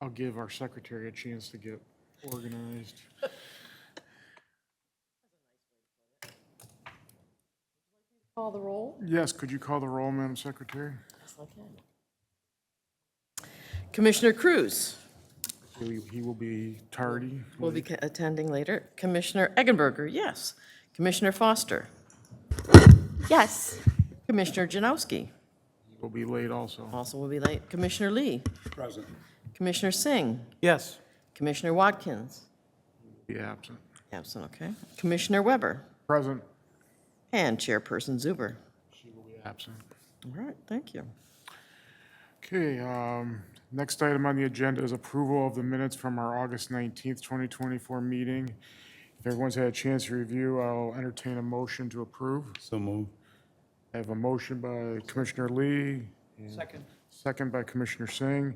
I'll give our secretary a chance to get organized. Call the roll? Yes, could you call the roll, Madam Secretary? Yes, I can. Commissioner Cruz He will be tardy. will be attending later. Commissioner Eggenberger, yes. Commissioner Foster. Yes. Commissioner Janowski He will be late also. also will be late. Commissioner Lee. Present. Commissioner Singh. Yes. Commissioner Watkins. Be absent. Absent, okay. Commissioner Weber. Present. And Chairperson Zuber. She will be absent. All right, thank you. Okay, next item on the agenda is approval of the minutes from our August 19th, 2024 meeting. If everyone's had a chance to review, I'll entertain a motion to approve. So move. I have a motion by Commissioner Lee. Second. Second by Commissioner Singh.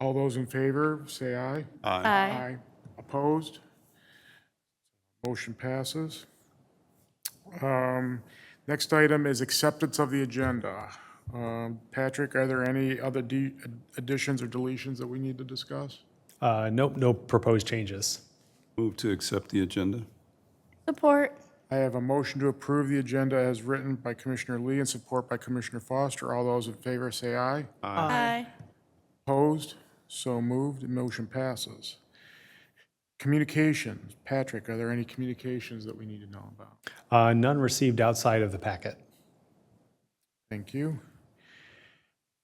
All those in favor, say aye. Aye. Opposed? Motion passes. Next item is acceptance of the agenda. Patrick, are there any other additions or deletions that we need to discuss? Nope, no proposed changes. Move to accept the agenda. Support. I have a motion to approve the agenda as written by Commissioner Lee and support by Commissioner Foster. All those in favor say aye. Aye. Opposed? So moved. The motion passes. Communications. Patrick, are there any communications that we need to know about? None received outside of the packet. Thank you.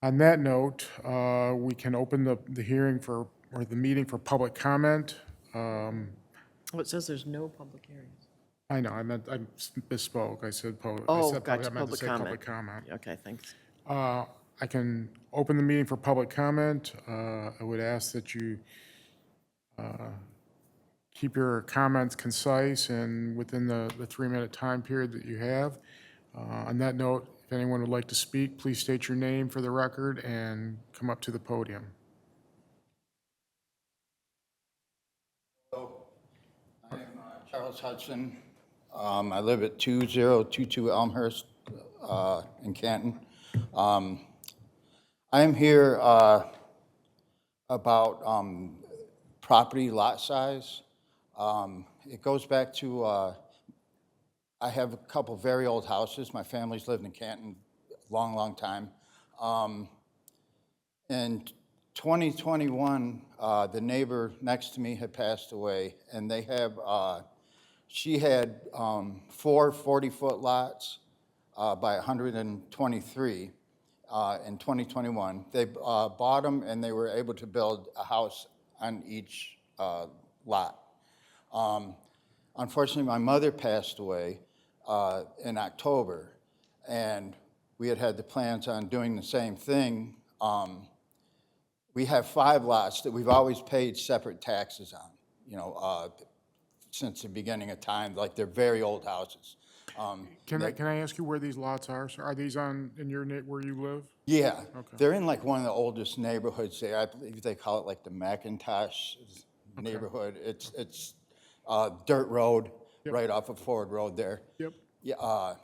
On that note, we can open the hearing for, or the meeting for public comment. Oh, it says there's no public hearings. I know, I misspoke. I said public. Oh, I meant gotcha, to public say comment. public comment. Okay, thanks. I can open the meeting for public comment. I would ask that you keep your comments concise and within the 3-minute time period that you have. On that note, if anyone would like to speak, please state your name for the record and come up to the podium. I am Charles Hudson. I live at 2022 Elmhurst in Canton. I am here about property lot size. It goes back to, I have a couple very old houses. My family's lived in Canton a long, long time. In 2021, the neighbor next to me had passed away, and they have, she had 4 40-foot lots by 123 in 2021. They bought them, and they were able to build a house on each lot. Unfortunately, my mother passed away in October, and we had the plans on doing the same thing. We have 5 lots that we've always paid separate taxes on, you know, since the beginning of time, like they're very old houses. Can I ask you where these lots are? So are these in your, where you live? Yeah, Okay. they're in like one of the oldest neighborhoods there. I believe they call it like the McIntosh neighborhood. It's dirt road right off of Ford Road there. Yep. Yeah.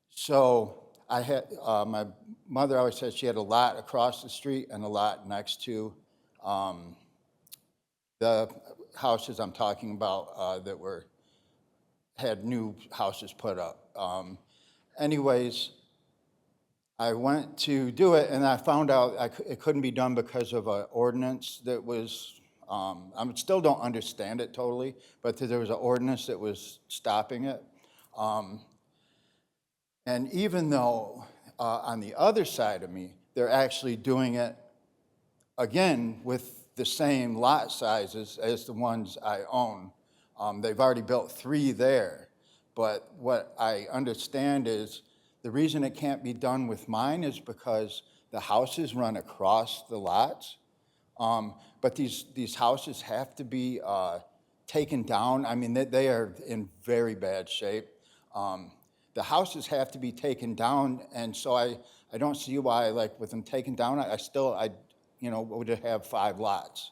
So I had my mother always said she had a lot across the street and a lot next to the houses I'm talking about that had new houses put up. Anyways, I went to do it, and I found out it couldn't be done because of an ordinance that was, I still don't understand it totally, but there was an ordinance that was stopping it. And even though on the other side of me, they're actually doing it again with the same lot sizes as the ones I own. They've already built 3 there, but what I understand is the reason it can't be done with mine is because the houses run across the lots. But these houses have to be taken down. I mean, they are in very bad shape. The houses have to be taken down, and so I don't see why, like, with them taken down, I would have 5 lots.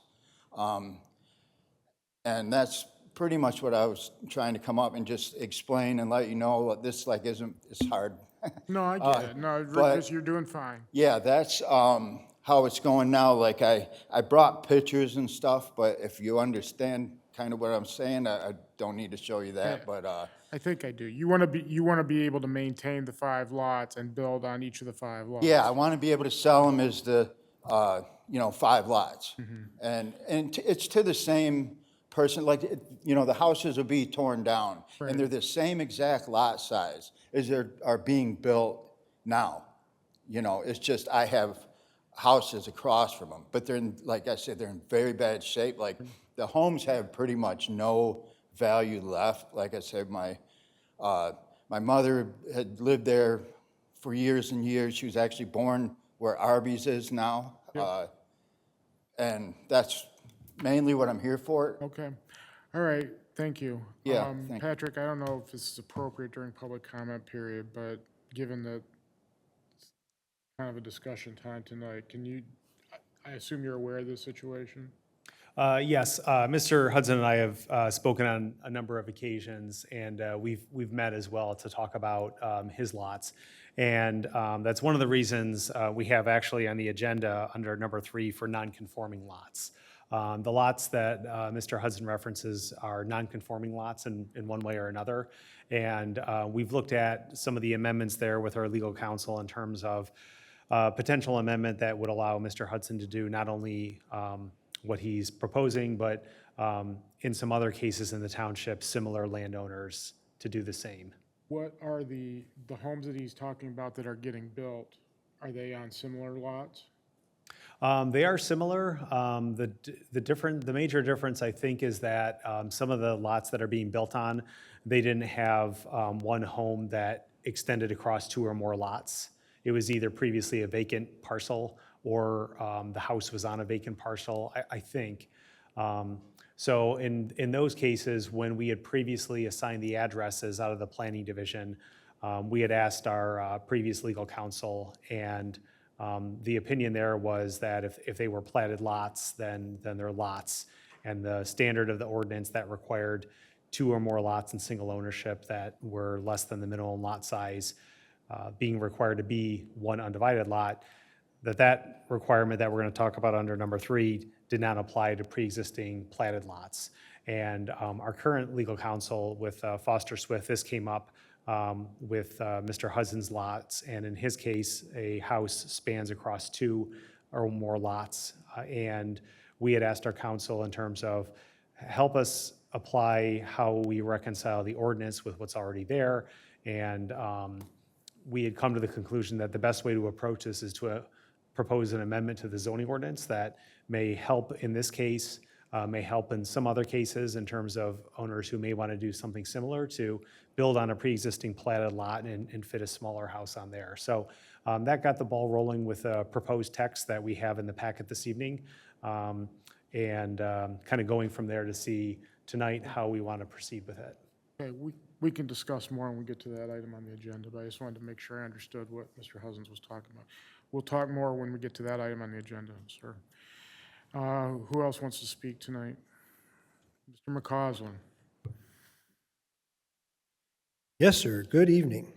And that's pretty much what I was trying to come up and just explain and let you know that this, like, it's hard. No, I get it. No, but- you're doing fine. Yeah, that's how how it's going now, like I brought pictures and stuff, but if you understand kind of what I'm saying, I don't need to show you that, but, I think I do. You want to be able to maintain the 5 lots and build on each of the 5 lots. yeah, I want to be able to sell them as the, 5 lots. And it's to the same person, like, the houses will be torn down, and they're the same exact lot size as there are being built now. It's just I have houses across from them, but they're in, like I said, they're in very bad shape. Like, the homes have pretty much no value left. Like I said, my mother had lived there for years and years. She was actually born where Arby's is now. And that's mainly what I'm here for. Okay. All right, thank you. Yeah, thank you. Patrick, I don't know if this is appropriate during public comment period, but given that it's kind of a discussion time tonight, I assume you're aware of this situation? Yes, Mr. Hudson and I have spoken on a number of occasions, and we've met as well to talk about his lots. And that's one of the reasons we have actually on the agenda under number 3 for non-conforming lots. The lots that Mr. Hudson references are non-conforming lots in one way or another. And we've looked at some of the amendments there with our legal counsel in terms of potential amendment that would allow Mr. Hudson to do not only what he's proposing, but in some other cases in the township, similar landowners to do the same. What are the homes that he's talking about that are getting built? Are they on similar lots? They are similar. The major difference, I think, is that some of the lots that are being built on, they didn't have one home that extended across 2 or more lots. It was either previously a vacant parcel or the house was on a vacant parcel, I think. So in those cases, when we had previously assigned the addresses out of the planning division, we had asked our previous legal counsel, and the opinion there was that if they were platted lots, then they're lots. And the standard of the ordinance that required 2 or more lots in single ownership that were less than the minimum lot size, being required to be one undivided lot, that requirement that we're going to talk about under number 3 did not apply to pre-existing platted lots. And our current legal counsel with Foster Swift, this came up with Mr. Hudson's lots, and in his case, a house spans across 2 or more lots. And we had asked our counsel in terms of help us apply how we reconcile the ordinance with what's already there. And we had come to the conclusion that the best way to approach this is to propose an amendment to the zoning ordinance that may help in this case, may help in some other cases in terms of owners who may want to do something similar to build on a pre-existing platted lot and fit a smaller house on there. So that got the ball rolling with a proposed text that we have in the packet this evening, and kind of going from there to see tonight how we want to proceed with it. Okay, we can discuss more when we get to that item on the agenda, but I just wanted to make sure I understood what Mr. Hudson's was talking about. We'll talk more when we get to that item on the agenda, sir. Who else wants to speak tonight? Mr. McCausland. Yes, sir. Good evening.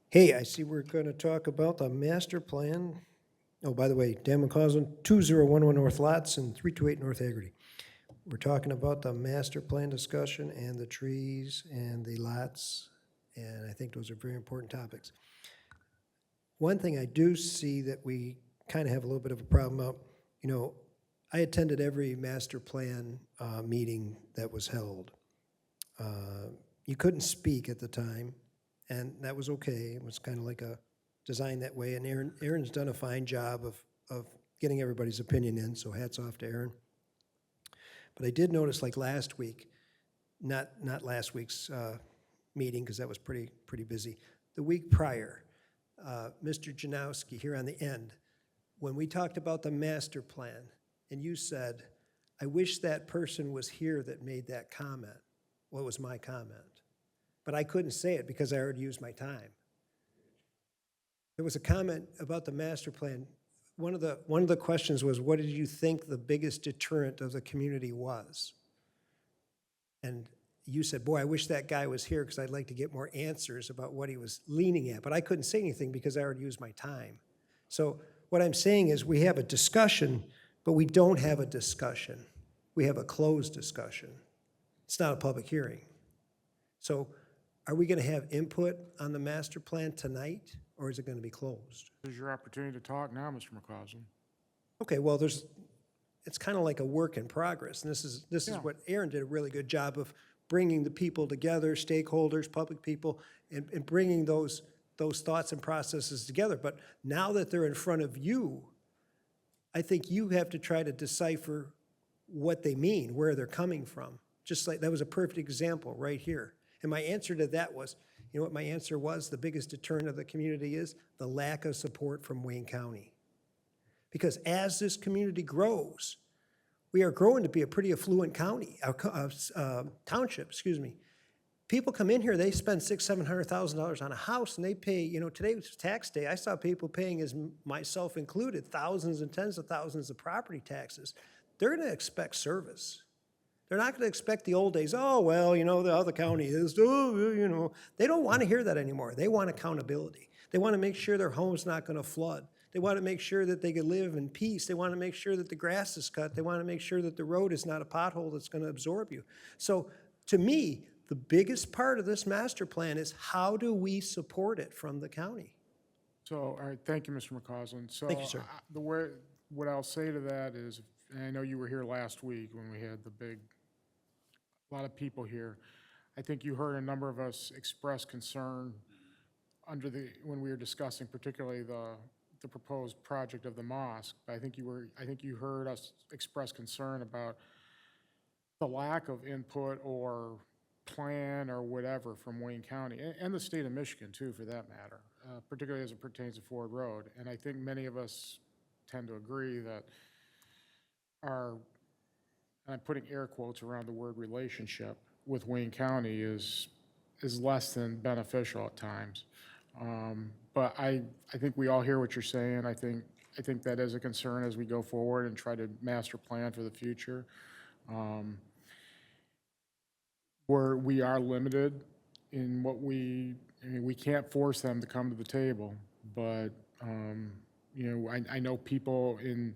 Hey, I see we're going to talk about the master plan. Oh, by the way, Dan McCausland, 2011 North Lots and 328 North Haggerty. We're talking about the master plan discussion and the trees and the lots, and I think those are very important topics. One thing I do see that we kind of have a little bit of a problem about, I attended every master plan meeting that was held. You couldn't speak at the time, and that was okay. It was kind of like a design that way, and Aaron's done a fine job of getting everybody's opinion in, so hats off to Aaron. But I did notice, like last week, not last week's meeting, because that was pretty busy, the week prior, Mr. Janowski here on the end, when we talked about the master plan, and you said, I wish that person was here that made that comment. Well, it was my comment. But I couldn't say it because I already used my time. There was a comment about the master plan. One of the questions was, what did you think the biggest deterrent of the community was? And you said, boy, I wish that guy was here because I'd like to get more answers about what he was leaning at. But I couldn't say anything because I already used my time. So what I'm saying is we have a discussion, but we don't have a discussion. We have a closed discussion. It's not a public hearing. So are we going to have input on the master plan tonight, or is it going to be closed? This is your opportunity to talk now, Mr. McCausland. Okay, well, it's kind of like a work in progress, and this is what Aaron did a really good job of bringing the people together, stakeholders, public people, and bringing those thoughts and processes together. But now that they're in front of you, I think you have to try to decipher what they mean, where they're coming from. Just like, that was a perfect example right here. And my answer to that was, you know what my answer was? The biggest deterrent of the community is the lack of support from Wayne County. Because as this community grows, we are growing to be a pretty affluent county, township, excuse me. People come in here, they spend $600,000-$700,000 on a house, and they pay, you know, today was tax day. I saw people paying, as myself included, thousands and tens of thousands of property taxes. They're going to expect service. They're not going to expect the old days, oh, well, you know, the other county is, oh, you know. They don't want to hear that anymore. They want accountability. They want to make sure their home's not going to flood. They want to make sure that they can live in peace. They want to make sure that the grass is cut. They want to make sure that the road is not a pothole that's going to absorb you. So to me, the biggest part of this master plan is how do we support it from the county? So, all right, thank you, Mr. McCausland. So, Thank you, sir. The way, what I'll say to that is, and I know you were here last week when we had a lot of people here. I think you heard a number of us express concern when we were discussing particularly the proposed project of the mosque. I think you heard us express concern about the lack of input or plan or whatever from Wayne County, and the state of Michigan too, for that matter, particularly as it pertains to Ford Road. And I think many of us tend to agree that and I'm putting air quotes around the word relationship with Wayne County is less than beneficial at times. But I think we all hear what you're saying. I think that is a concern as we go forward and try to master plan for the future. Where we are limited in what we can't force them to come to the table, but, you know, I know people in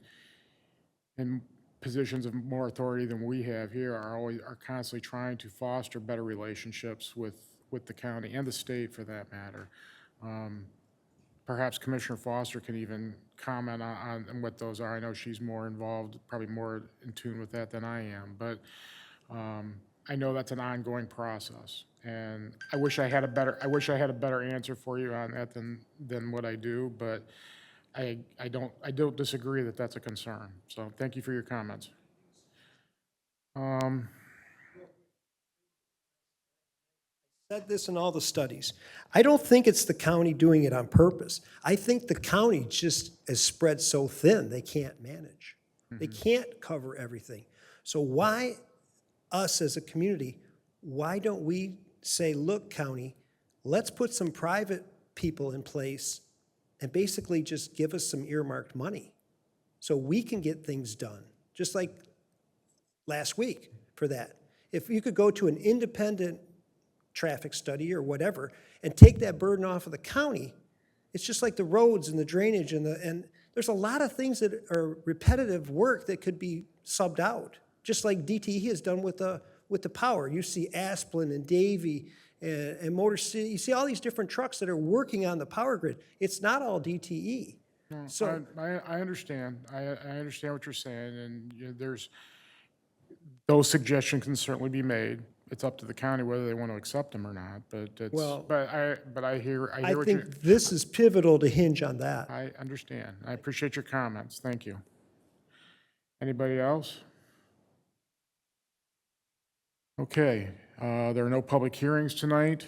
positions of more authority than we have here are constantly trying to foster better relationships with the county and the state for that matter. Perhaps Commissioner Foster can even comment on what those are. I know she's more involved, probably more in tune with that than I am, but I know that's an ongoing process, and I wish I had a better answer for you on that than what I do, but I don't disagree that that's a concern. So thank you for your comments. Said this in all the studies. I don't think it's the county doing it on purpose. I think the county just is spread so thin, they can't manage. They can't cover everything. So why, us as a community, why don't we say, look, county, let's put some private people in place and basically just give us some earmarked money so we can get things done, just like last week for that. If you could go to an independent traffic study or whatever and take that burden off of the county, it's just like the roads and the drainage and there's a lot of things that are repetitive work that could be subbed out, just like DTE has done with the power. You see Asplin and Davie and Motor City. You see all these different trucks that are working on the power grid. It's not all DTE. So I understand. I understand what you're saying, and you know, those suggestions can certainly be made. It's up to the county whether they want to accept them or not. But I hear I what think this is pivotal to hinge on that. I understand. I appreciate your comments. Thank you. Anybody else? Okay, there are no public hearings tonight,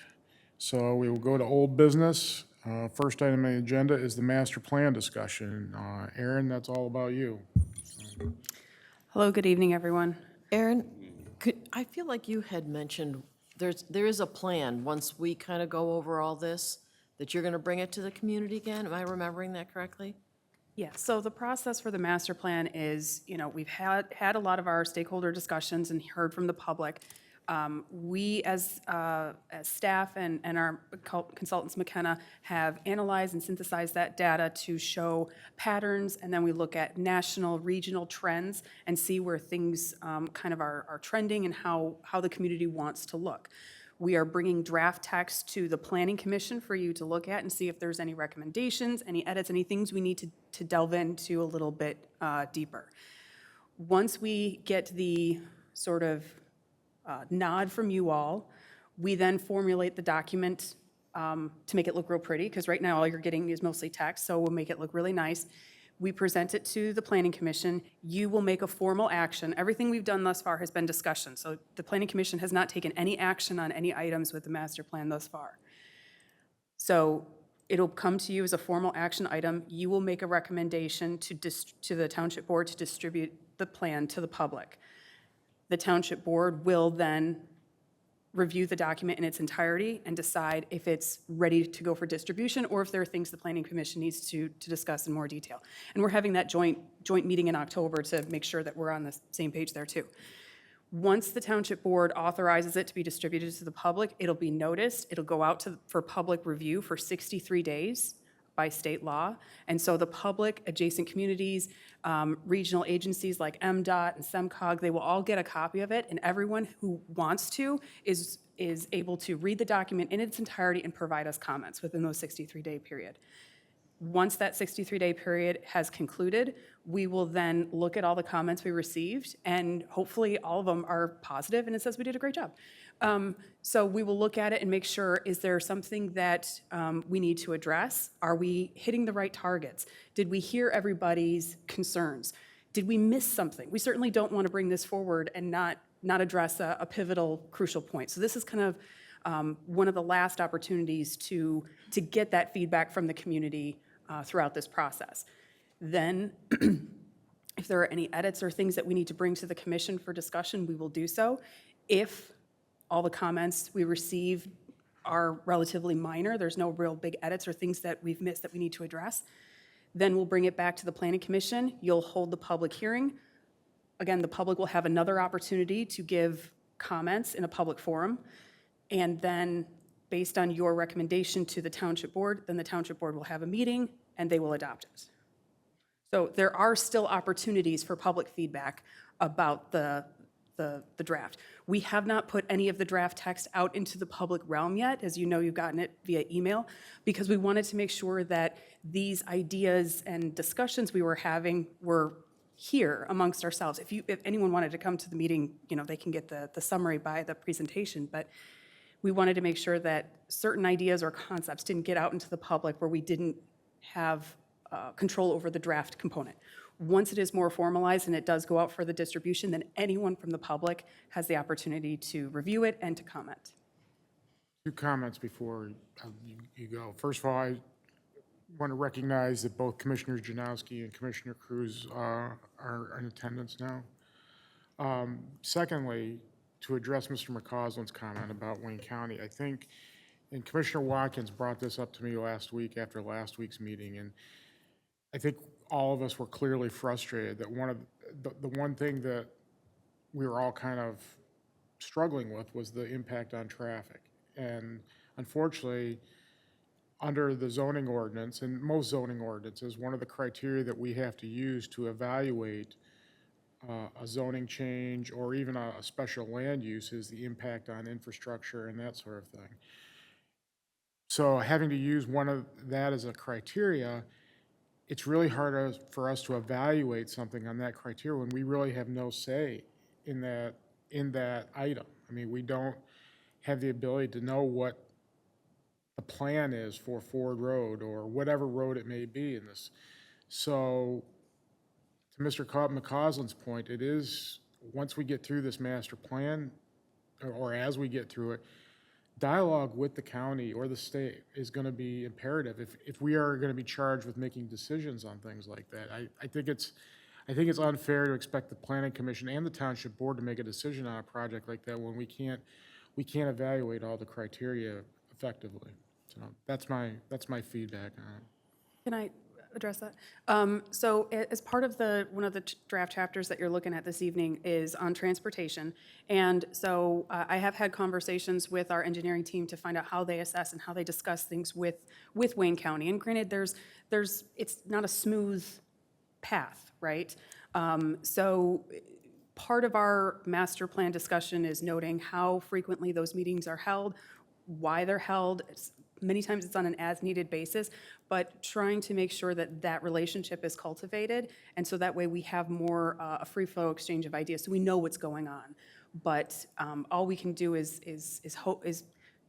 so we will go to old business. First item on the agenda is the master plan discussion. Aaron, that's all about you. Hello, good evening, everyone. Aaron, I feel like you had mentioned there is a plan, once we kind of go over all this, that you're going to bring it to the community again? Am I remembering that correctly? Yeah, so the process for the master plan is, you know, we've had a lot of our stakeholder discussions and heard from the public. We, as staff and our consultants, McKenna, have analyzed and synthesized that data to show patterns, and then we look at national, regional trends and see where things kind of are trending and how the community wants to look. We are bringing draft text to the Planning Commission for you to look at and see if there's any recommendations, any edits, any things we need to delve into a little bit deeper. Once we get the sort of nod from you all, we then formulate the document to make it look real pretty, because right now all you're getting is mostly text, so we'll make it look really nice. We present it to the Planning Commission. You will make a formal action. Everything we've done thus far has been discussion, so the Planning Commission has not taken any action on any items with the master plan thus far. So it'll come to you as a formal action item. You will make a recommendation to the Township Board to distribute the plan to the public. The Township Board will then review the document in its entirety and decide if it's ready to go for distribution or if there are things the Planning Commission needs to discuss in more detail. And we're having that joint meeting in October to make sure that we're on the same page there too. Once the Township Board authorizes it to be distributed to the public, it'll be noticed, it'll go out for public review for 63 days by state law. And so the public, adjacent communities, regional agencies like MDOT and SEMCOG, they will all get a copy of it, and everyone who wants to is able to read the document in its entirety and provide us comments within those 63-day period. Once that 63-day period has concluded, we will then look at all the comments we received, and hopefully all of them are positive, and it says we did a great job. So we will look at it and make sure, is there something that we need to address? Are we hitting the right targets? Did we hear everybody's concerns? Did we miss something? We certainly don't want to bring this forward and not address a pivotal, crucial point. So this is kind of one of the last opportunities to get that feedback from the community throughout this process. Then, if there are any edits or things that we need to bring to the commission for discussion, we will do so. If all the comments we receive are relatively minor, there's no real big edits or things that we've missed that we need to address, then we'll bring it back to the Planning Commission. You'll hold the public hearing. Again, the public will have another opportunity to give comments in a public forum. And then, based on your recommendation to the Township Board, then the Township Board will have a meeting and they will adopt it. So there are still opportunities for public feedback about the draft. We have not put any of the draft text out into the public realm yet. As you know, you've gotten it via email, because we wanted to make sure that these ideas and discussions we were having were here amongst ourselves. If anyone wanted to come to the meeting, they can get the summary by the presentation, but we wanted to make sure that certain ideas or concepts didn't get out into the public where we didn't have control over the draft component. Once it is more formalized and it does go out for the distribution, then anyone from the public has the opportunity to review it and to comment. Two comments before you go. First of all, I want to recognize that both Commissioner Janowski and Commissioner Cruz are in attendance now. Secondly, to address Mr. McCausland's comment about Wayne County, I think, and Commissioner Watkins brought this up to me last week after last week's meeting, and I think all of us were clearly frustrated that the one thing that we were all kind of struggling with was the impact on traffic. And unfortunately, under the zoning ordinance, and most zoning ordinances, one of the criteria that we have to use to evaluate a zoning change or even a special land use is the impact on infrastructure and that sort of thing. So having to use one of that as a criteria, it's really hard for us to evaluate something on that criteria when we really have no say in that item. I mean, we don't have the ability to know what the plan is for Ford Road or whatever road it may be in this. So to Mr. McCausland's point, it is, once we get through this master plan, or as we get through it, dialogue with the county or the state is going to be imperative if we are going to be charged with making decisions on things like that. I think it's unfair to expect the Planning Commission and the Township Board to make a decision on a project like that when we can't evaluate all the criteria effectively. So that's my feedback on it. Can I, address that? So as part of one of the draft chapters that you're looking at this evening is on transportation. And so I have had conversations with our engineering team to find out how they assess and how they discuss things with Wayne County. And granted, it's not a smooth path, right? So part of our master plan discussion is noting how frequently those meetings are held, why they're held. Many times it's on an as-needed basis, but trying to make sure that that relationship is cultivated, and so that way we have more a free-flow exchange of ideas, so we know what's going on. But all we can do is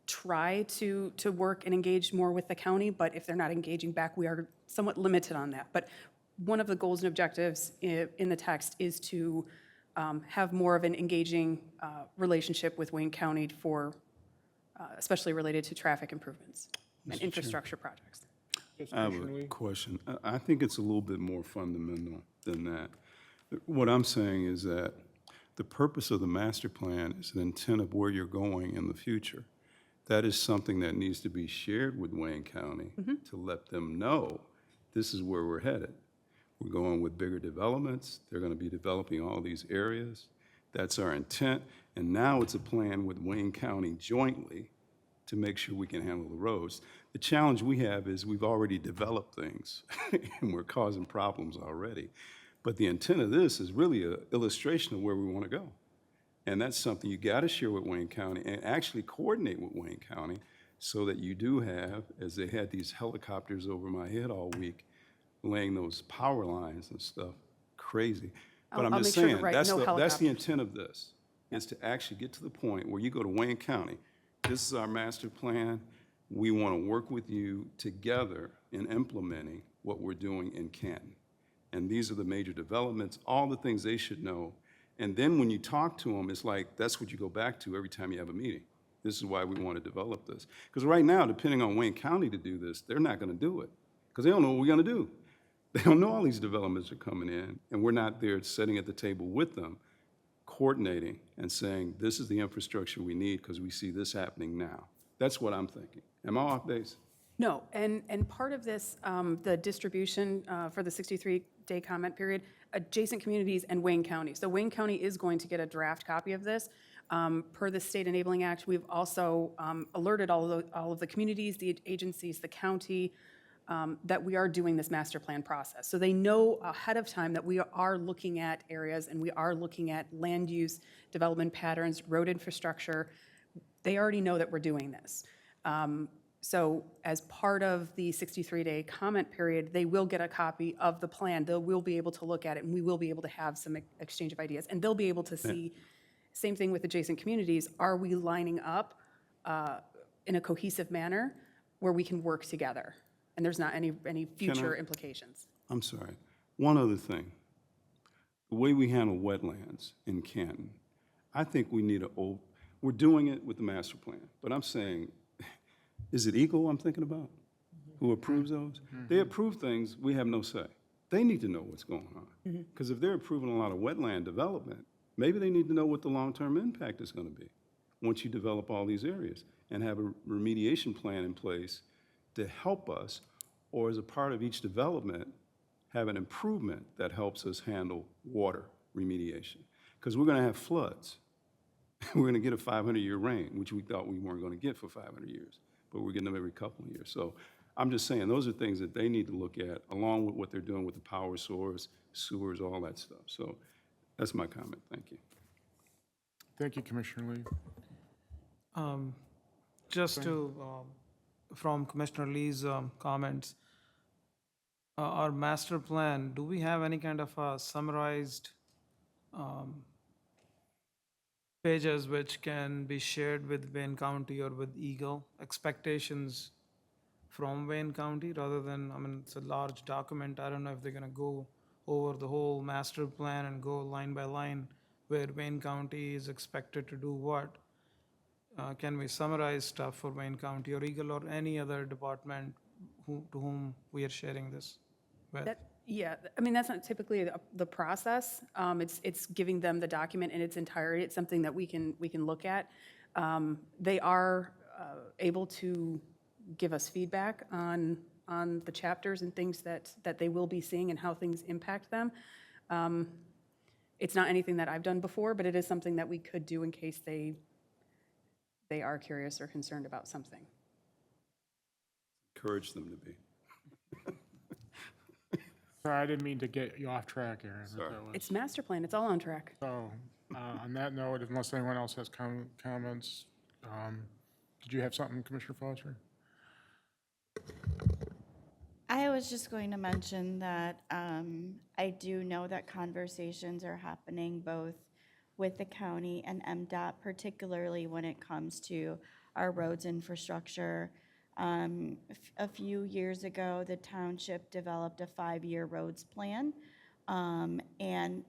try to work and engage more with the county, but if they're not engaging back, we are somewhat limited on that. But one of the goals and objectives in the text is to have more of an engaging relationship with Wayne County for, especially related to traffic improvements and infrastructure projects. I have a question. I think it's a little bit more fundamental than that. What I'm saying is that the purpose of the master plan is an intent of where you're going in the future. That is something that needs to be shared with Wayne County to let them know this is where we're headed. We're going with bigger developments. They're going to be developing all these areas. That's our intent. And now it's a plan with Wayne County jointly to make sure we can handle the roads. The challenge we have is we've already developed things and we're causing problems already. But the intent of this is really an illustration of where we want to go. And that's something you got to share with Wayne County and actually coordinate with Wayne County so that you do have, as they had these helicopters over my head all week, laying those power lines and stuff, crazy. But I'm I'll just make sure to saying, write that's no the helicopters. intent of this, is to actually get to the point where you go to Wayne County, this is our master plan, we want to work with you together in implementing what we're doing in Canton. And these are the major developments, all the things they should know. And then when you talk to them, it's like, that's what you go back to every time you have a meeting. This is why we want to develop this. Because right now, depending on Wayne County to do this, they're not going to do it, because they don't know what we're going to do. They don't know all these developments are coming in, and we're not there sitting at the table with them, coordinating and saying, this is the infrastructure we need because we see this happening now. That's what I'm thinking. Am I off base? No, and part of this, the distribution for the 63-day comment period, adjacent communities and Wayne County. So Wayne County is going to get a draft copy of this. Per the State Enabling Act, we've also alerted all of the communities, the agencies, the county, that we are doing this master plan process. So they know ahead of time that we are looking at areas and we are looking at land use, development patterns, road infrastructure. They already know that we're doing this. So as part of the 63-day comment period, they will get a copy of the plan. They will be able to look at it, and we will be able to have some exchange of ideas. And they'll be able to see, same thing with adjacent communities, are we lining up in a cohesive manner where we can work together? And there's not any future implications. I'm sorry. One other thing. The way we handle wetlands in Canton, I think we need we're doing it with the master plan, but I'm saying, is it Eagle I'm thinking about? Who approves those? They approve things, we have no say. They need to know what's going on. Because if they're approving a lot of wetland development, maybe they need to know what the long-term impact is going to be once you develop all these areas and have a remediation plan in place to help us, or as a part of each development, have an improvement that helps us handle water remediation. Because we're going to have floods. We're going to get a 500-year rain, which we thought we weren't going to get for 500 years, but we're getting them every couple of years. So I'm just saying, those are things that they need to look at, along with what they're doing with the power source, sewers, all that stuff. So that's my comment. Thank you. Thank you, Commissioner Lee. Just to, from Commissioner Lee's comments, our master plan, do we have any kind of summarized pages which can be shared with Wayne County or with Eagle? Expectations from Wayne County rather than, I mean, it's a large document. I don't know if they're going to go over the whole master plan and go line by line where Wayne County is expected to do what. Can we summarize stuff for Wayne County or Eagle or any other department to whom we are sharing this with? Yeah, I mean, that's not typically the process. It's giving them the document in its entirety. It's something that we can look at. They are able to give us feedback on on the chapters and things that they will be seeing and how things impact them. It's not anything that I've done before, but it is something that we could do in case they are curious or concerned about something. Encourage them to be. Sorry, I didn't mean to get you off track, Aaron. Sorry. That was- It's master plan, it's all on track. So, on that note, unless anyone else has comments, did you have something, Commissioner Foster? I was just going to mention that I do know that conversations are happening both with the county and MDOT, particularly when it comes to our roads infrastructure. A few years ago, the township developed a 5-year roads plan and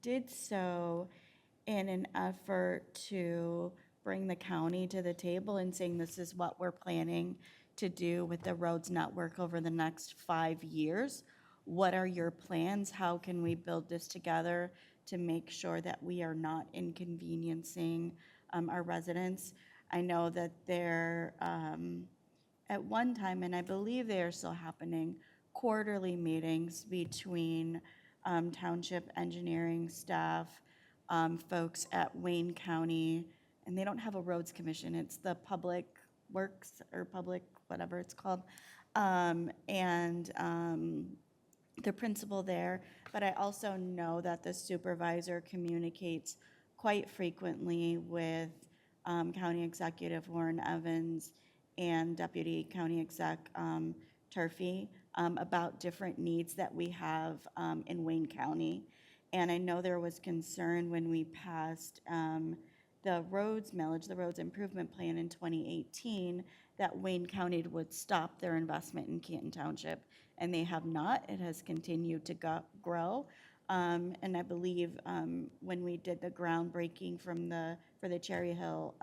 did so in an effort to bring the county to the table and saying, this is what we're planning to do with the roads network over the next 5 years. What are your plans? How can we build this together to make sure that we are not inconveniencing our residents? I know that they're, at one time, and I believe they are still happening, quarterly meetings between township engineering staff, folks at Wayne County, and they don't have a roads commission, it's the Public Works or Public, whatever it's called, and the principal there. But I also know that the supervisor communicates quite frequently with County Executive Warren Evans and Deputy County Exec Turfy about different needs that we have in Wayne County. And I know there was concern when we passed the roads millage, the roads improvement plan in 2018, that Wayne County would stop their investment in Canton Township. And they have not. It has continued to grow. And I believe when we did the groundbreaking for the Cherry Hill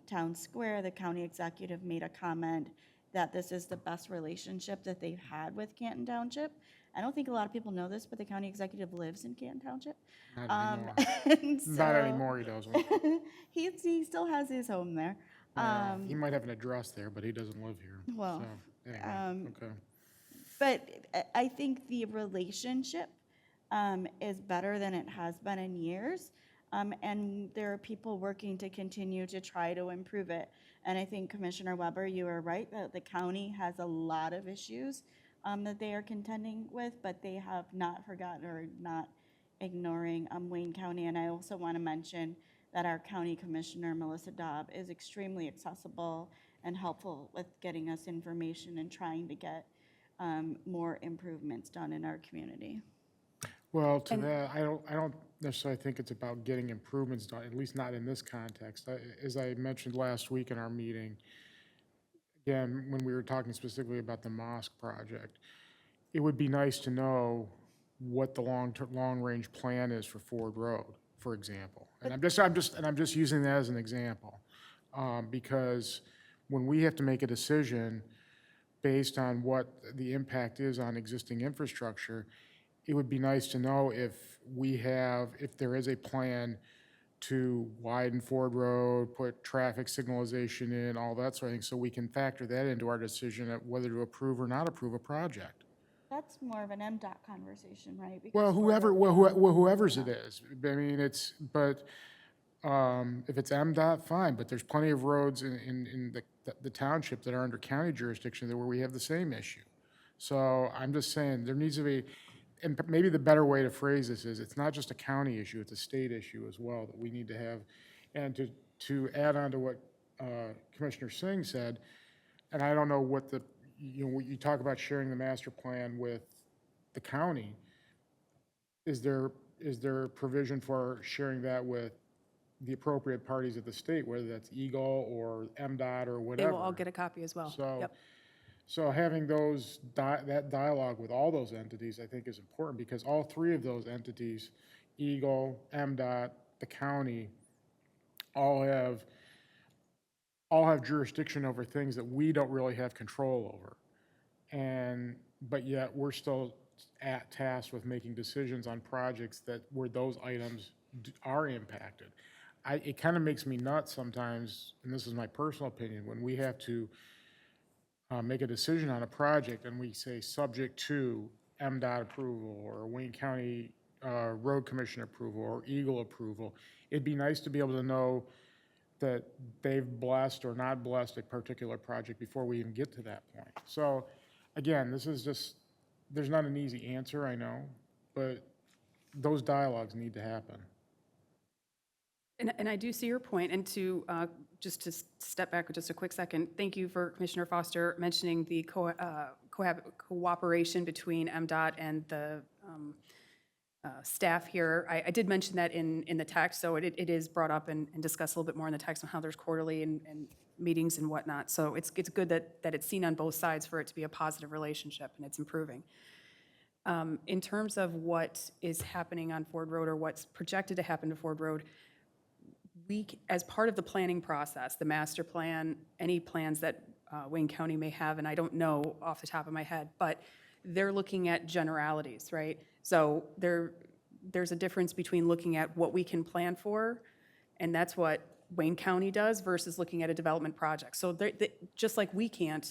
Town Square, the county executive made a comment that this is the best relationship that they've had with Canton Township. I don't think a lot of people know this, but the county executive lives in Canton Township. Not anymore. And Not so- anymore, he doesn't. He still has his home there. He might have an address there, but he doesn't live here. Well, So, anyway, okay. But I think the relationship is better than it has been in years. And there are people working to continue to try to improve it. And I think Commissioner Weber, you are right, that the county has a lot of issues that they are contending with, but they have not forgotten or not ignoring Wayne County. And I also want to mention that our county commissioner, Melissa Dobb, is extremely accessible and helpful with getting us information and trying to get more improvements done in our community. Well, to that, I don't necessarily think it's about getting improvements done, at least not in this context. As I mentioned last week in our meeting, again, when we were talking specifically about the mosque project, it would be nice to know what the long-range plan is for Ford Road, for example. And I'm just using that as an example, because when we have to make a decision based on what the impact is on existing infrastructure, it would be nice to know if there is a plan to widen Ford Road, put traffic signalization in, all that sort of thing, so we can factor that into our decision of whether to approve or not approve a project. That's more of an MDOT conversation, right? Because Well, whoever's it is. I mean, but if it's MDOT, fine, but there's plenty of roads in the township that are under county jurisdiction where we have the same issue. So I'm just saying, there needs to be, and maybe the better way to phrase this is, it's not just a county issue, it's a state issue as well that we need to have. And to add on to what Commissioner Singh said, and I don't know what you talk about sharing the master plan with the county. Is there provision for sharing that with the appropriate parties of the state, whether that's Eagle or MDOT or They whatever? will all get a copy as well. So, Yep. so having that dialogue with all those entities, I think is important, because all three of those entities, Eagle, MDOT, the county, all have jurisdiction over things that we don't really have control over. But yet, we're still tasked with making decisions on projects where those items are impacted. It kind of makes me nuts sometimes, and this is my personal opinion, when we have to make a decision on a project and we say, subject to MDOT approval or Wayne County Road Commission approval or Eagle approval, it'd be nice to be able to know that they've blessed or not blessed a particular project before we even get to that point. So again, this is just, there's not an easy answer, I know, but those dialogues need to happen. And I do see your point, and to, just to step back for just a quick second, thank you for Commissioner Foster mentioning the cooperation between MDOT and the staff here. I did mention that in the text, so it is brought up and discussed a little bit more in the text on how there's quarterly and meetings and whatnot. So it's good that it's seen on both sides for it to be a positive relationship, and it's improving. In terms of what is happening on Ford Road or what's projected to happen to Ford Road, we, as part of the planning process, the master plan, any plans that Wayne County may have, and I don't know off the top of my head, but they're looking at generalities, right? So there's a difference between looking at what we can plan for, and that's what Wayne County does, versus looking at a development project. So just like they can't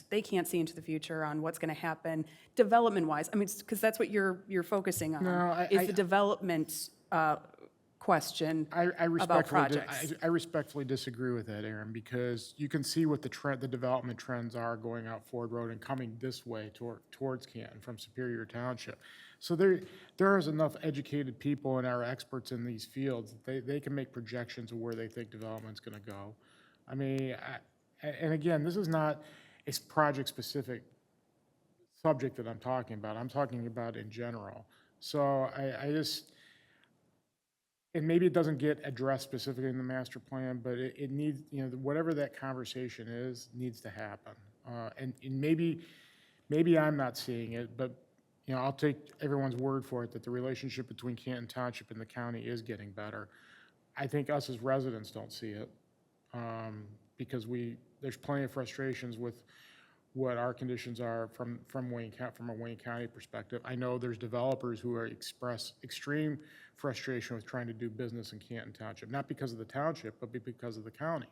see into the future on what's going to happen development-wise. I mean, because that's what you're focusing on, is the development question about projects. I respectfully disagree with that, Aaron, because you can see what the development trends are going out Ford Road and coming this way towards Canton from Superior Township. So there is enough educated people and our experts in these fields, they can make projections of where they think development's gonna go. I mean, and again, this is not a project-specific subject that I'm talking about. I'm talking about in general. So I just, and maybe it doesn't get addressed specifically in the master plan, but it needs, whatever that conversation is, needs to happen. And maybe I'm not seeing it, but, I'll take everyone's word for it that the relationship between Canton Township and the county is getting better. I think us as residents don't see it, because there's plenty of frustrations with what our conditions are from a Wayne County perspective. I know there's developers who express extreme frustration with trying to do business in Canton Township, not because of the township, but because of the county.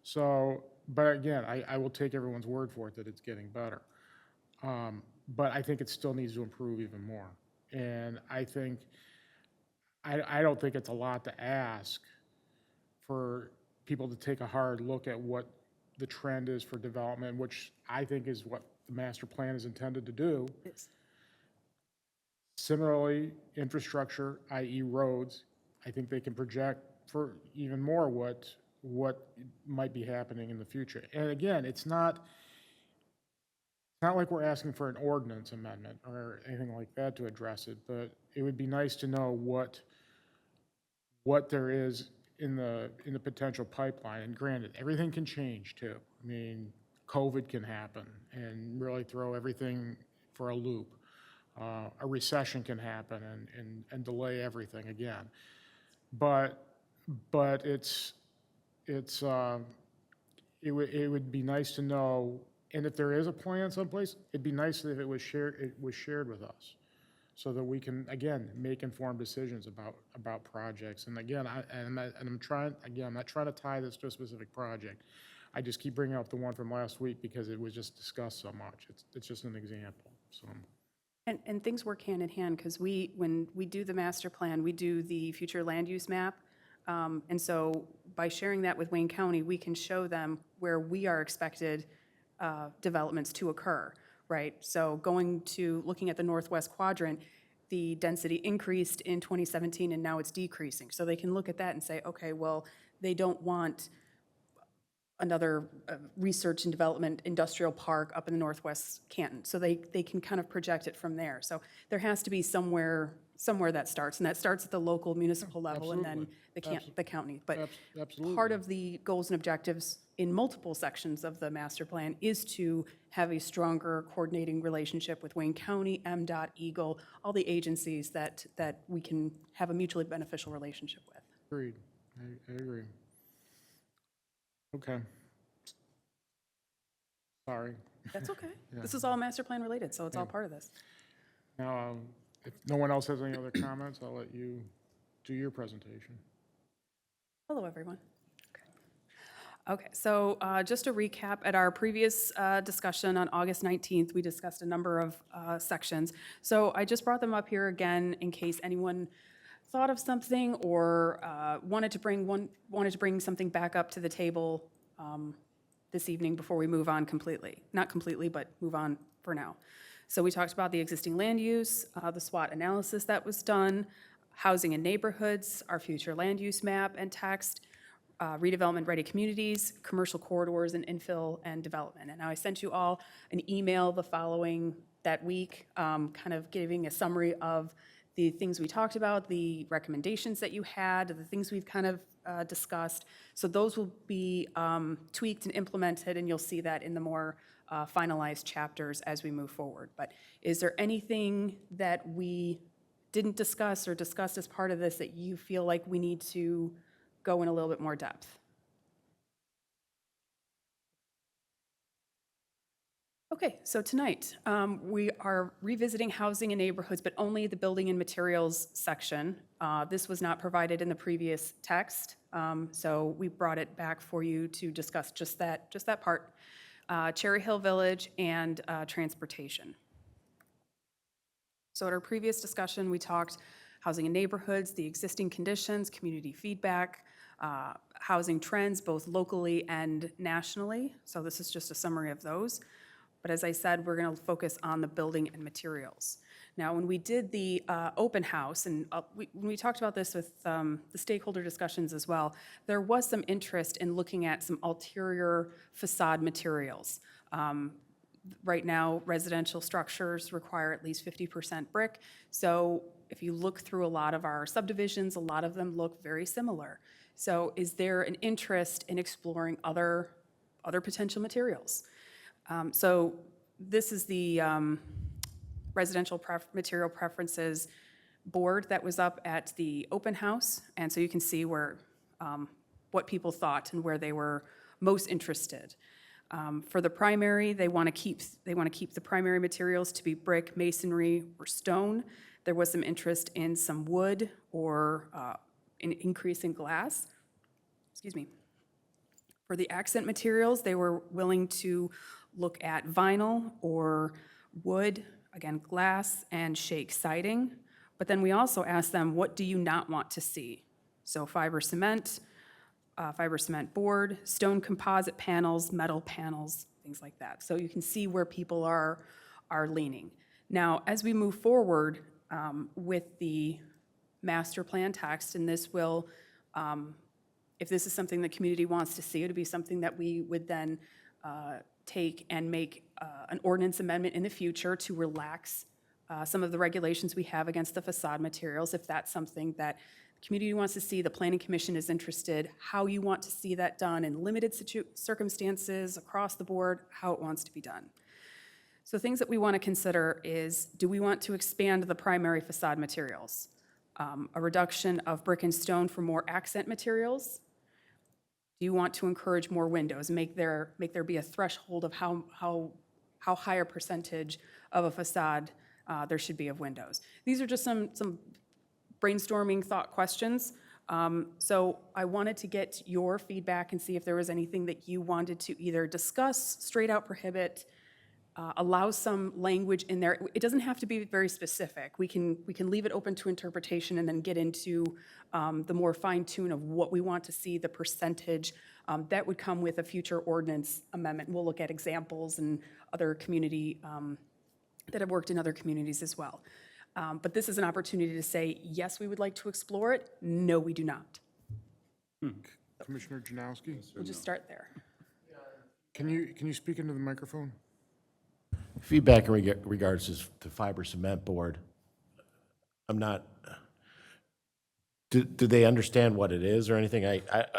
So, but again, I will take everyone's word for it that it's getting better. But I think it still needs to improve even more. And I don't think it's a lot to ask for people to take a hard look at what the trend is for development, which I think is what the master plan is intended to do. Similarly, infrastructure, i.e. roads, I think they can project for even more what might be happening in the future. And again, it's not like we're asking for an ordinance amendment or anything like that to address it, but it would be nice to know what there is in the potential pipeline. And granted, everything can change too. I mean, COVID can happen and really throw everything for a loop. A recession can happen and delay everything again. But it would be nice to know, and if there is a plan someplace, it'd be nice if it was shared with us, so that we can, again, make informed decisions about projects. And again, I'm not trying to tie this to a specific project. I just keep bringing up the one from last week because it was just discussed so much. It's just an example, so. And things work hand in hand, because when we do the master plan, we do the future land use map. And so by sharing that with Wayne County, we can show them where we are expected developments to occur, right? So looking at the northwest quadrant, the density increased in 2017 and now it's decreasing. So they can look at that and say, okay, well, they don't want another research and development industrial park up in the northwest Canton. So they can kind of project it from there. So there has to be somewhere that starts, and that starts at the local municipal level and then the county. But Absolutely. part of the goals and objectives in multiple sections of the master plan is to have a stronger coordinating relationship with Wayne County, MDOT, Eagle, all the agencies that we can have a mutually beneficial relationship with. Agreed. I agree. Okay. Sorry. That's okay. This is all master plan related, so it's all part of this. Now, if no one else has any other comments, I'll let you do your presentation. Hello, everyone. Okay, so just to recap, at our previous discussion on August 19th, we discussed a number of sections. So I just brought them up here again in case anyone thought of something or wanted to bring something back up to the table this evening before we move on completely. Not completely, but move on for now. So we talked about the existing land use, the SWOT analysis that was done, housing and neighborhoods, our future land use map and text, redevelopment-ready communities, commercial corridors, and infill and development. And now I sent you all an email the following that week, kind of giving a summary of the things we talked about, the recommendations that you had, the things we've kind of discussed. So those will be tweaked and implemented, and you'll see that in the more finalized chapters as we move forward. But is there anything that we didn't discuss or discussed as part of this that you feel like we need to go in a little bit more depth? Okay, so tonight, we are revisiting housing and neighborhoods, but only the building and materials section. This was not provided in the previous text, so we brought it back for you to discuss just that part. Cherry Hill Village and transportation. So at our previous discussion, we talked housing and neighborhoods, the existing conditions, community feedback, housing trends, both locally and nationally. So this is just a summary of those. But as I said, we're going to focus on the building and materials. Now, when we did the open house, and when we talked about this with the stakeholder discussions as well, there was some interest in looking at some ulterior facade materials. Right now, residential structures require at least 50% brick. So if you look through a lot of our subdivisions, a lot of them look very similar. So is there an interest in exploring other potential materials? So this is the residential material preferences board that was up at the open house. And so you can see where, what people thought and where they were most interested. For the primary, they want to keep the primary materials to be brick, masonry, or stone. There was some interest in some wood or an increase in glass. Excuse me. For the accent materials, they were willing to look at vinyl or wood, again, glass and shake siding. But then we also asked them, what do you not want to see? So fiber cement board, stone composite panels, metal panels, things like that. So you can see where people are leaning. Now, as we move forward with the master plan text, and this will, if this is something the community wants to see, it would be something that we would then take and make an ordinance amendment in the future to relax some of the regulations we have against the facade materials, if that's something that the community wants to see, the Planning Commission is interested, how you want to see that done in limited circumstances, across the board, how it wants to be done. So things that we want to consider is, do we want to expand the primary facade materials? A reduction of brick and stone for more accent materials? Do you want to encourage more windows, make there be a threshold of how high a percentage of a facade there should be of windows? These are just some brainstorming thought questions. So I wanted to get your feedback and see if there was anything that you wanted to either discuss, straight out prohibit, allow some language in there. It doesn't have to be very specific. We can leave it open to interpretation and then get into the more fine tune of what we want to see, the percentage that would come with a future ordinance amendment. We'll look at examples and other community that have worked in other communities as well. But this is an opportunity to say, yes, we would like to explore it. No, we do not. Commissioner Janowski, We'll just start there. can you speak into the microphone? Feedback in regards to fiber cement board. I'm not, do they understand what it is or anything?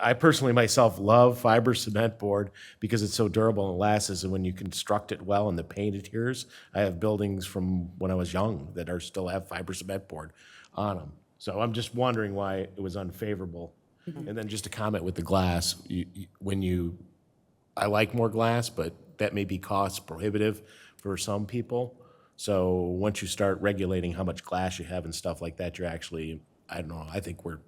I personally myself love fiber cement board because it's so durable and lasts, and when you construct it well and the paint adheres. I have buildings from when I was young that still have fiber cement board on them. So I'm just wondering why it was unfavorable. And then just a comment with the glass, I like more glass, but that may be cost prohibitive for some people. So once you start regulating how much glass you have and stuff like that, you're actually, I don't know, I think we're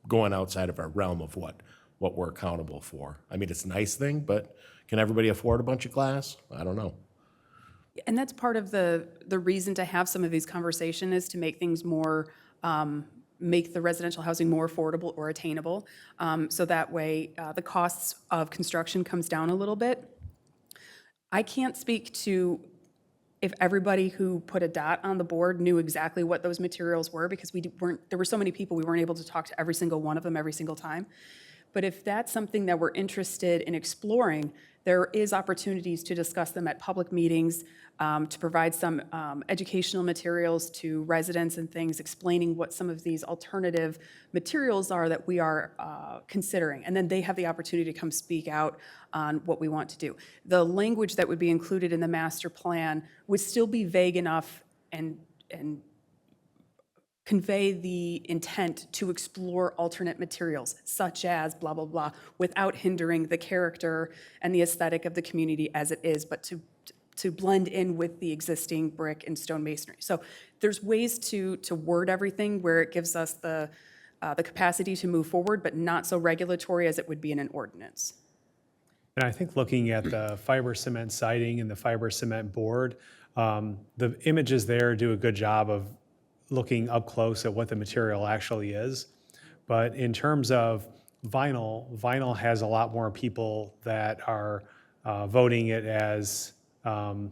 going outside of our realm of what what we're accountable for. I mean, it's a nice thing, but can everybody afford a bunch of glass? I don't know. And that's part of the reason to have some of these conversations is to make things more, make the residential housing more affordable or attainable. So that way, the costs of construction comes down a little bit. I can't speak to if everybody who put a dot on the board knew exactly what those materials were, because there were so many people, we weren't able to talk to every single one of them every single time. But if that's something that we're interested in exploring, there is opportunities to discuss them at public meetings, to provide some educational materials to residents and things, explaining what some of these alternative materials are that we are considering. And then they have the opportunity to come speak out on what we want to do. The language that would be included in the master plan would still be vague enough and convey the intent to explore alternate materials, such as blah, blah, blah, without hindering the character and the aesthetic of the community as it is, but to blend in with the existing brick and stone masonry. So there's ways to word everything where it gives us the capacity to move forward, but not so regulatory as it would be in an ordinance. And I think looking at the fiber cement siding and the fiber cement board, the images there do a good job of looking up close at what the material actually is. But in terms of vinyl has a lot more people that are voting it as an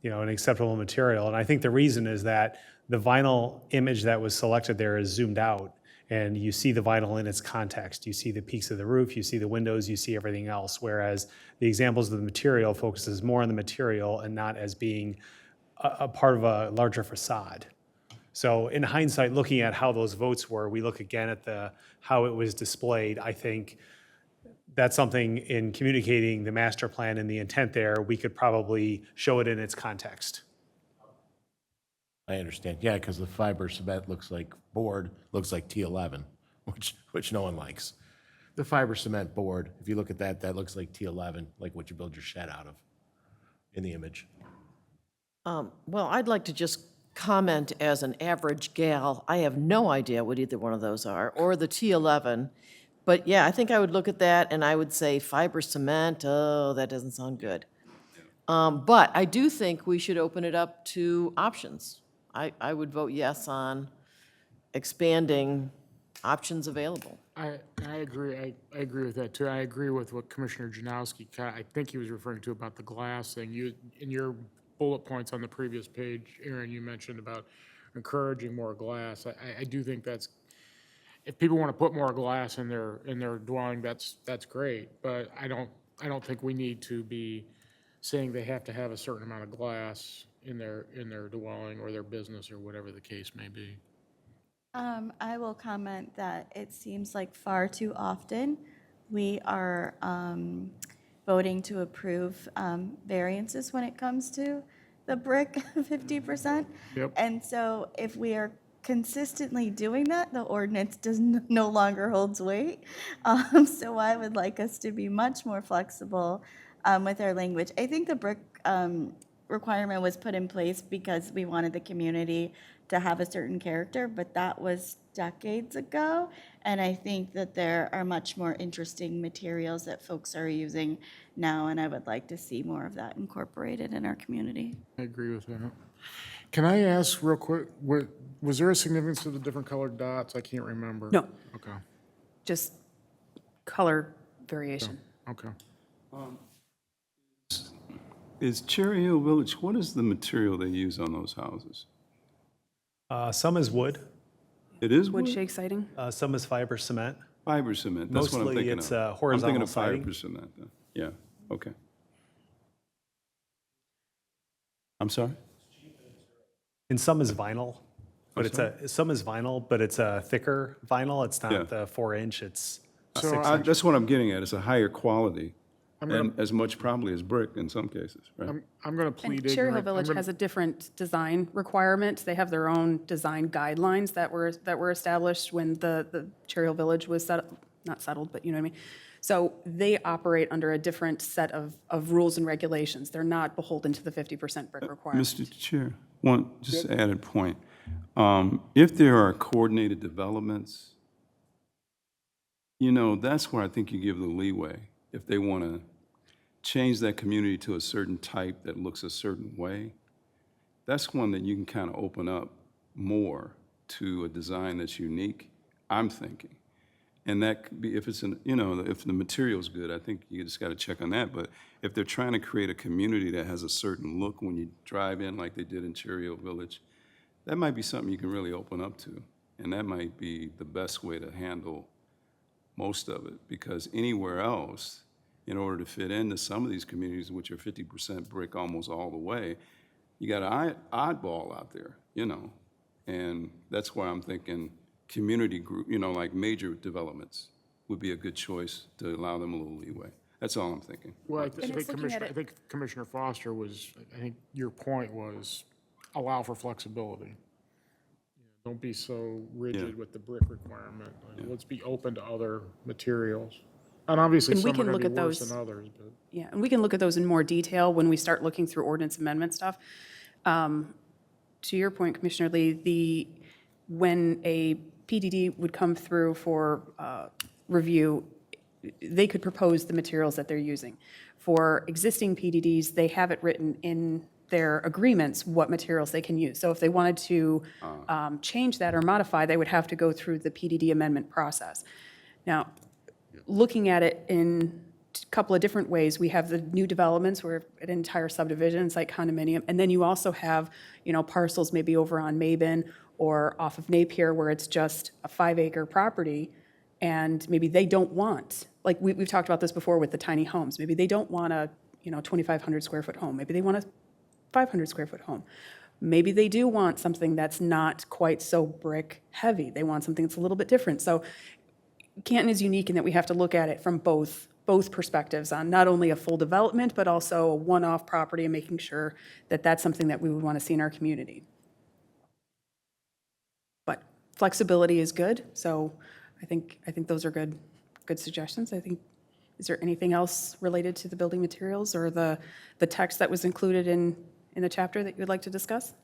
acceptable material. And I think the reason is that the vinyl image that was selected there is zoomed out, and you see the vinyl in its context. You see the peaks of the roof, you see the windows, you see everything else, whereas the examples of the material focuses more on the material and not as being a part of a larger facade. So in hindsight, looking at how those votes were, we look again at how it was displayed. I think that's something in communicating the master plan and the intent there, we could probably show it in its context. I understand. Yeah, because the fiber cement board looks like T11, which no one likes. The fiber cement board, if you look at that, that looks like T11, like what you build your shed out of in the image. Well, I'd like to just comment as an average gal. I have no idea what either one of those are, or the T11. But yeah, I think I would look at that and I would say fiber cement, oh, that doesn't sound good. But I do think we should open it up to options. I would vote yes on expanding options available. I agree. I agree with that too. I agree with what Commissioner Janowski, I think he was referring to about the glass thing. In your bullet points on the previous page, Aaron, you mentioned about encouraging more glass. I do think that's, if people want to put more glass in their dwelling, that's great. But I don't think we need to be saying they have to have a certain amount of glass in their dwelling or their business or whatever the case may be. I will comment that it seems like far too often we are voting to approve variances when it comes to the brick 50%. Yep. And so if we are consistently doing that, the ordinance no longer holds weight. So I would like us to be much more flexible with our language. I think the brick requirement was put in place because we wanted the community to have a certain character, but that was decades ago. And I think that there are much more interesting materials that folks are using now, and I would like to see more of that incorporated in our community. I agree with that. Can I ask real quick, was there a significance to the different colored dots? I can't remember. No, Okay, just color variation. okay. Is Cherry Hill Village, what is the material they use on those houses? Some is wood, It is Wood wood? shake siding? some is fiber cement. Fiber cement, that's what I'm Mostly thinking of. it's, I'm horizontal thinking of siding. fiber cement, then. Yeah, okay. I'm sorry? And some is vinyl, but some is vinyl, but it's a thicker vinyl. It's Yeah. not the 4-inch, it's a So 6-inch. That's what I'm getting at, it's a higher quality, gonna- and as much probably as brick in some cases, right? I'm going to plead And Cherry Hill ignorant. Village has a different design requirement. They have their own design guidelines that were established when the Cherry Hill Village was not settled, but you know what I mean? So they operate under a different set of rules and regulations. They're not beholden to the 50% brick requirement. Mr. Chair, one just added point. If there are coordinated developments you know, that's where I think you give the leeway. If they want to change that community to a certain type that looks a certain way, that's one that you can kind of open up more to a design that's unique, I'm thinking. And that could be, if it's an, you know, if the material's good, I think you just got to check on that. But if they're trying to create a community that has a certain look when you drive in, like they did in Cherry Hill Village, that might be something you can really open up to. And that might be the best way to handle most of it, because anywhere else, in order to fit into some of these communities, which are 50% brick almost all the way, you got an oddball out there, you know? And that's why I'm thinking community group, you know, like major developments would be a good choice to allow them a little leeway. That's all I'm thinking. Well, I And think it's looking at Commissioner, it- I think Commissioner Foster was, I think your point was allow for flexibility. Don't be so rigid with the brick requirement. Like, let's be open to other materials. And obviously, And we some are can gonna look be at worse those. than others, but. Yeah, and we can look at those in more detail when we start looking through ordinance amendment stuff. To your point, Commissioner Lee, when a PDD would come through for review, they could propose the materials that they're using. For existing PDDs, they have it written in their agreements what materials they can use. So if they wanted to change that or modify, they would have to go through the PDD amendment process. Now, looking at it in a couple of different ways, we have the new developments where an entire subdivision, it's like condominium, and then you also have, you know, parcels maybe over on Mabin or off of Napier where it's just a 5-acre property, and maybe they don't want, like we've talked about this before with the tiny homes, maybe they don't want a, you know, 2,500 square foot home, maybe they want a 500 square foot home. Maybe they do want something that's not quite so brick heavy. They want something that's a little bit different. So Canton is unique in that we have to look at it from both perspectives on not only a full development, but also a one-off property and making sure that that's something that we would want to see in our community. But flexibility is good, so I think those are good suggestions. I think, is there anything else related to the building materials or the text that was included in the chapter that you would like to discuss?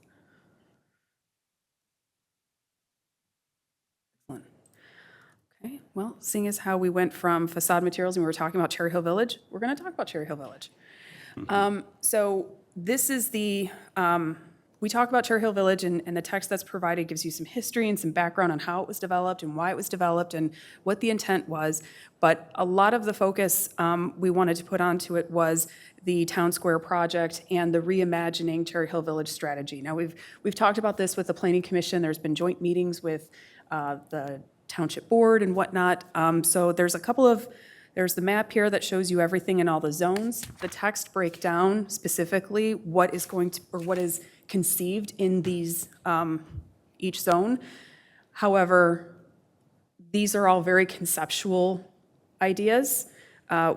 Excellent. Okay, well, seeing as how we went from facade materials and we were talking about Cherry Hill Village, we're going to talk about Cherry Hill Village. So this is we talk about Cherry Hill Village, and the text that's provided gives you some history and some background on how it was developed and why it was developed and what the intent was. But a lot of the focus we wanted to put onto it was the Town Square project and the reimagining Cherry Hill Village strategy. Now, we've talked about this with the Planning Commission. There's been joint meetings with the Township Board and whatnot. So there's the map here that shows you everything in all the zones. The text break down specifically what is conceived in these, each zone. However, these are all very conceptual ideas.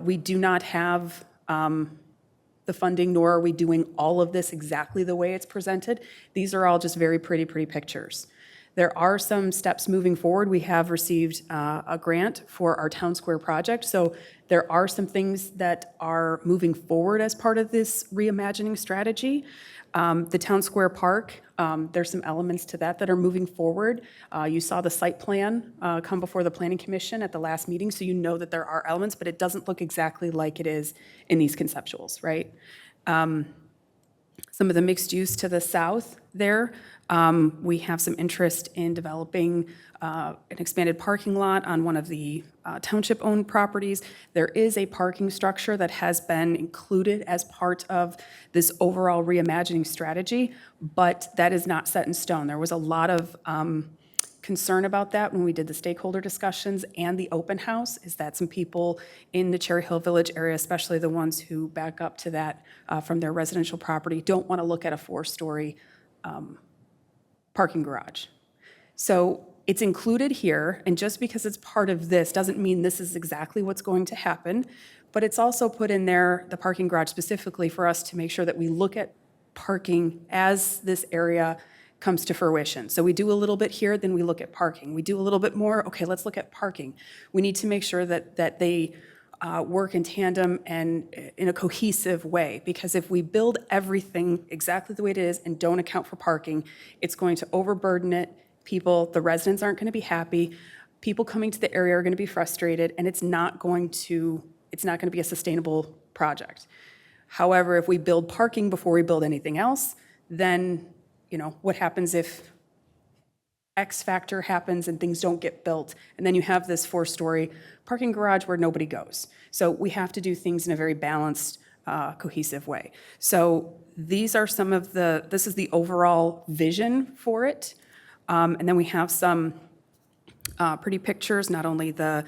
We do not have the funding, nor are we doing all of this exactly the way it's presented. These are all just very pretty pictures. There are some steps moving forward. We have received a grant for our Town Square project, so there are some things that are moving forward as part of this reimagining strategy. The Town Square Park, there's some elements to that are moving forward. You saw the site plan come before the Planning Commission at the last meeting, so you know that there are elements, but it doesn't look exactly like it is in these conceptuals, right? Some of the mixed use to the south there, we have some interest in developing an expanded parking lot on one of the township-owned properties. There is a parking structure that has been included as part of this overall reimagining strategy, but that is not set in stone. There was a lot of concern about that when we did the stakeholder discussions and the open house, is that some people in the Cherry Hill Village area, especially the ones who back up to that from their residential property, don't want to look at a 4-story parking garage. So it's included here, and just because it's part of this doesn't mean this is exactly what's going to happen, but it's also put in there, the parking garage specifically, for us to make sure that we look at parking as this area comes to fruition. So we do a little bit here, then we look at parking. We do a little bit more, okay, let's look at parking. We need to make sure that they work in tandem and in a cohesive way, because if we build everything exactly the way it is and don't account for parking, it's going to overburden it. People, the residents aren't going to be happy. people coming to the area are going to be frustrated, and it's not going to be a sustainable project. However, if we build parking before we build anything else, then, what happens if X factor happens and things don't get built, and then you have this 4-story parking garage where nobody goes. So we have to do things in a very balanced, cohesive way. So these are this is the overall vision for it. And then we have some pretty pictures, not only the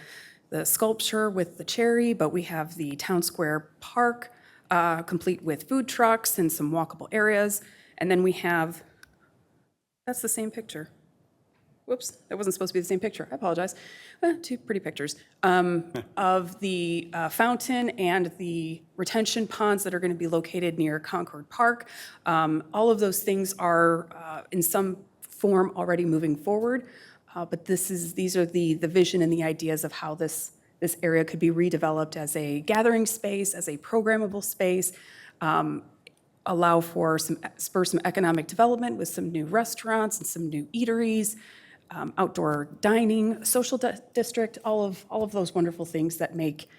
sculpture with the cherry, but we have the town square park, complete with food trucks and some walkable areas. And then we have, that's the same picture. Whoops, that wasn't supposed to be the same picture. I apologize. Two pretty pictures of the fountain and the retention ponds that are going to be located near Concord Park. All of those things are in some form already moving forward, but these are the vision and the ideas of how this area could be redeveloped as a gathering space, as a programmable space, allow for spur some economic development with some new restaurants and some new eateries, outdoor dining, social district, all of those wonderful things that make,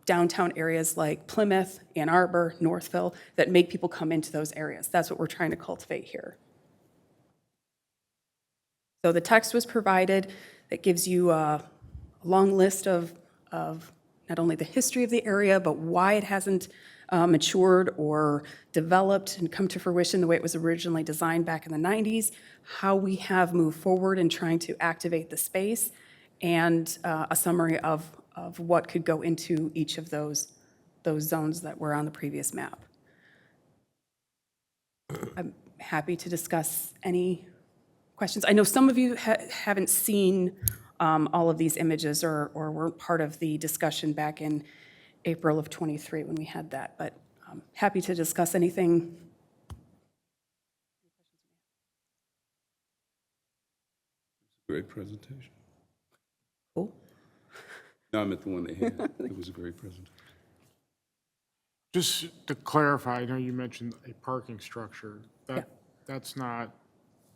downtown areas like Plymouth, Ann Arbor, Northville, that make people come into those areas. That's what we're trying to cultivate here. So the text was provided that gives you a long list of not only the history of the area, but why it hasn't matured or developed and come to fruition the way it was originally designed back in the 90s, how we have moved forward in trying to activate the space, and a summary of what could go into each of those zones that were on the previous map. I'm happy to discuss any questions. I know some of you haven't seen all of these images or weren't part of the discussion back in April of '23 when we had that, but I'm happy to discuss anything. Great presentation. Cool. No, I meant the one they had. It was a great presentation. Just to clarify, I know you mentioned a parking structure. That's not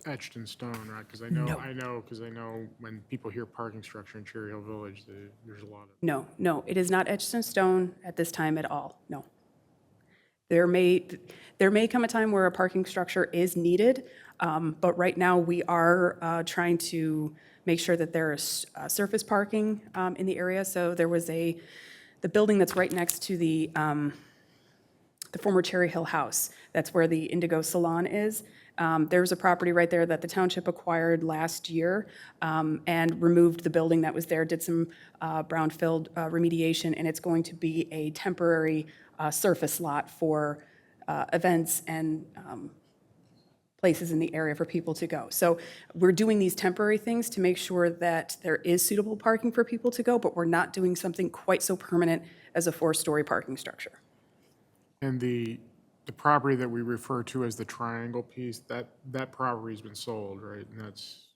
etched in stone, right? Because I know when people hear parking structure in Cherry Hill Village, there's a lot of. No, it is not etched in stone at this time at all, no. There may come a time where a parking structure is needed, but right now we are trying to make sure that there is surface parking in the area. So there was the building that's right next to the former Cherry Hill House. That's where the Indigo Salon is. There's a property right there that the township acquired last year and removed the building that was there, did some brownfield remediation, and it's going to be a temporary surface lot for events and places in the area for people to go. So we're doing these temporary things to make sure that there is suitable parking for people to go, but we're not doing something quite so permanent as a 4-story parking structure. And the property that we refer to as the triangle piece, that property's been sold, right? And that's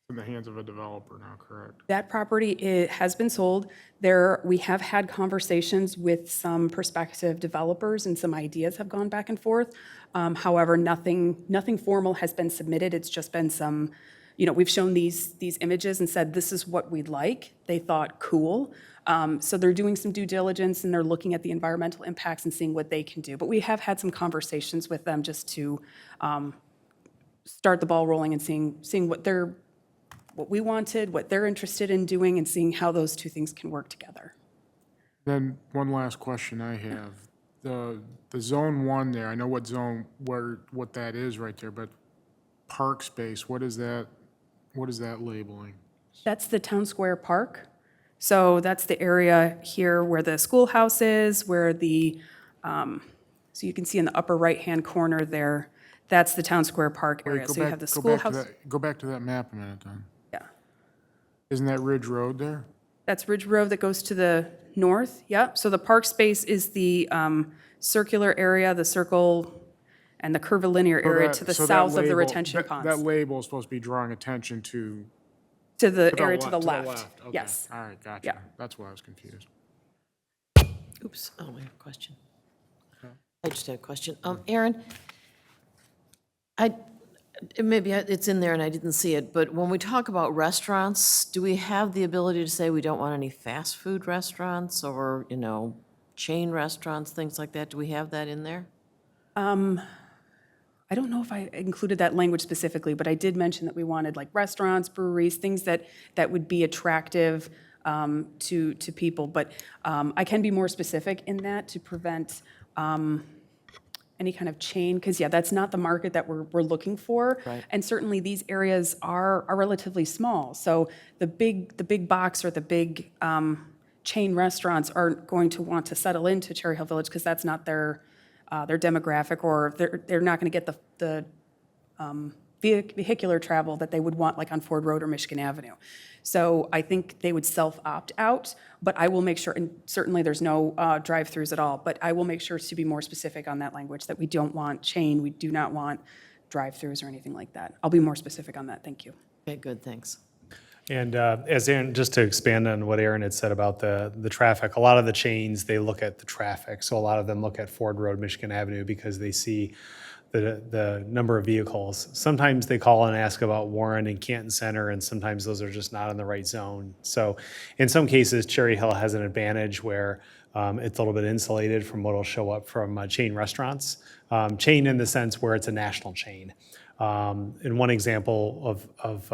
in the hands of a developer now, correct? That property has been sold. We have had conversations with some prospective developers, and some ideas have gone back and forth. However, nothing formal has been submitted. It's just been some, we've shown these images and said, this is what we'd like. They thought, cool. So they're doing some due diligence, and they're looking at the environmental impacts and seeing what they can do. But we have had some conversations with them just to start the ball rolling and seeing what we wanted, what they're interested in doing, and seeing how those two things can work together. Then one last question I have. The zone 1 there, I know what that is right there, but park space, what is that labeling? That's the Town Square Park. So that's the area here where the schoolhouse is, where so you can see in the upper right-hand corner there, that's the Town Square Park area. Wait, So you have the schoolhouse. Go back to that map a minute then. Yeah. Isn't that Ridge Road there? That's Ridge Road that goes to the north, yep. So the park space is the circular area, the circle, and the curvilinear area to the So that south of the label- retention that- ponds. That label is supposed to be drawing attention to. To the area to the left. Okay. Yes. All right, gotcha. Yeah. That's why I was confused. Oops, oh, I have a question. I just had a question. Aaron, Maybe it's in there and I didn't see it, but when we talk about restaurants, do we have the ability to say we don't want any fast food restaurants or, chain restaurants, things like that? Do we have that in there? I don't know if I included that language specifically, but I did mention that we wanted like restaurants, breweries, things that would be attractive to people. But I can be more specific in that to prevent any kind of chain, because yeah, that's not the market that we're looking for. Right. And certainly these areas are relatively small. So the big box or the big chain restaurants aren't going to want to settle into Cherry Hill Village because that's not their demographic, or they're not going to get the vehicular travel that they would want, like on Ford Road or Michigan Avenue. So I think they would self-opt out, but I will make sure, and certainly there's no drive-throughs at all, but I will make sure to be more specific on that language, that we don't want chain, we do not want drive-throughs or anything like that. I'll be more specific on that, thank you. Okay, good, thanks. And as Aaron, just to expand on what Aaron had said about the traffic, a lot of the chains, they look at the traffic. So a lot of them look at Ford Road, Michigan Avenue, because they see the number of vehicles. Sometimes they call and ask about Warren and Canton Center, and sometimes those are just not in the right zone. So in some cases, Cherry Hill has an advantage where it's a little bit insulated from what will show up from chain restaurants. Chain in the sense where it's a national chain. In one example of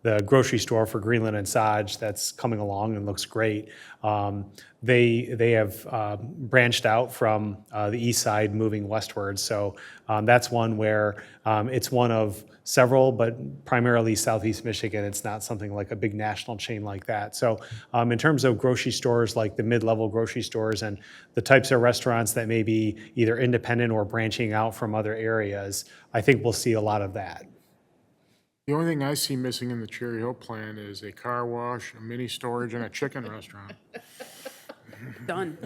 the grocery store for Greenland and Saj that's coming along and looks great, they have branched out from the east side moving westward. So that's one where it's one of several, but primarily Southeast Michigan. It's not something like a big national chain like that. So in terms of grocery stores, like the mid-level grocery stores and the types of restaurants that may be either independent or branching out from other areas, I think we'll see a lot of that. The only thing I see missing in the Cherry Hill plan is a car wash, a mini storage, and a chicken restaurant. Done.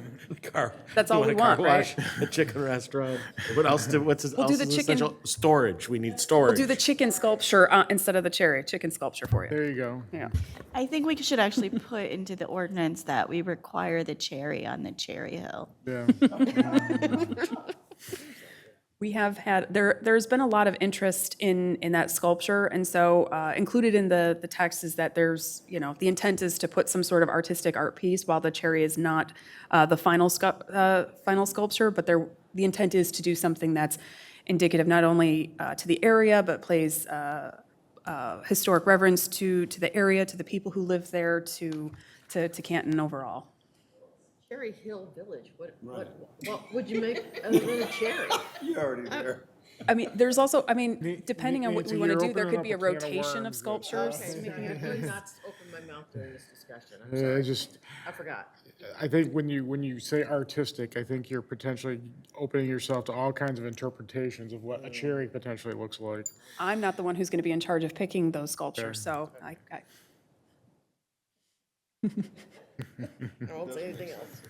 Car. That's all we want, right? A chicken restaurant. What else? What's We'll do the chicken- Storage. We need storage. We'll do the chicken sculpture instead of the cherry, chicken sculpture for you. There you go. Yeah. I think we should actually put into the ordinance that we require the cherry on the Cherry Hill. Yeah. We have had, there's been a lot of interest in that sculpture, and so included in the text is that there's, the intent is to put some sort of artistic art piece, while the cherry is not the final sculpture, but the intent is to do something that's indicative not only to the area, but plays historic reverence to the area, to the people who live there, to Canton overall. Cherry Hill Village, what would you make other than a cherry? You're already there. I mean, there's also, depending on what Nancy, we want to you're do, there could opening be a up a can of rotation of worms. sculptures. Did not open my mouth during this discussion, I'm Yeah, sorry, I forgot. I think when you say artistic, I think you're potentially opening yourself to all kinds of interpretations of what a cherry potentially looks like. I'm not the one who's going to be in charge of picking those sculptures, so I I won't say anything else.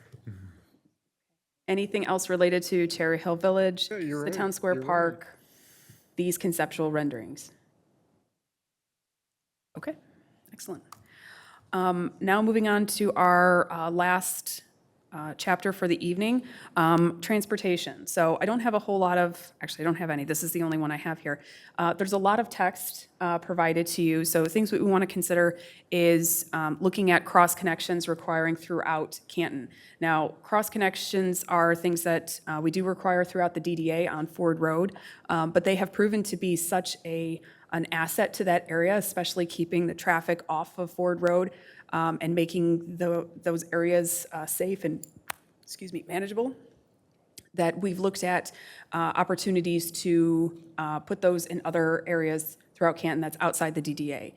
anything else related to Cherry Hill Village, Yeah, you're the right, Town Square you're right. Park, these conceptual renderings? Okay, excellent. Now moving on to our last chapter for the evening, transportation. So I don't have a whole lot of, actually I don't have any, this is the only one I have here. There's a lot of text provided to you, so things that we want to consider is looking at cross connections requiring throughout Canton. Now, cross connections are things that we do require throughout the DDA on Ford Road, but they have proven to be such an asset to that area, especially keeping the traffic off of Ford Road and making those areas safe and, manageable, that we've looked at opportunities to put those in other areas throughout Canton that's outside the DDA.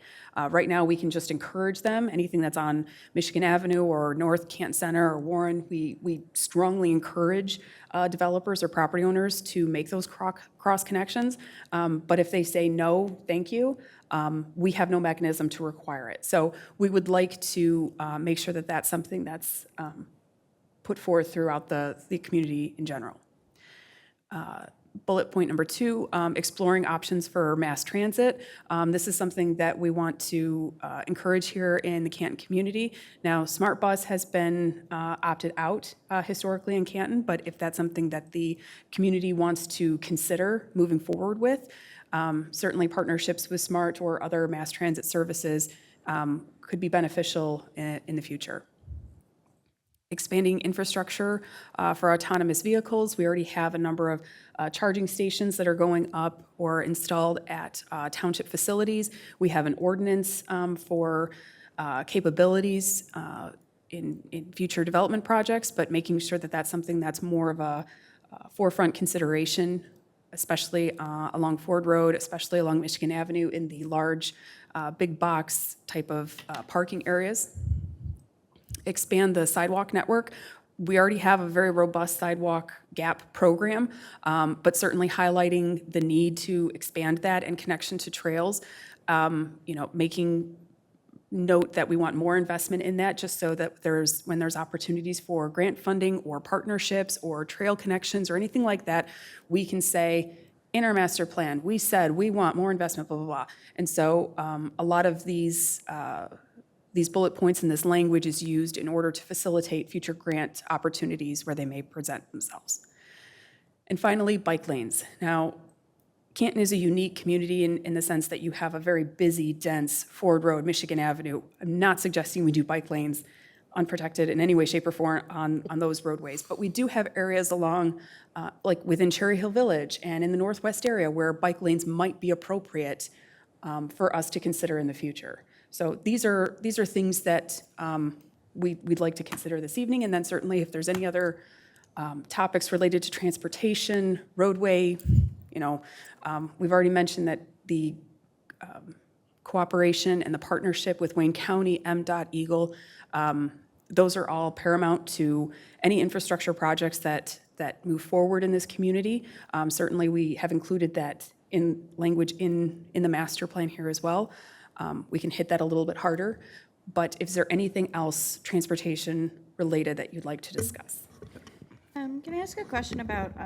Right now, we can just encourage them. Anything that's on Michigan Avenue or North Canton Center or Warren, we strongly encourage developers or property owners to make those cross connections. But if they say no, thank you, we have no mechanism to require it. So we would like to make sure that that's something that's put forth throughout the community in general. Bullet point number 2, exploring options for mass transit. This is something that we want to encourage here in the Canton community. Now, Smart Bus has been opted out historically in Canton, but if that's something that the community wants to consider moving forward with, Certainly partnerships with SMART or other mass transit services could be beneficial in the future. Expanding infrastructure for autonomous vehicles. We already have a number of charging stations that are going up or installed at township facilities. We have an ordinance for capabilities in future development projects, but making sure that that's something that's more of a forefront consideration, especially along Ford Road, especially along Michigan Avenue in the large, big box type of parking areas. Expand the sidewalk network. We already have a very robust sidewalk gap program, but certainly highlighting the need to expand that and connection to trails. Making note that we want more investment in that, just so that when there's opportunities for grant funding or partnerships or trail connections or anything like that, we can say, in our master plan, we said we want more investment, blah, blah, blah. And so a lot of these bullet points and this language is used in order to facilitate future grant opportunities where they may present themselves. And finally, bike lanes. Now, Canton is a unique community in the sense that you have a very busy, dense Ford Road, Michigan Avenue. I'm not suggesting we do bike lanes unprotected in any way, shape, or form on those roadways, but we do have areas along, like within Cherry Hill Village and in the Northwest area where bike lanes might be appropriate for us to consider in the future. So these are things that we'd like to consider this evening, and then certainly if there's any other topics related to transportation, roadway, we've already mentioned that the cooperation and the partnership with Wayne County, MDOT, Eagle, those are all paramount to any infrastructure projects that move forward in this community. Certainly we have included that in language in the master plan here as well. We can hit that a little bit harder, but is there anything else transportation related that you'd like to discuss? Can I ask a question about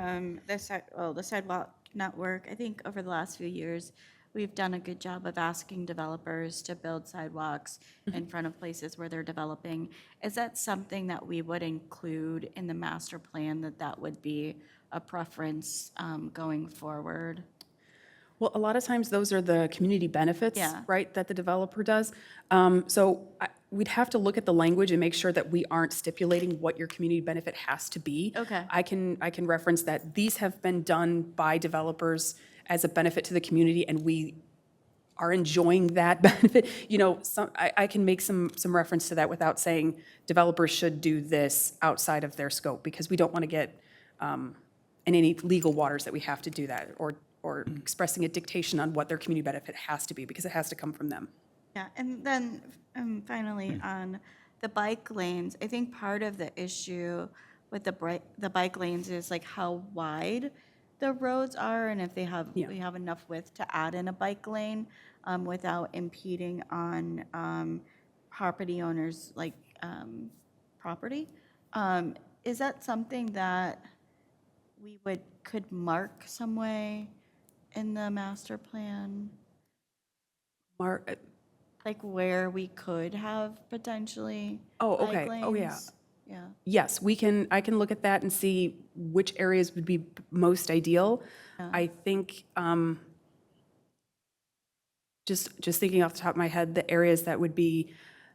the sidewalk network? I think over the last few years, we've done a good job of asking developers to build sidewalks in front of places where they're developing. Is that something that we would include in the master plan, that would be a preference going forward? Well, a lot of times those are the community benefits, Yeah. right, that the developer does. We'd have to look at the language and make sure that we aren't stipulating what your community benefit has to be. Okay. I can reference that these have been done by developers as a benefit to the community, and we are enjoying that benefit. I can make some reference to that without saying developers should do this outside of their scope, because we don't want to get in any legal waters that we have to do that, or expressing a dictation on what their community benefit has to be, because it has to come from them. Yeah, and then finally, on the bike lanes, I think part of the issue with the bike lanes is like how wide the roads are, and if we have enough width to add in a bike lane without impeding on property owners' property. Is that something that we could mark some way in the master plan? Like where we could have potentially Oh, bike okay. Oh, yeah. lanes? Yeah. Yes, I can look at that and see which areas would be most ideal. I think, just thinking off the top of my head, the areas that would be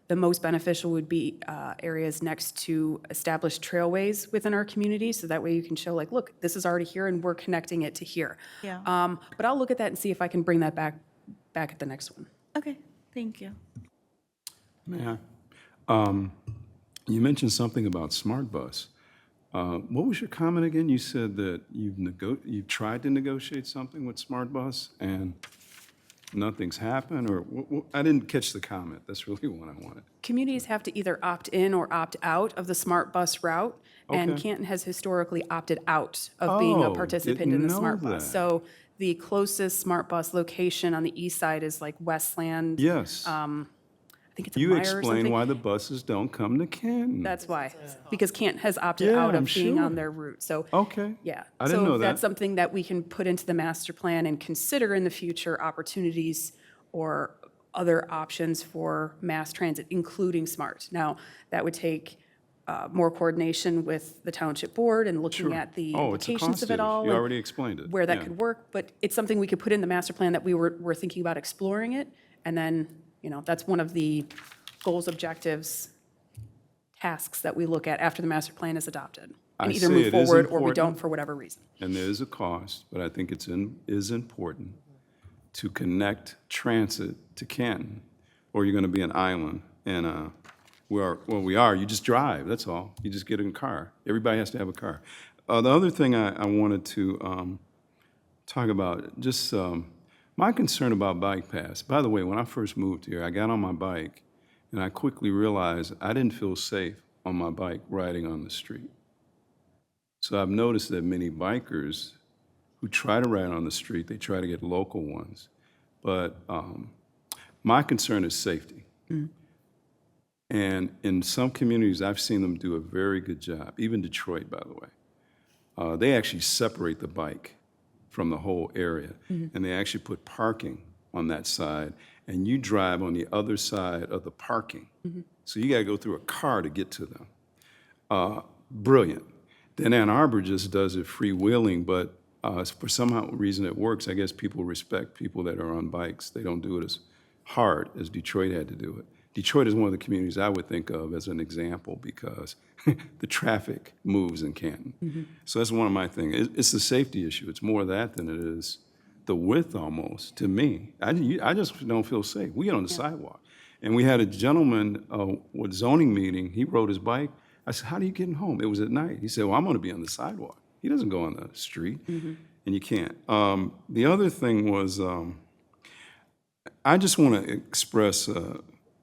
the most beneficial would be areas next to established trailways within our community, so that way you can show, like, look, this is already here and we're connecting it to here. Yeah. But I'll look at that and see if I can bring that back at the next one. Okay, thank you. May I? You mentioned something about Smart Bus. What was your comment again? You said that you've tried to negotiate something with Smart Bus and nothing's happened, or I didn't catch the comment. That's really what I wanted. Communities have to either opt in or opt out of the Smart Bus route, and Okay. Canton has historically opted out of being a Oh, participant didn't in the know Smart Bus. that. So the closest Smart Bus location on the east side is like Westland. Yes. I think it's a You Meyer or explain something. why the buses don't come to Canton. That's why, because Canton has opted Yeah, out I'm of being sure. on their route. So Okay. yeah. I didn't know So that's that. something that we can put into the master plan and consider in the future opportunities or other options for mass transit, including SMART. Now, that would take more coordination with the township board and looking at the Oh, it's a implications cost of it issue. all. You and already explained it. where that Yeah. could work, but it's something we could put in the master plan that we're thinking about exploring it. And then, that's one of the goals, objectives, tasks that we look at after the master plan is adopted. I And either say move it is forward or we important. don't for whatever reason. And there is a cost, but I think is important to connect transit to Canton, or you're going to be an island. And we are, you just drive, that's all. You just get in a car. Everybody has to have a car. The other thing I wanted to talk about, just my concern about bike paths. By the way, when I first moved here, I got on my bike, and I quickly realized I didn't feel safe on my bike riding on the street. So I've noticed that many bikers who try to ride on the street, they try to get local ones. But my concern is safety. And in some communities, I've seen them do a very good job, even Detroit, by the way. They actually separate the bike from the whole area, and they actually put parking on that side, and you drive on the other side of the parking. So you gotta go through a car to get to them. Brilliant. Then Ann Arbor just does it freewheeling, but for some reason it works. I guess people respect people that are on bikes. They don't do it as hard as Detroit had to do it. Detroit is one of the communities I would think of as an example because the traffic moves in Canton. So that's one of my things. It's the safety issue. It's more of that than it is the width almost, to me. I just don't feel safe. We get on the sidewalk. And we had a gentleman with zoning meeting, he rode his bike. I said, how are you getting home? It was at night. He said, well, I'm gonna be on the sidewalk. He doesn't go on the street, and you can't. The other thing was, I just wanna express,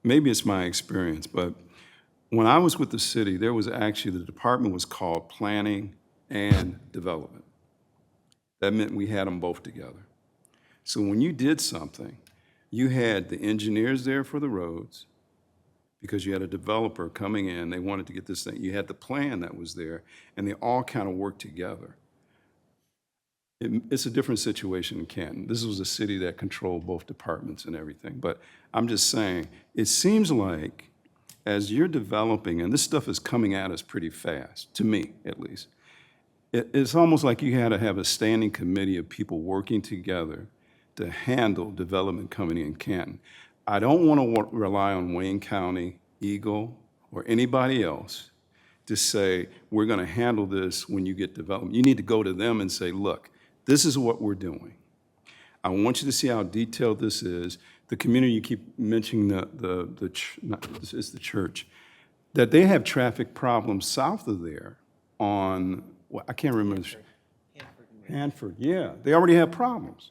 maybe it's my experience, but when I was with the city, there was actually, the department was called Planning and Development. That meant we had them both together. So when you did something, you had the engineers there for the roads, because you had a developer coming in, they wanted to get this thing, you had the plan that was there, and they all kind of worked together. It's a different situation in Canton. This was a city that controlled both departments and everything, but I'm just saying, it seems like as you're developing, and this stuff is coming at us pretty fast, to me at least, it's almost like you had to have a standing committee of people working together to handle development coming in Canton. I don't want to rely on Wayne County, Eagle, or anybody else to say, we're going to handle this when you get development. You need to go to them and say, look, this is what we're doing. I want you to see how detailed this is. The community, you keep mentioning it's the church, that they have traffic problems south of there on, well, I can't remember. Hanford, yeah. They already have problems.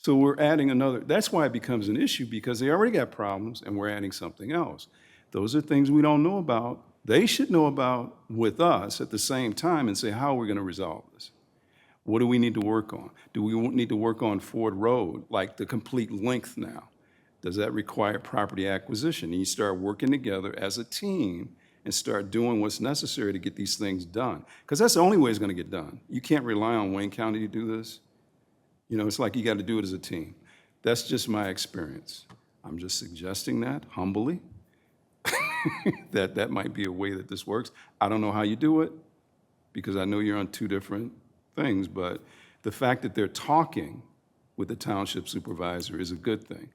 So we're adding another, that's why it becomes an issue, because they already got problems and we're adding something else. Those are things we don't know about. They should know about with us at the same time and say, how are we going to resolve this? What do we need to work on? Do we need to work on Ford Road, like the complete length now? Does that require property acquisition? And you start working together as a team and start doing what's necessary to get these things done. Because that's the only way it's going to get done. You can't rely on Wayne County to do this. It's like you got to do it as a team. That's just my experience. I'm just suggesting that humbly, that might be a way that this works. I don't know how you do it, because I know you're on two different things, but the fact that they're talking with the township supervisor is a good thing.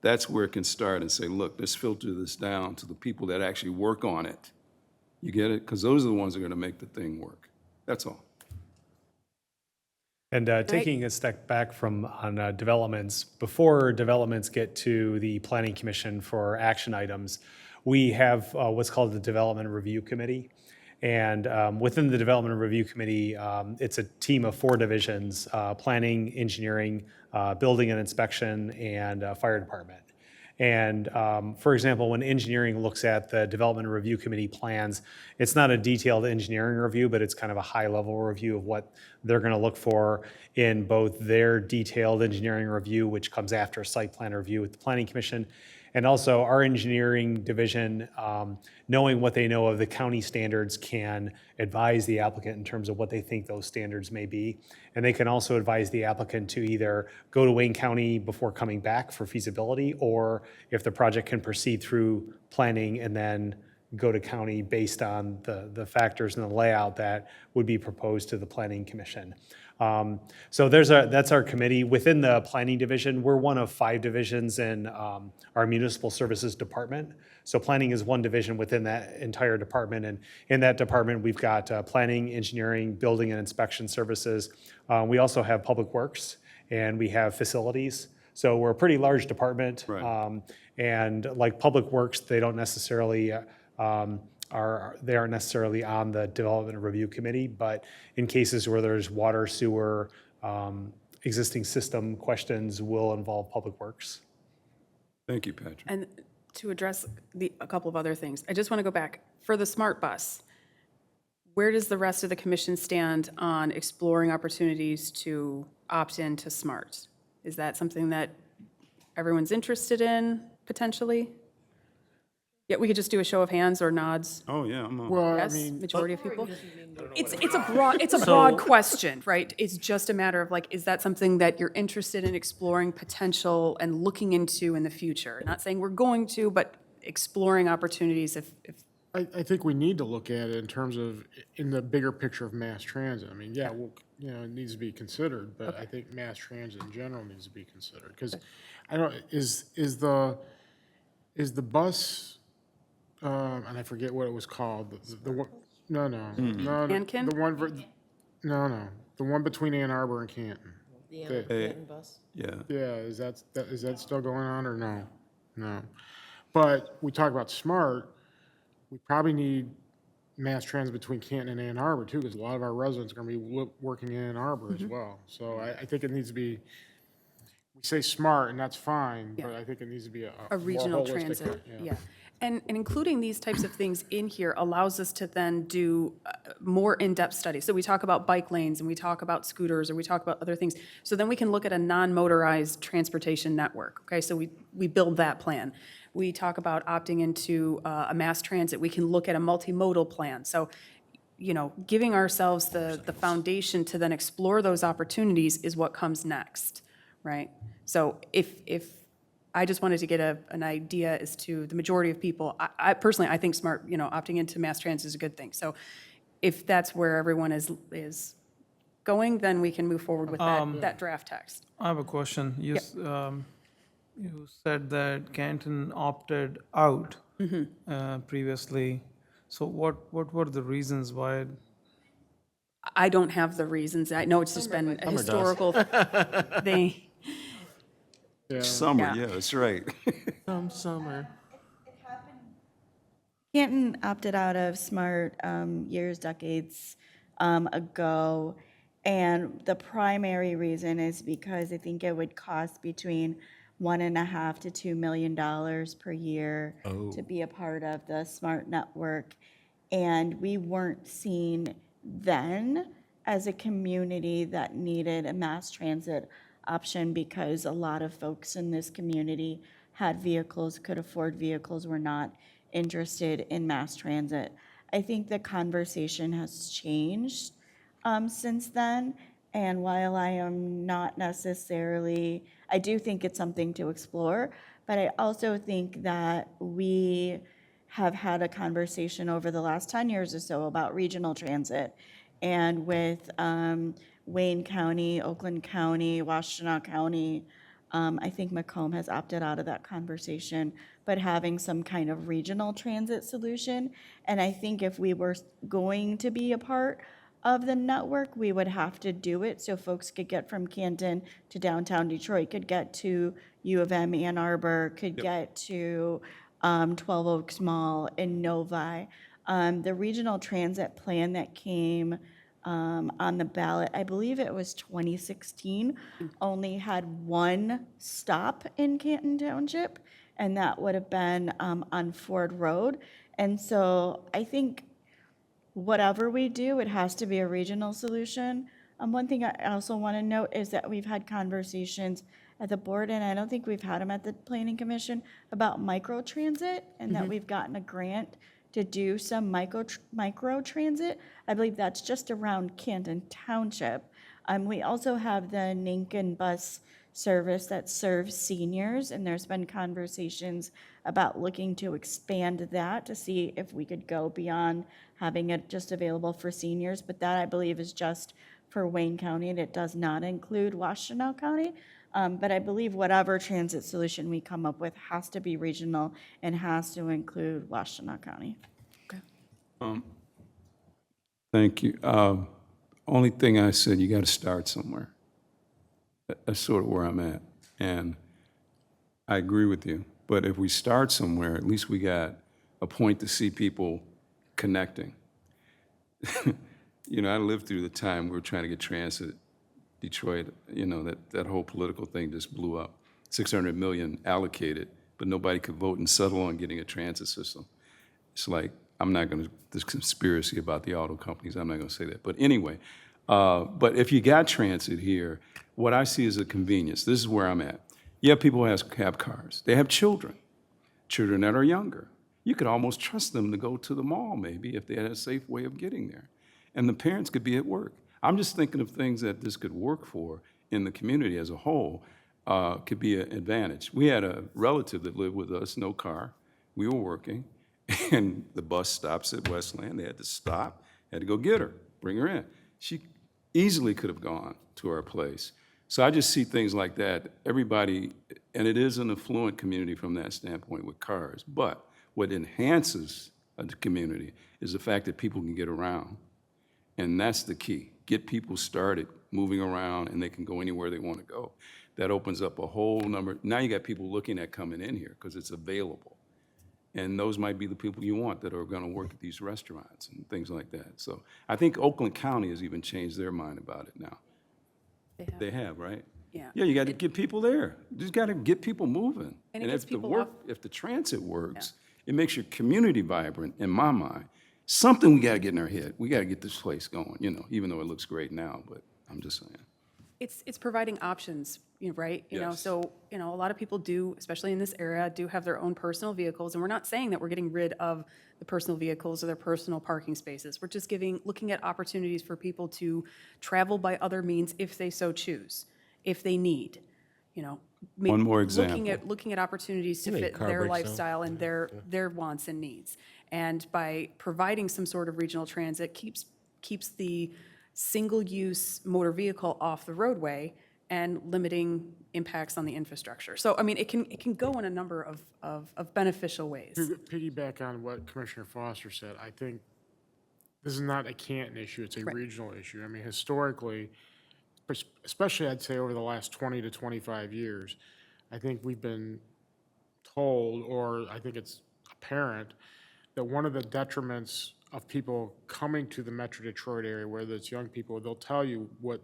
That's where it can start and say, look, let's filter this down to the people that actually work on it. You get it? Because those are the ones that are going to make the thing work. That's all. And taking a step back on developments, before developments get to the Planning Commission for action items, we have what's called the Development Review Committee. And within the Development Review Committee, it's a team of 4 divisions, planning, engineering, building and inspection, and fire department. And for example, when engineering looks at the Development Review Committee plans, it's not a detailed engineering review, but it's kind of a high-level review of what they're going to look for in both their detailed engineering review, which comes after site plan review with the Planning Commission, and also our engineering division, knowing what they know of the county standards, can advise the applicant in terms of what they think those standards may be. And they can also advise the applicant to either go to Wayne County before coming back for feasibility, or if the project can proceed through planning and then go to county based on the factors and the layout that would be proposed to the planning commission. So that's our committee. Within the planning division, we're one of 5 divisions in our municipal services department. So planning is one division within that entire department. And in that department, we've got planning, engineering, building and inspection services. We also have public works and we have facilities. So we're a pretty large department. Right. And like public works, they don't necessarily they aren't necessarily on the development review committee, but in cases where there's water, sewer, existing system questions will involve public works. Thank you, Patrick. And to address a couple of other things, I just want to go back. For the smart bus, where does the rest of the commission stand on exploring opportunities to opt into SMART? Is that something that everyone's interested in, potentially? Yeah, we could just do a show of hands or nods. Oh, yeah, I'm on. Well, I Yes, mean, majority of people? It's a broad question, right? It's just a matter of like, is that something that you're interested in exploring potential and looking into in the future? Not saying we're going to, but exploring opportunities if I think we need to look at it in terms of, in the bigger picture of mass transit. I mean, yeah, well, it needs to be considered, but I think mass transit in general needs to be considered. Because I don't, is the bus, and I forget what it was called, the one, no, Canton? the one, the one between Ann Arbor and Canton. The The- Canton bus? Yeah. Yeah, is that still going on or no? No. But we talk about SMART, we probably need mass transit between Canton and Ann Arbor too, because a lot of our residents are going to be working in Ann Arbor as well. So I think it needs to be, we say SMART and that's fine, but I think it needs to be a a more regional holistic, transit, yeah. And including these types of things in here allows us to then do more in-depth studies. So we talk about bike lanes, and we talk about scooters, or we talk about other things. So then we can look at a non-motorized transportation network, okay? So we build that plan. We talk about opting into a mass transit. We can look at a multimodal plan. So, giving ourselves the foundation to then explore those opportunities is what comes next, right? So if I just wanted to get an idea as to the majority of people. I personally, I think SMART, opting into mass transit is a good thing. So if that's where everyone is going, then we can move forward with that draft text. I have a question. You said that Canton opted out previously. So what were the reasons why? I don't have the reasons. I know it's just been a historical thing. Summer, Yeah. yeah, that's right. Summer. Canton opted out of SMART decades ago, and the primary reason is because I think it would cost between $1.5 to $2 million per year to be a part of the SMART network, and we weren't seen then as a community that needed a mass transit option because a lot of folks in this community had vehicles, could afford vehicles, were not interested in mass transit. I think the conversation has changed since then, and while I am not necessarily, I do think it's something to explore, but I also think that we have had a conversation over the last 10 years or so about regional transit, and with Wayne County, Oakland County, Washtenaw County, I think Macomb has opted out of that conversation, but having some kind of regional transit solution. And I think if we were going to be a part of the network, we would have to do it so folks could get from Canton to downtown Detroit, could get to U of M Ann Arbor, could get to 12 Oaks Mall in Novi. The regional transit plan that came on the ballot, I believe it was 2016, only had one stop in Canton Township, and that would have been on Ford Road. And so I think whatever we do, it has to be a regional solution. One thing I also want to note is that we've had conversations at the board, and I don't think we've had them at the Planning Commission, about microtransit, and that we've gotten a grant to do some micro transit. I believe that's just around Canton Township. We also have the Ninkin Bus service that serves seniors, and there's been conversations about looking to expand that to see if we could go beyond having it just available for seniors, but that I believe is just for Wayne County, and it does not include Washtenaw County. But I believe whatever transit solution we come up with has to be regional and has to include Washtenaw County. Thank you. Only thing I said, you got to start somewhere. That's sort of where I'm at. And I agree with you. But if we start somewhere, at least we got a point to see people connecting. You know, I lived through the time we were trying to get transit, Detroit, you know, that whole political thing just blew up. 600 million allocated, but nobody could vote and settle on getting a transit system. It's like, I'm not going to, this conspiracy about the auto companies, I'm not going to say that. But anyway, but if you got transit here, what I see is a convenience. This is where I'm at. Yeah, people have cars. They have children that are younger. You could almost trust them to go to the mall maybe if they had a safe way of getting there. And the parents could be at work. I'm just thinking of things that this could work for in the community as a whole, could be an advantage. We had a relative that lived with us, no car. We were working, and the bus stops at Westland. They had to stop, had to go get her, bring her in. She easily could have gone to our place. So I just see things like that. Everybody, and it is an affluent community from that standpoint with cars, but what enhances the community is the fact that people can get around. And that's the key. Get people started moving around, and they can go anywhere they want to go. That opens up a whole number. Now you got people looking at coming in here because it's available. And those might be the people you want that are going to work at these restaurants and things like that. So I think Oakland County has even changed their mind about it now. They have, right? Yeah. Yeah, you got to get people there. You just got to get people moving. And it gets if the people off- if the transit works, it makes your community vibrant, in my mind. Something we got to get in our head. We got to get this place going, you know, even though it looks great now, but I'm just saying. It's providing options, you know, right? You know, Yes. so, you know, a lot of people do, especially in this area, do have their own personal vehicles. And we're not saying that we're getting rid of the personal vehicles or their personal parking spaces. We're just looking at opportunities for people to travel by other means if they so choose, if they need, you know. One more Looking example. at opportunities to You need fit car their breaks down. lifestyle and their wants and needs. And by providing some sort of regional transit, keeps the single-use motor vehicle off the roadway and limiting impacts on the infrastructure. So, I mean, it can go in a number of beneficial ways. To piggyback on what Commissioner Foster said, I think this is not a Canton issue, it's a regional issue. I mean, historically, especially I'd say over the last 20 to 25 years, I think we've been told, or I think it's apparent, that one of the detriments of people coming to the Metro Detroit area, whether it's young people, they'll tell you what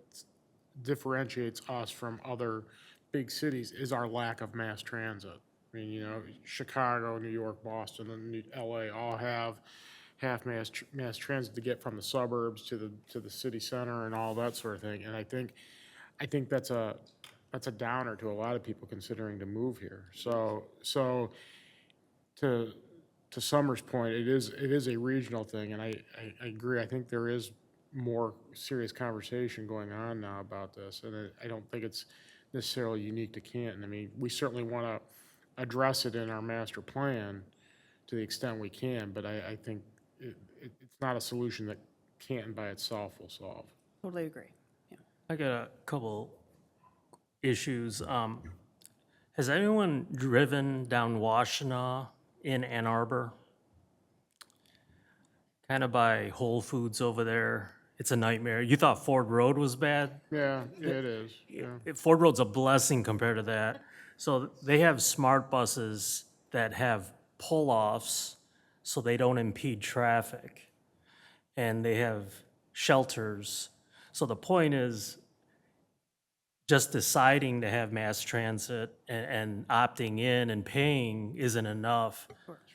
differentiates us from other big cities is our lack of mass transit. I mean, you know, Chicago, New York, Boston, and LA all have half mass transit to get from the suburbs to the city center and all that sort of thing. And I think that's a downer to a lot of people considering to move here. So to Summer's point, it is a regional thing, and I agree. I think there is more serious conversation going on now about this, and I don't think it's necessarily unique to Canton. I mean, we certainly want to address it in our master plan to the extent we can, but I think it's not a solution that Canton by itself will solve. Totally agree. Yeah. I got a couple issues. Has anyone driven down Washtenaw in Ann Arbor? Kind of by Whole Foods over there. It's a nightmare. You thought Ford Road was bad? Yeah, it is, yeah. Ford Road's a blessing compared to that. So they have smart buses that have pull-offs so they don't impede traffic. And they have shelters. So the point is, just deciding to have mass transit and opting in and paying isn't enough.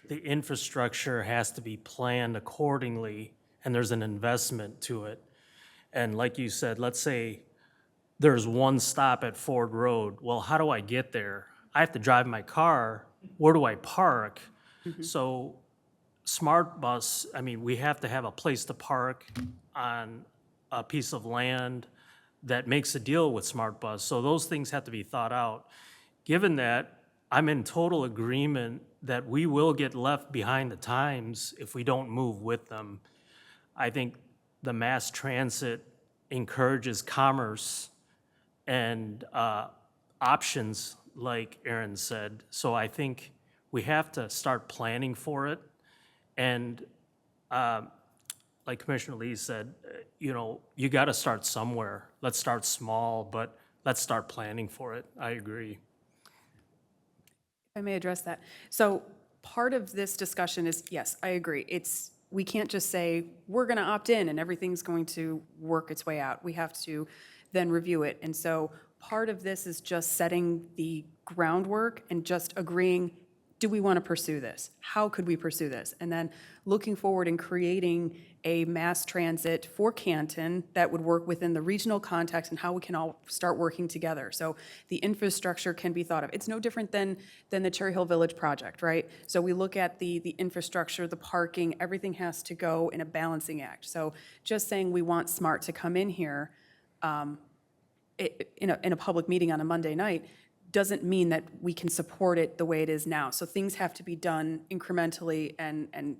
The infrastructure has to be planned accordingly, and there's an investment to it. And like you said, let's say there's one stop at Ford Road. Well, how do I get there? I have to drive my car. Where do I park? So smart bus, I mean, we have to have a place to park on a piece of land that makes a deal with Smart Bus. So those things have to be thought out. Given that, I'm in total agreement that we will get left behind the times if we don't move with them. I think the mass transit encourages commerce and options, like Aaron said. So I think we have to start planning for it. And like Commissioner Lee said, you got to start somewhere. Let's start small, but let's start planning for it. I agree. If I may address that. So part of this discussion is, yes, I agree. We can't just say, we're going to opt in and everything's going to work its way out. We have to then review it. And so part of this is just setting the groundwork and just agreeing, do we want to pursue this? How could we pursue this? And then looking forward and creating a mass transit for Canton that would work within the regional context and how we can all start working together. So the infrastructure can be thought of. It's no different than the Cherry Hill Village project, right? So we look at the infrastructure, the parking, everything has to go in a balancing act. So just saying we want SMART to come in here in a public meeting on a Monday night doesn't mean that we can support it the way it is now. So things have to be done incrementally and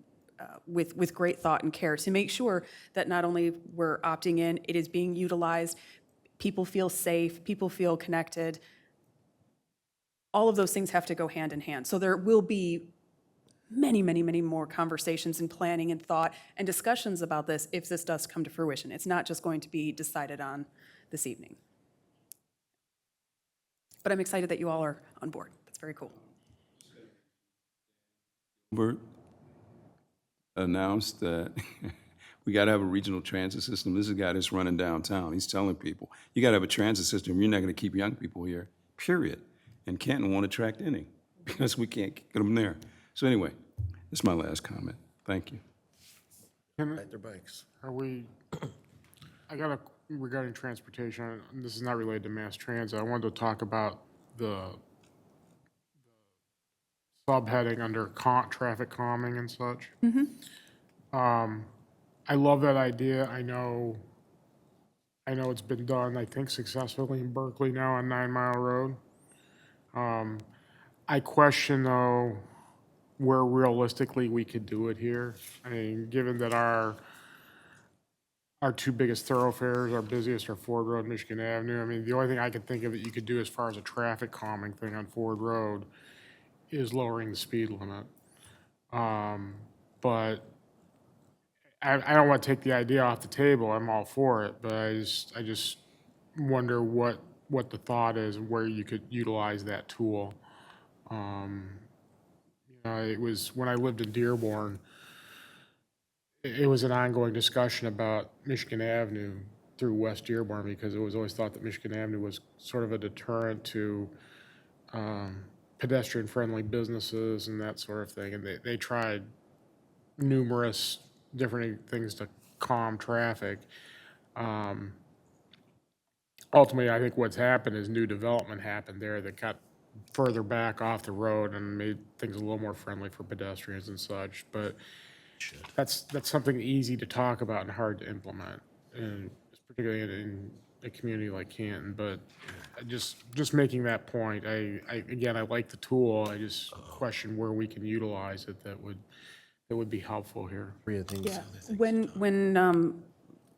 with great thought and care to make sure that not only we're opting in, it is being utilized, people feel safe, people feel connected. All of those things have to go hand in hand. So there will be many, many, many more conversations and planning and thought and discussions about this if this does come to fruition. It's not just going to be decided on this evening. But I'm excited that you all are on board. That's very cool. Bert announced that we got to have a regional transit system. This is a guy that's running downtown. He's telling people, you got to have a transit system. You're not going to keep young people here, period. And Canton won't attract any because we can't get them there. So anyway, this is my last comment. Thank you. Ride their bikes. Regarding transportation, and this is not related to mass transit, I wanted to talk about the subheading under traffic calming and such. I love that idea. I know it's been done, I think, successfully in Berkeley now on 9 Mile Road. I question, though, where realistically we could do it here. I mean, given that our two biggest thoroughfares, our busiest are Ford Road and Michigan Avenue. I mean, the only thing I can think of that you could do as far as a traffic calming thing on Ford Road is lowering the speed limit. But I don't want to take the idea off the table. I'm all for it, but I just wonder what the thought is, where you could utilize that tool. It was when I lived in Dearborn, it was an ongoing discussion about Michigan Avenue through West Dearborn because it was always thought that Michigan Avenue was sort of a deterrent to pedestrian-friendly businesses and that sort of thing. And they tried numerous different things to calm traffic. Ultimately, I think what's happened is new development happened there that got further back off the road and made things a little more friendly for pedestrians and such. But that's something easy to talk about and hard to implement, and particularly in a community like Canton. But just making that point, I like the tool. I just question where we can utilize it that would be helpful here. Yeah, when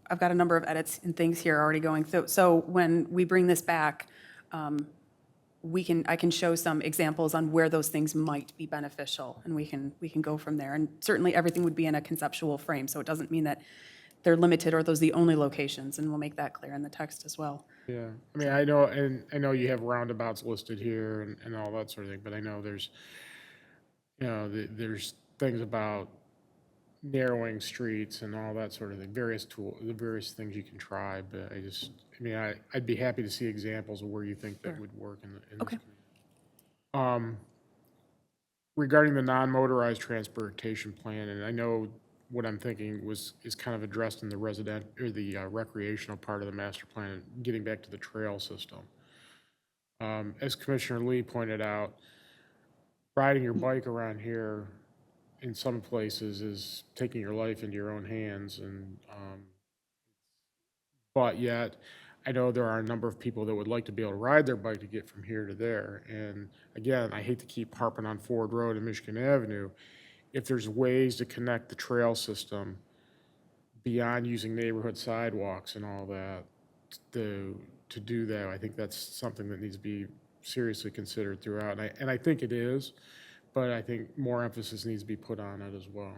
I've got a number of edits and things here already going. So when we bring this back, I can show some examples on where those things might be beneficial, and we can go from there. And certainly everything would be in a conceptual frame, so it doesn't mean that they're limited or those are the only locations, and we'll make that clear in the text as well. Yeah, I mean, I know you have roundabouts listed here and all that sort of thing, but I know there's things about narrowing streets and all that sort of thing, the various things you can try, but I'd be happy to see examples of where you think that would work in this Okay. community. Regarding the non-motorized transportation plan, and I know what I'm thinking is kind of addressed in the recreational part of the master plan, getting back to the trail system. As Commissioner Lee pointed out, riding your bike around here in some places is taking your life into your own hands, and but yet I know there are a number of people that would like to be able to ride their bike to get from here to there. And again, I hate to keep harping on Ford Road and Michigan Avenue. If there's ways to connect the trail system beyond using neighborhood sidewalks and all that, to do that, I think that's something that needs to be seriously considered throughout. And I think it is, but I think more emphasis needs to be put on it as well.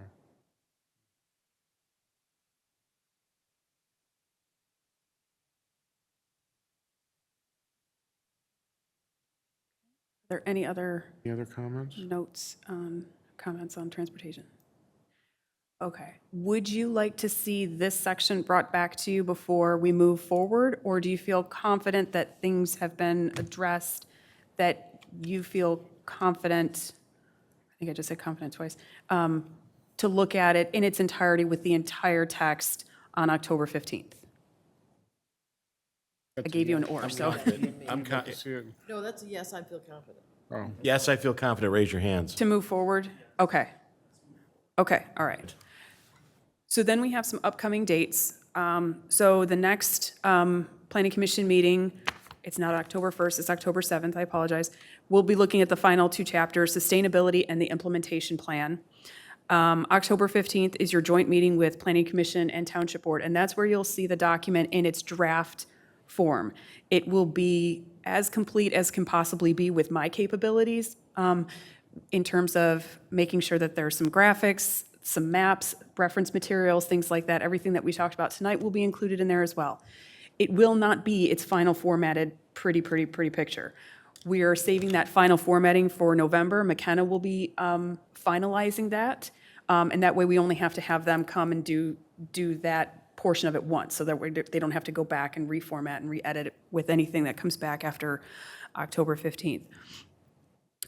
Are there any other Any other comments? notes, comments on transportation? Okay. Would you like to see this section brought back to you before we move forward? Or do you feel confident that things have been addressed, that you feel confident, I think I just said confident twice, to look at it in its entirety with the entire text on October 15th? I gave you an or, so. I'm con- See it? No, that's a yes, I feel confident. Oh, Yes, I feel confident. Raise your hands. To move forward? Okay. Okay, all right. So then we have some upcoming dates. So the next Planning Commission meeting, it's not October 1st, it's October 7th, I apologize. We'll be looking at the final two chapters, sustainability and the implementation plan. October 15th is your joint meeting with Planning Commission and Township Board, and that's where you'll see the document in its draft form. It will be as complete as can possibly be with my capabilities in terms of making sure that there's some graphics, some maps, reference materials, things like that. Everything that we talked about tonight will be included in there as well. It will not be its final formatted, pretty picture. We are saving that final formatting for November. McKenna will be finalizing that, and that way we only have to have them come and do that portion of it once, so that they don't have to go back and reformat and re-edit it with anything that comes back after October 15th.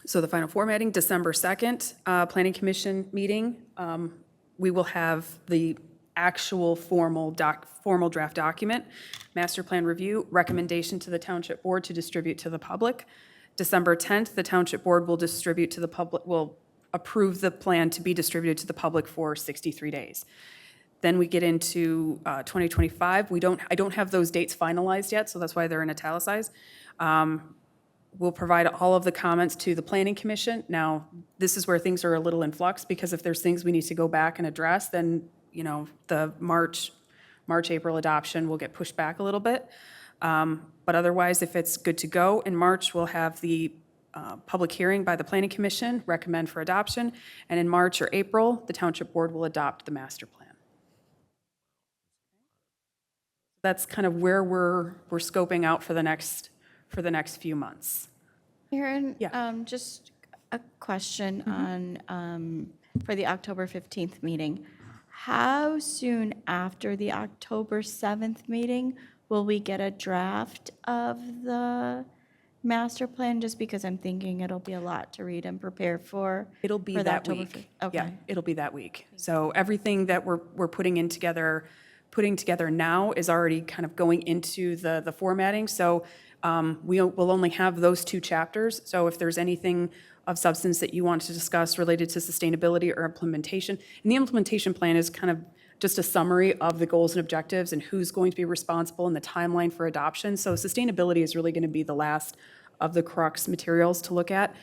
So the final formatting, December 2nd, Planning Commission meeting. We will have the actual formal draft document, master plan review, recommendation to the Township Board to distribute to the public. December 10th, the Township Board will distribute to the public, will approve the plan to be distributed to the public for 63 days. Then we get into 2025. I don't have those dates finalized yet, so that's why they're in italicized. We'll provide all of the comments to the Planning Commission. Now, this is where things are a little in flux, because if there's things we need to go back and address, then, you know, the March, April adoption will get pushed back a little bit. But otherwise, if it's good to go, in March, we'll have the public hearing by the Planning Commission, recommend for adoption, and in March or April, the Township Board will adopt the master plan. That's kind of where we're scoping out for the next few months. Erin, Yeah. just a question on, for the October 15th meeting. How soon after the October 7th meeting will we get a draft of the master plan? Just because I'm thinking it'll be a lot to read and prepare for. It'll be for the that October week. fif- Yeah, Okay. it'll be that week. So everything that we're putting together now is already kind of going into the formatting. So we'll only have those two chapters. So if there's anything of substance that you want to discuss related to sustainability or implementation, and the implementation plan is kind of just a summary of the goals and objectives and who's going to be responsible and the timeline for adoption. So sustainability is really going to be the last of the crux materials to look at.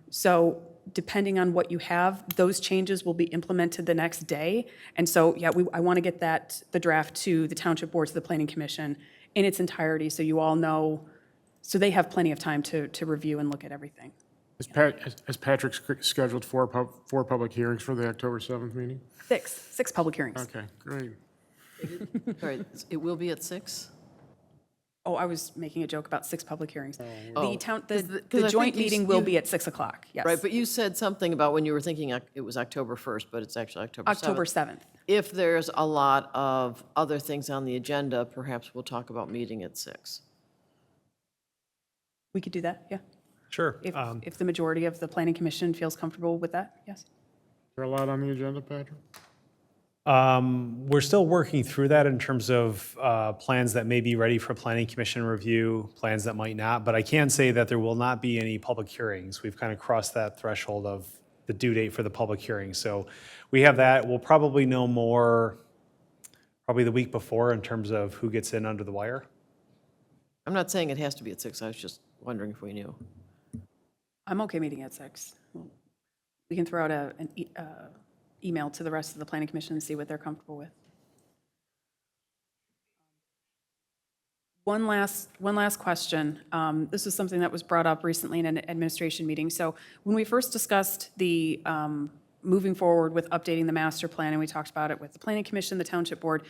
So depending on what you have, those changes will be implemented the next day. And so, yeah, I want to get the draft to the Township Board, to the Planning Commission in its entirety, so you all know, so they have plenty of time to review and look at everything. Has Patrick scheduled four public hearings for the October 7th meeting? Six public hearings. Okay, great. Sorry, it will be at 6? Oh, I was making a joke about 6 public hearings. Oh. The 'Cause the I joint think meeting will be at 6 o'clock, yes. Right, but you said something about when you were thinking it was October 1st, but it's actually October 7th. October 7th. If there's a lot of other things on the agenda, perhaps we'll talk about meeting at 6. We could do that, yeah. Sure. If the majority of the Planning Commission feels comfortable with that, yes. Is there a lot on the agenda, Patrick? We're still working through that in terms of plans that may be ready for Planning Commission review, plans that might not, but I can say that there will not be any public hearings. We've kind of crossed that threshold of the due date for the public hearing. So we have that. We'll probably know more probably the week before in terms of who gets in under the wire. I'm not saying it has to be at 6, I was just wondering if we knew. I'm okay meeting at 6. We can throw out an email to the rest of the planning commission and see what they're comfortable with. One last question. This is something that was brought up recently in an administration meeting. So when we first discussed the moving forward with updating the master plan, and we talked about it with the planning commission, the township board,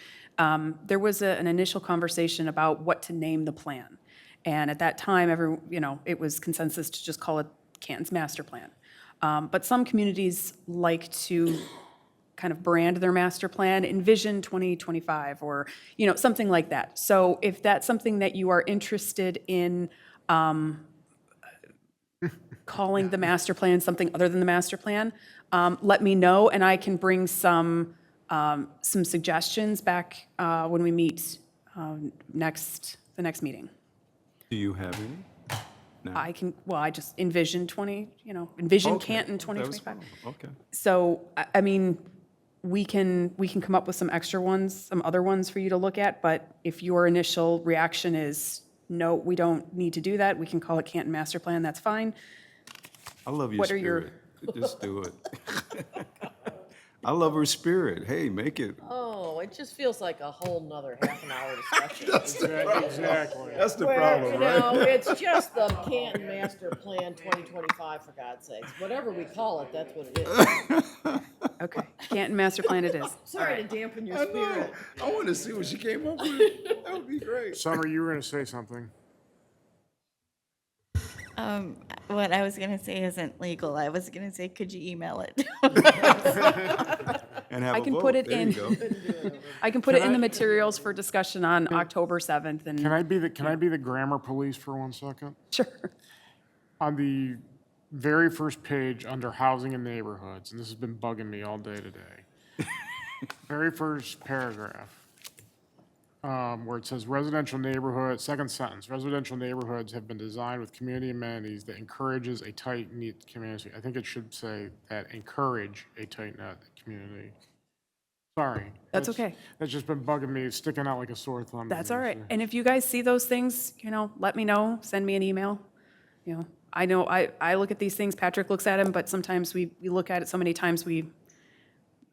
there was an initial conversation about what to name the plan. And at that time, it was consensus to just call it Canton's master plan. But some communities like to kind of brand their master plan, Envision 2025, or, something like that. So if that's something that you are interested in calling the master plan something other than the master plan, let me know, and I can bring some suggestions back when we meet the next meeting. Do you have any? I just Envision Envision Okay, Canton that was 2025. fine. Okay. So, I mean, we can come up with some extra ones, some other ones for you to look at, but if your initial reaction is, no, we don't need to do that, we can call it Canton Master Plan, that's fine. I love your What are your- spirit. Just do it. I love her spirit. Hey, make it. Oh, it just feels like a whole nother half an hour discussion. Exactly. That's the Where, problem, right? it's just the Canton Master Plan 2025, for God's sakes. Whatever we call it, that's what it is. Okay, Canton Master Plan it is. Sorry to dampen your I know. spirit. I want to see what she came up with. That would be great. Summer, you were going to say something. What I was gonna say isn't legal. I was gonna say, could you email it? And have I a can vote. put it There you in. go. I can put it in the materials for discussion on October 7th, Can and, I be the grammar police for 1 second? sure. On the very first page under housing and neighborhoods, and this has been bugging me all day today. Very first paragraph, where it says residential neighborhood, second sentence, residential neighborhoods have been designed with community amenities that encourages a tight-knit community. I think it should say that encourage a tight-knit community. Sorry. That's okay. That's just been bugging me, sticking out like a sore thumb. to That's me, all right. so. And if you guys see those things, let me know, send me an email. I know I look at these things, Patrick looks at them, but sometimes we look at it so many times we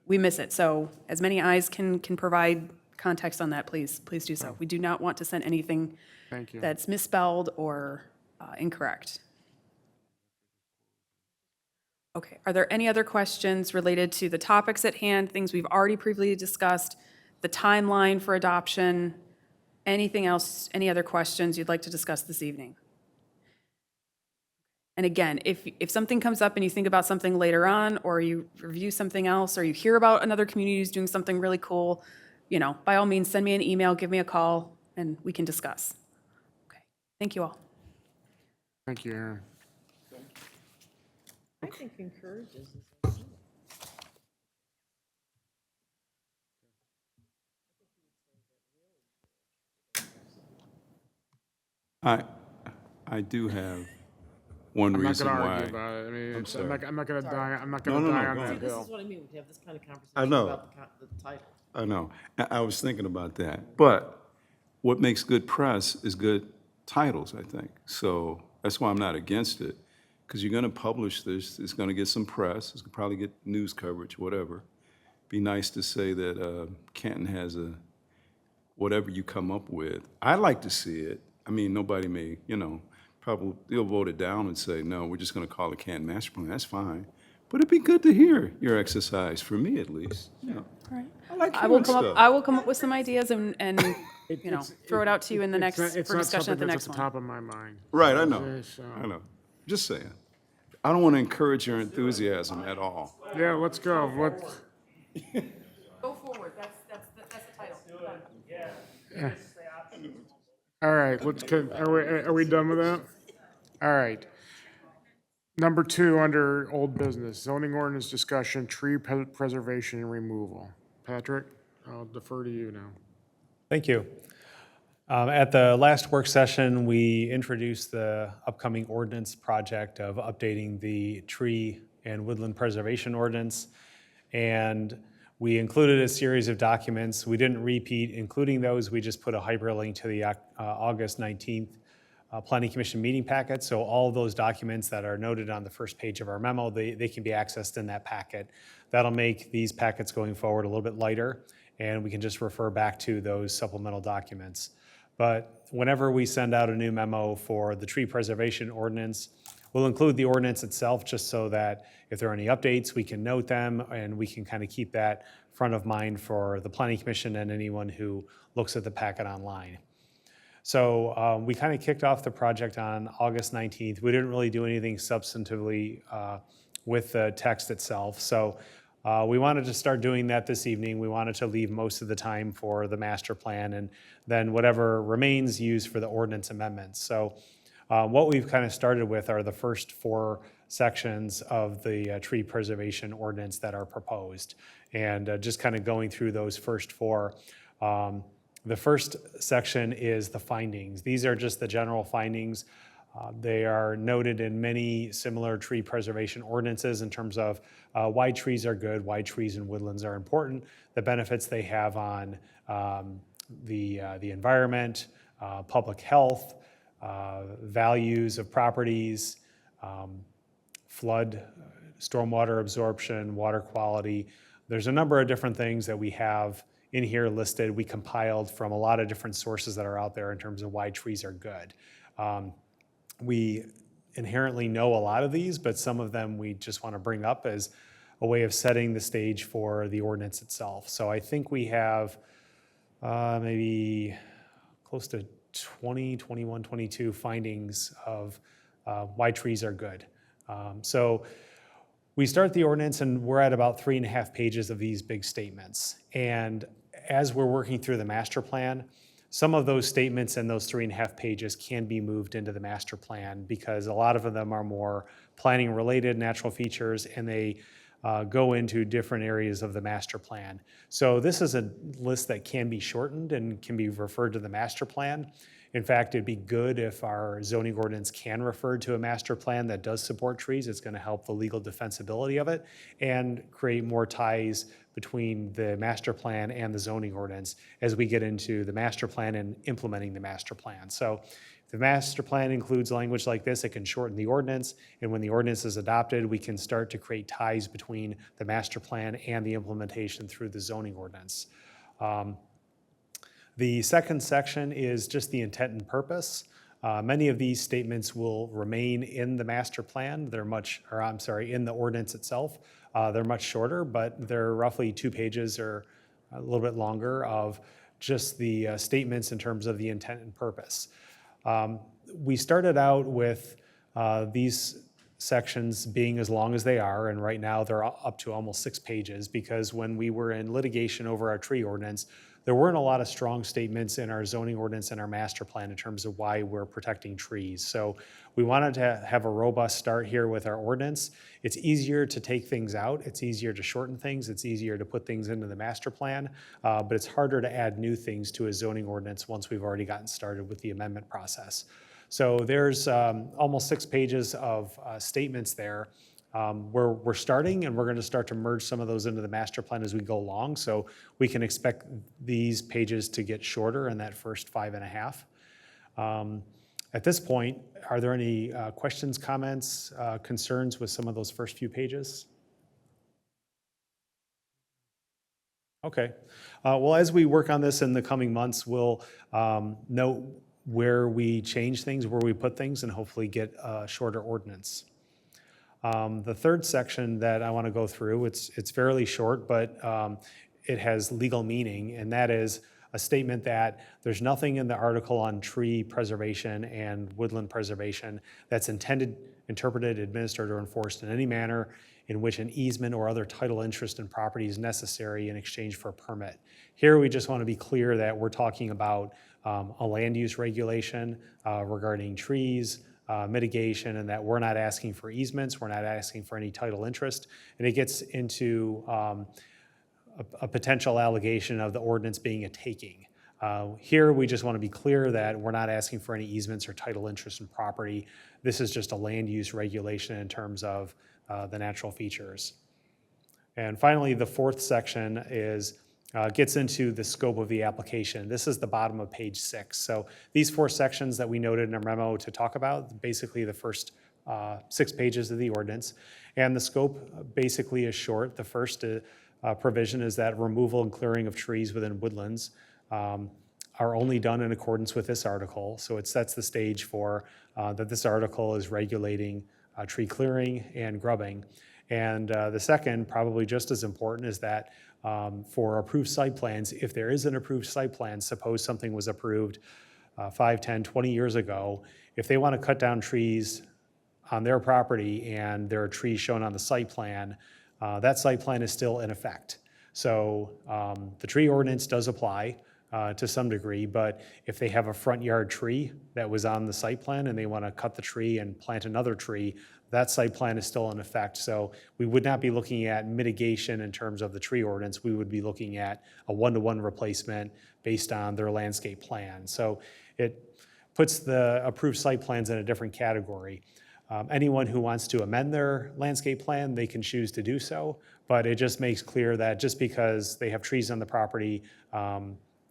miss it. So as many eyes can provide context on that, please do so. We do not want to send anything Thank you. that's misspelled or incorrect. Okay, are there any other questions related to the topics at hand, things we've already previously discussed, the timeline for adoption, anything else, any other questions you'd like to discuss this evening? And again, if something comes up and you think about something later on, or you review something else, or you hear about another community who's doing something really cool, by all means, send me an email, give me a call, and we can discuss. Okay, thank you all. Thank you, Aaron. I think encourages is. I do have one I'm not reason going to why. argue about it. I mean, I'm sorry. not going to die, I'm not No, going to no, die no, on go that on. This hill. is what I mean, we have this kind of conversation I know. about the title. I know. I was thinking about that. But what makes good press is good titles, I think. So that's why I'm not against it, because you're going to publish this, it's going to get some press, it's going to probably get news coverage, whatever. Be nice to say that Canton has whatever you come up with. I'd like to see it. I mean, nobody may, probably, they'll vote it down and say, no, we're just going to call it Canton Master Plan. That's fine. But it'd be good to hear your exercise, for me at least. All right. I like I will hearing come up, stuff. I will come up with some ideas and throw it out to you in the It's next, not- for discussion at the next It's not one. something that's at the top of my mind. Right, I know. So- I know. Just saying. I don't want to encourage your enthusiasm at all. Yeah, let's go. Go forward, that's the title. All right, are we done with that? All right. Number 2, under old business, zoning ordinance discussion, tree preservation and removal. Patrick, I'll defer to you now. Thank you. At the last work session, we introduced the upcoming ordinance project of updating the tree and woodland preservation ordinance. And We included a series of documents. We didn't repeat including those. We just put a hyperlink to the August 19th Planning Commission meeting packet. So all of those documents that are noted on the first page of our memo, they can be accessed in that packet. That'll make these packets going forward a little bit lighter, and we can just refer back to those supplemental documents. But whenever we send out a new memo for the tree preservation ordinance, we'll include the ordinance itself just so that if there are any updates, we can note them and we can kind of keep that front of mind for the Planning Commission and anyone who looks at the packet online. So we kind of kicked off the project on August 19th. We didn't really do anything substantively with the text itself. So we wanted to start doing that this evening. We wanted to leave most of the time for the master plan and then whatever remains used for the ordinance amendments. So what we've kind of started with are the first 4 sections of the tree preservation ordinance that are proposed. And just kind of going through those first 4. The first section is the findings. These are just the general findings. They are noted in many similar tree preservation ordinances in terms of why trees are good, why trees and woodlands are important, the benefits they have on the environment, public health, values of properties, flood, stormwater absorption, water quality. There's a number of different things that we have in here listed. We compiled from a lot of different sources that are out there in terms of why trees are good. We inherently know a lot of these, but some of them we just want to bring up as a way of setting the stage for the ordinance itself. So I think we have maybe close to 20, 21, 22 findings of why trees are good. So we start the ordinance and we're at about 3.5 pages of these big statements. And as we're working through the master plan, some of those statements in those 3.5 pages can be moved into the master plan because a lot of them are more planning related natural features and they go into different areas of the master plan. So this is a list that can be shortened and can be referred to the master plan. In fact, it'd be good if our zoning ordinance can refer to a master plan that does support trees. It's going to help the legal defensibility of it and create more ties between the master plan and the zoning ordinance as we get into the master plan and implementing the master plan. So if the master plan includes language like this, it can shorten the ordinance. And when the ordinance is adopted, we can start to create ties between the master plan and the implementation through the zoning ordinance. The second section is just the intent and purpose. Many of these statements will remain in the master plan. They're in the ordinance itself. They're much shorter, but they're roughly 2 pages or a little bit longer of just the statements in terms of the intent and purpose. We started out with these sections being as long as they are, and right now they're up to almost 6 pages because when we were in litigation over our tree ordinance, there weren't a lot of strong statements in our zoning ordinance and our master plan in terms of why we're protecting trees. So we wanted to have a robust start here with our ordinance. It's easier to take things out. It's easier to shorten things. It's easier to put things into the master plan, but it's harder to add new things to a zoning ordinance once we've already gotten started with the amendment process. So there's almost 6 pages of statements there. We're starting and we're going to start to merge some of those into the master plan as we go along. So we can expect these pages to get shorter in that first 5.5. At this point, are there any questions, comments, concerns with some of those first few pages? Okay. Well, as we work on this in the coming months, we'll note where we change things, where we put things, and hopefully get a shorter ordinance. The third section that I want to go through, it's fairly short, but it has legal meaning, and that is a statement that there's nothing in the article on tree preservation and woodland preservation that's intended, interpreted, administered, or enforced in any manner in which an easement or other title interest in property is necessary in exchange for a permit. Here, we just want to be clear that we're talking about a land use regulation regarding trees, mitigation, and that we're not asking for easements, we're not asking for any title interest, and it gets into a potential allegation of the ordinance being a taking. Here, we just want to be clear that we're not asking for any easements or title interest in property. This is just a land use regulation in terms of the natural features. And finally, the fourth section is, gets into the scope of the application. This is the bottom of page 6. So these 4 sections that we noted in our memo to talk about, basically the first 6 pages of the ordinance. And the scope basically is short. The first provision is that removal and clearing of trees within woodlands are only done in accordance with this article. So it sets the stage for that this article is regulating tree clearing and grubbing. And the second, probably just as important, is that for approved site plans, if there is an approved site plan, suppose something was approved 5, 10, 20 years ago, if they want to cut down trees on their property and there are trees shown on the site plan, that site plan is still in effect. So the tree ordinance does apply to some degree, but if they have a front yard tree that was on the site plan and they want to cut the tree and plant another tree, that site plan is still in effect. So we would not be looking at mitigation in terms of the tree ordinance. We would be looking at a one-to-one replacement based on their landscape plan. So it puts the approved site plans in a different category. Anyone who wants to amend their landscape plan, they can choose to do so, but it just makes clear that just because they have trees on the property,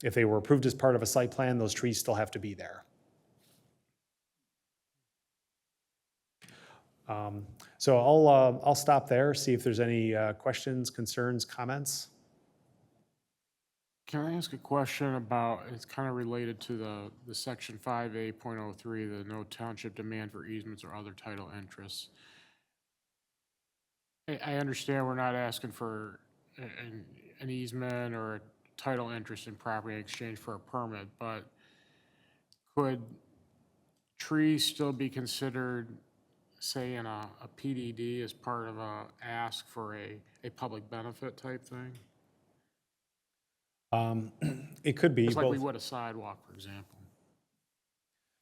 if they were approved as part of a site plan, those trees still have to be there. So I'll stop there, see if there's any questions, concerns, comments. Can I ask a question about, it's kind of related to the section 5A.03, the no township demand for easements or other title interests. I understand we're not asking for an easement or a title interest in property in exchange for a permit, but could trees still be considered, say, in a PDD as part of a ask for a public benefit type thing? It could be Just like we both. would a sidewalk, for example.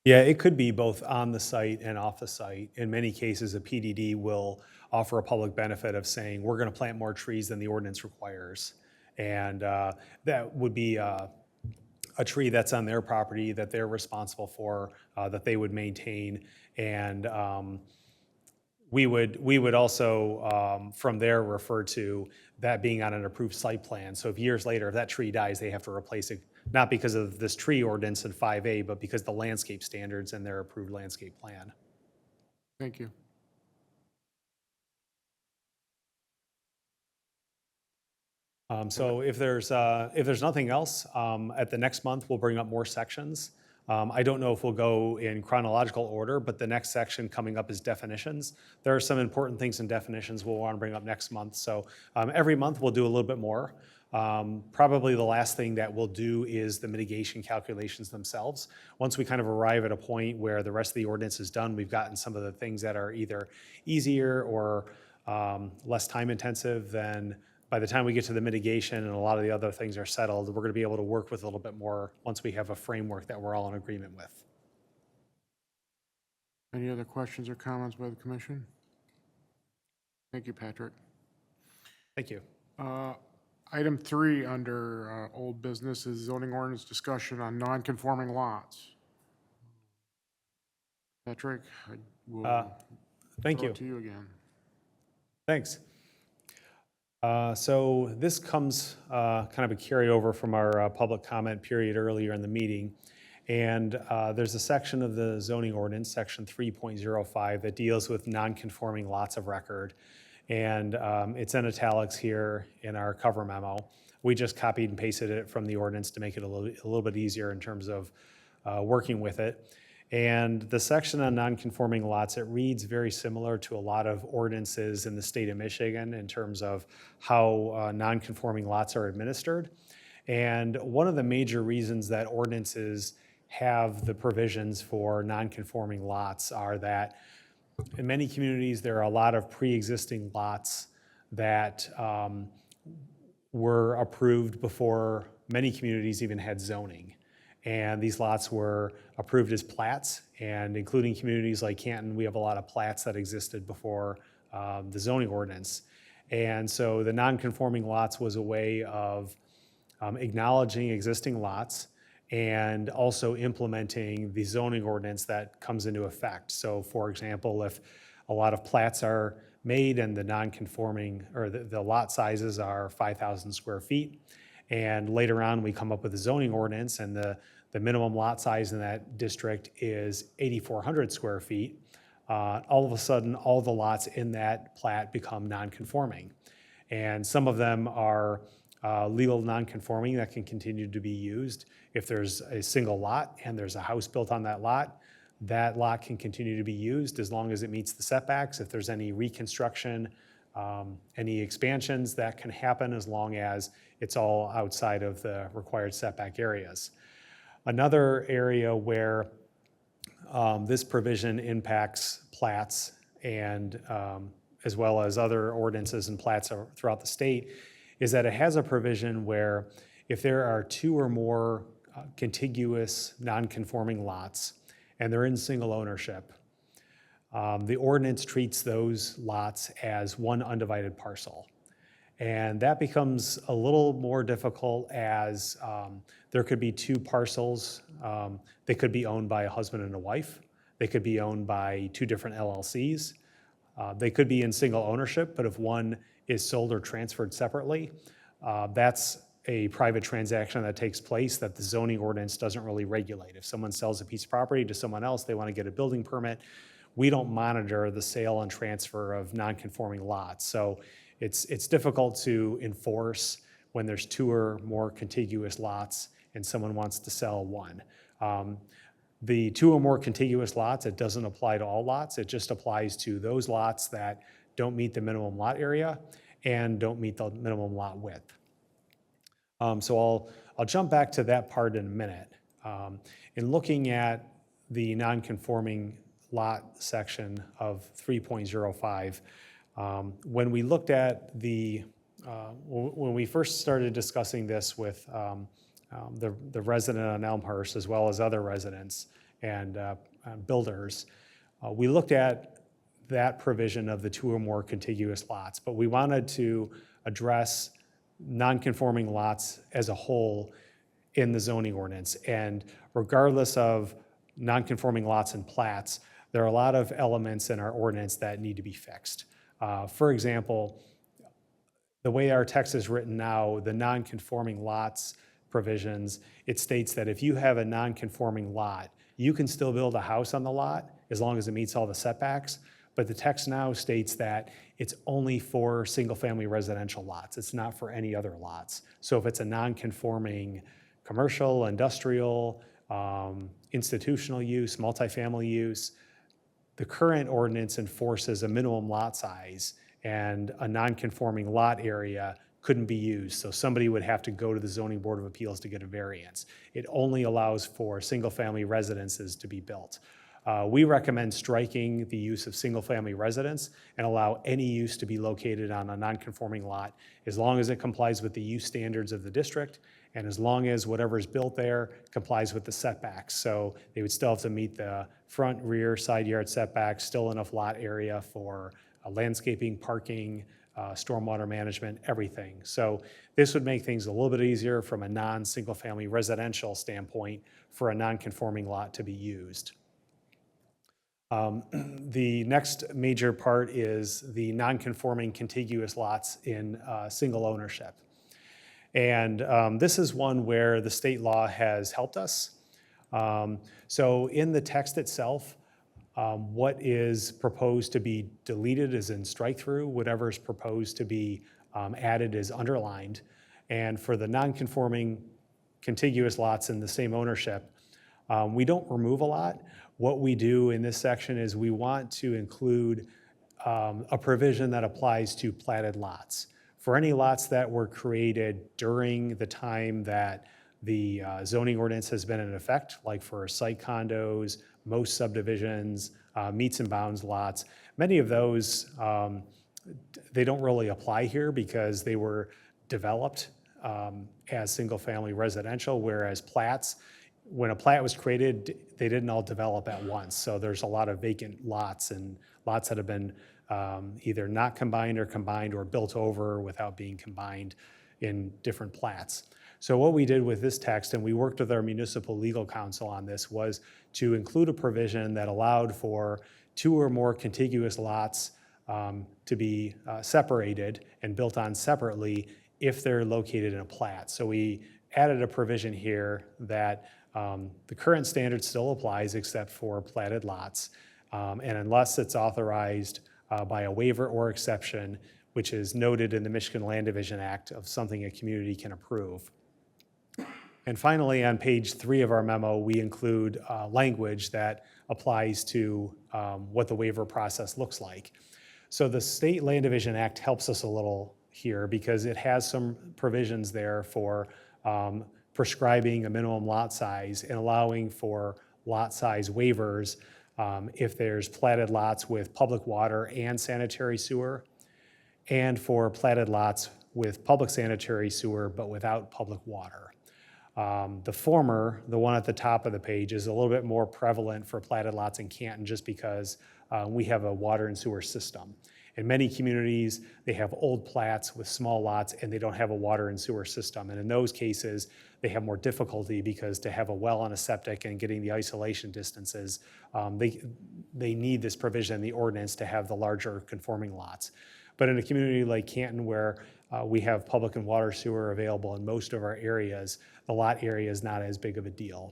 Yeah, it could be both on the site and off the site. In many cases, a PDD will offer a public benefit of saying, we're going to plant more trees than the ordinance requires. And that would be a tree that's on their property that they're responsible for, that they would maintain. And we would also, from there, refer to that being on an approved site plan. So if years later, if that tree dies, they have to replace it, not because of this tree ordinance in 5A, but because the landscape standards and their approved landscape plan. Thank you. So if there's nothing else, at the next month, we'll bring up more sections. I don't know if we'll go in chronological order, but the next section coming up is definitions. There are some important things in definitions we'll want to bring up next month. So every month we'll do a little bit more. Probably the last thing that we'll do is the mitigation calculations themselves. Once we kind of arrive at a point where the rest of the ordinance is done, we've gotten some of the things that are either easier or less time intensive, then by the time we get to the mitigation and a lot of the other things are settled, we're going to be able to work with a little bit more once we have a framework that we're all in agreement with. Any other questions or comments by the commission? Thank you, Patrick. Thank you. Item 3 under old business is zoning ordinance discussion on non-conforming lots. Patrick, I will Thank throw you. it to you again. Thanks. So this comes kind of a carryover from our public comment period earlier in the meeting. And there's a section of the zoning ordinance, section 3.05, that deals with non-conforming lots of record. And it's in italics here in our cover memo. We just copied and pasted it from the ordinance to make it a little bit easier in terms of working with it. And the section on non-conforming lots, it reads very similar to a lot of ordinances in the state of Michigan in terms of how non-conforming lots are administered. And one of the major reasons that ordinances have the provisions for non-conforming lots are that in many communities, there are a lot of pre-existing lots that were approved before many communities even had zoning. And these lots were approved as plats, and including communities like Canton, we have a lot of plats that existed before the zoning ordinance. And so the non-conforming lots was a way of acknowledging existing lots and also implementing the zoning ordinance that comes into effect. So for example, if a lot of plats are made, and the non-conforming, or the lot sizes are 5,000 square feet. And later on, we come up with a zoning ordinance, and the minimum lot size in that district is 8,400 square feet. All of a sudden, all the lots in that plat become non-conforming. And some of them are legal non-conforming that can continue to be used. If there's a single lot and there's a house built on that lot can continue to be used as long as it meets the setbacks. If there's any reconstruction, any expansions, that can happen as long as it's all outside of the required setback areas. Another area where this provision impacts plats and as well as other ordinances and plats throughout the state is that it has a provision where if there are two or more contiguous non-conforming lots and they're in single ownership, the ordinance treats those lots as one undivided parcel. And that becomes a little more difficult as there could be two parcels. They could be owned by a husband and a wife. They could be owned by two different LLCs. They could be in single ownership, but if one is sold or transferred separately, that's a private transaction that takes place that the zoning ordinance doesn't really regulate. If someone sells a piece of property to someone else, they want to get a building permit, we don't monitor the sale and transfer of non-conforming lots. So it's difficult to enforce when there's two or more contiguous lots and someone wants to sell one. The two or more contiguous lots, it doesn't apply to all lots. It just applies to those lots that don't meet the minimum lot area and don't meet the minimum lot width. So I'll jump back to that part in a minute. In looking at the non-conforming lot section of 3.05, when we looked at when we first started discussing this with the resident on Elmhurst as well as other residents and builders, we looked at that provision of the two or more contiguous lots, but we wanted to address non-conforming lots as a whole in the zoning ordinance. And regardless of non-conforming lots and plats, there are a lot of elements in our ordinance that need to be fixed. For example, the way our text is written now, the non-conforming lots provisions, it states that if you have a non-conforming lot, you can still build a house on the lot as long as it meets all the setbacks. But the text now states that it's only for single-family residential lots. It's not for any other lots. So if it's a non-conforming commercial, industrial, institutional use, multifamily use, the current ordinance enforces a minimum lot size, and a non-conforming lot area couldn't be used. So somebody would have to go to the Zoning Board of Appeals to get a variance. It only allows for single-family residences to be built. We recommend striking the use of single-family residence and allow any use to be located on a non-conforming lot as long as it complies with the use standards of the district and as long as whatever's built there complies with the setbacks. So they would still have to meet the front, rear, side yard setbacks, still enough lot area for landscaping, parking, stormwater management, everything. So this would make things a little bit easier from a non-single-family residential standpoint for a non-conforming lot to be used. The next major part is the non-conforming contiguous lots in single ownership. And this is one where the state law has helped us. So in the text itself, what is proposed to be deleted is in strike-through. Whatever is proposed to be added is underlined. And for the non-conforming contiguous lots in the same ownership, we don't remove a lot. What we do in this section is we want to include a provision that applies to platted lots. For any lots that were created during the time that the zoning ordinance has been in effect, like for site condos, most subdivisions, meets and bounds lots, many of those, they don't really apply here because they were developed as single-family residential, whereas plats, when a plat was created, they didn't all develop at once. So there's a lot of vacant lots and lots that have been either not combined or built over without being combined in different plats. So what we did with this text, and we worked with our municipal legal counsel on this, was to include a provision that allowed for two or more contiguous lots to be separated and built on separately if they're located in a plat. So we added a provision here that the current standard still applies except for platted lots. And unless it's authorized by a waiver or exception, which is noted in the Michigan Land Division Act of something a community can approve. And finally, on page 3 of our memo, we include language that applies to what the waiver process looks like. So the State Land Division Act helps us a little here because it has some provisions there for prescribing a minimum lot size and allowing for lot size waivers if there's platted lots with public water and sanitary sewer, and for platted lots with public sanitary sewer but without public water. The former, the one at the top of the page, is a little bit more prevalent for platted lots in Canton just because we have a water and sewer system. In many communities, they have old plats with small lots and they don't have a water and sewer system. And in those cases, they have more difficulty because to have a well and a septic and getting the isolation distances, they need this provision in the ordinance to have the larger conforming lots. But in a community like Canton where we have public and water sewer available in most of our areas, the lot area is not as big of a deal.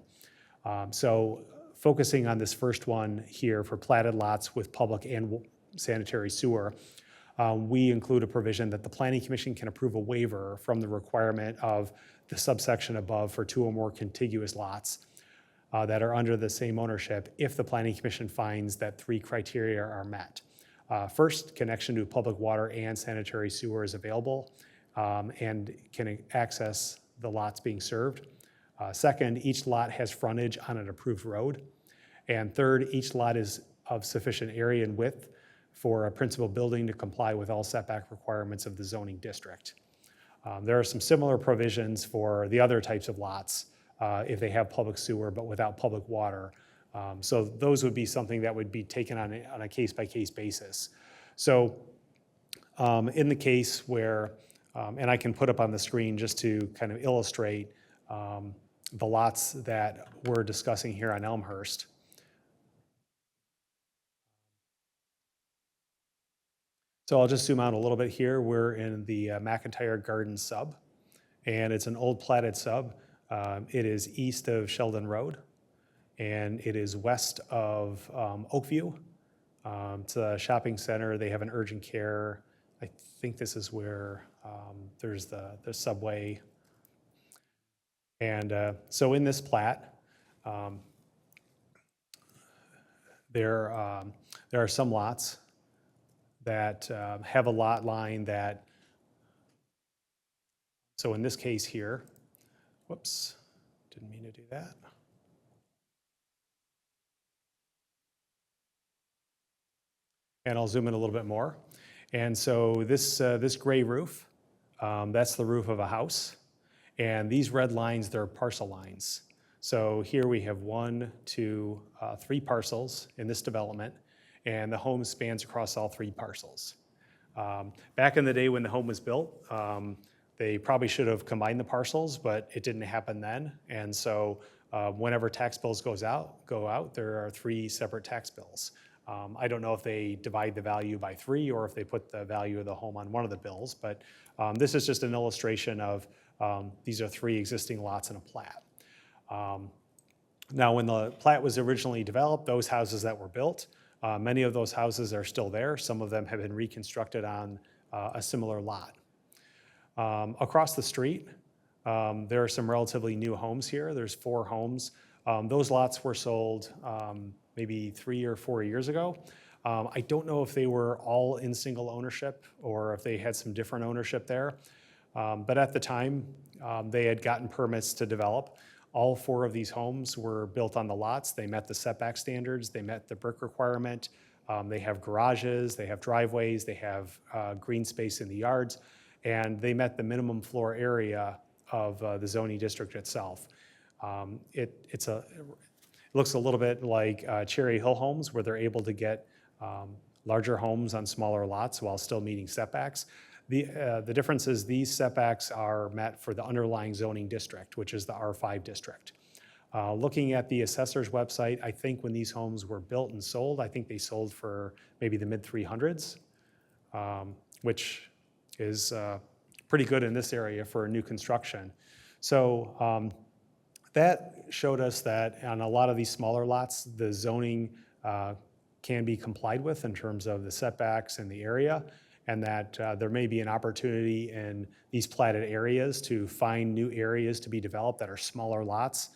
So focusing on this first one here for platted lots with public and sanitary sewer, we include a provision that the Planning Commission can approve a waiver from the requirement of the subsection above for 2 or more contiguous lots that are under the same ownership if the Planning Commission finds that 3 criteria are met. First, connection to public water and sanitary sewer is available and can access the lots being served. Second, each lot has frontage on an approved road. And third, each lot is of sufficient area and width for a principal building to comply with all setback requirements of the zoning district. There are some similar provisions for the other types of lots if they have public sewer but without public water. So those would be something that would be taken on a case-by-case basis. So in the case where, and I can put up on the screen just to kind of illustrate the lots that we're discussing here on Elmhurst. So I'll just zoom out a little bit here. We're in the McIntyre Gardens sub, and it's an old platted sub. It is east of Sheldon Road, and it is west of Oakview. It's a shopping center. They have an urgent care. I think this is where there's the subway. And so in this plat, there are some lots that have a lot line that, so in this case here, whoops, didn't mean to do that. And I'll zoom in a little bit more. And so this gray roof, that's the roof of a house. And these red lines, they're parcel lines. So here we have 1, 2, 3 parcels in this development, and the home spans across all 3 parcels. Back in the day when the home was built, they probably should have combined the parcels, but it didn't happen then. And so whenever tax bills go out, there are 3 separate tax bills. I don't know if they divide the value by 3 or if they put the value of the home on one of the bills, but this is just an illustration of these are 3 existing lots in a plat. Now, when the plat was originally developed, those houses that were built, many of those houses are still there. Some of them have been reconstructed on a similar lot. Across the street, there are some relatively new homes here. There's 4 homes. Those lots were sold maybe 3 or 4 years ago. I don't know if they were all in single ownership or if they had some different ownership there. But at the time, they had gotten permits to develop. All 4 of these homes were built on the lots. They met the setback standards. They met the brick requirement. They have garages. They have driveways. They have green space in the yards. And they met the minimum floor area of the zoning district itself. It looks a little bit like Cherry Hill homes, where they're able to get larger homes on smaller lots while still meeting setbacks. The difference is these setbacks are met for the underlying zoning district, which is the R5 district. Looking at the assessor's website, I think when these homes were built and sold, I think they sold for maybe the mid-300s. which is pretty good in this area for new construction. So that showed us that on a lot of these smaller lots, the zoning can be complied with in terms of the setbacks and the area, and that there may be an opportunity in these platted areas to find new areas to be developed that are smaller lots.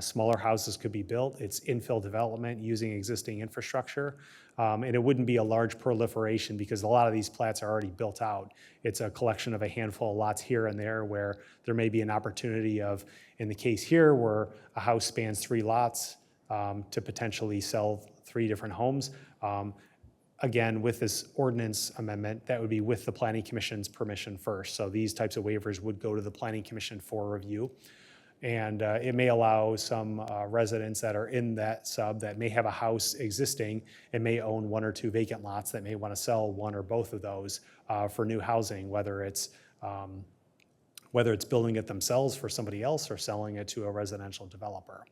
Smaller houses could be built. It's infill development using existing infrastructure. And it wouldn't be a large proliferation because a lot of these plats are already built out. It's a collection of a handful of lots here and there where there may be an opportunity of, in the case here, where a house spans 3 lots, to potentially sell 3 different homes. Again, with this ordinance amendment, that would be with the Planning Commission's permission first. So these types of waivers would go to the Planning Commission for review. And it may allow some residents that are in that sub that may have a house existing and may own 1 or 2 vacant lots that may want to sell 1 or both of those for new housing, whether it's building it themselves for somebody else or selling it to a residential developer.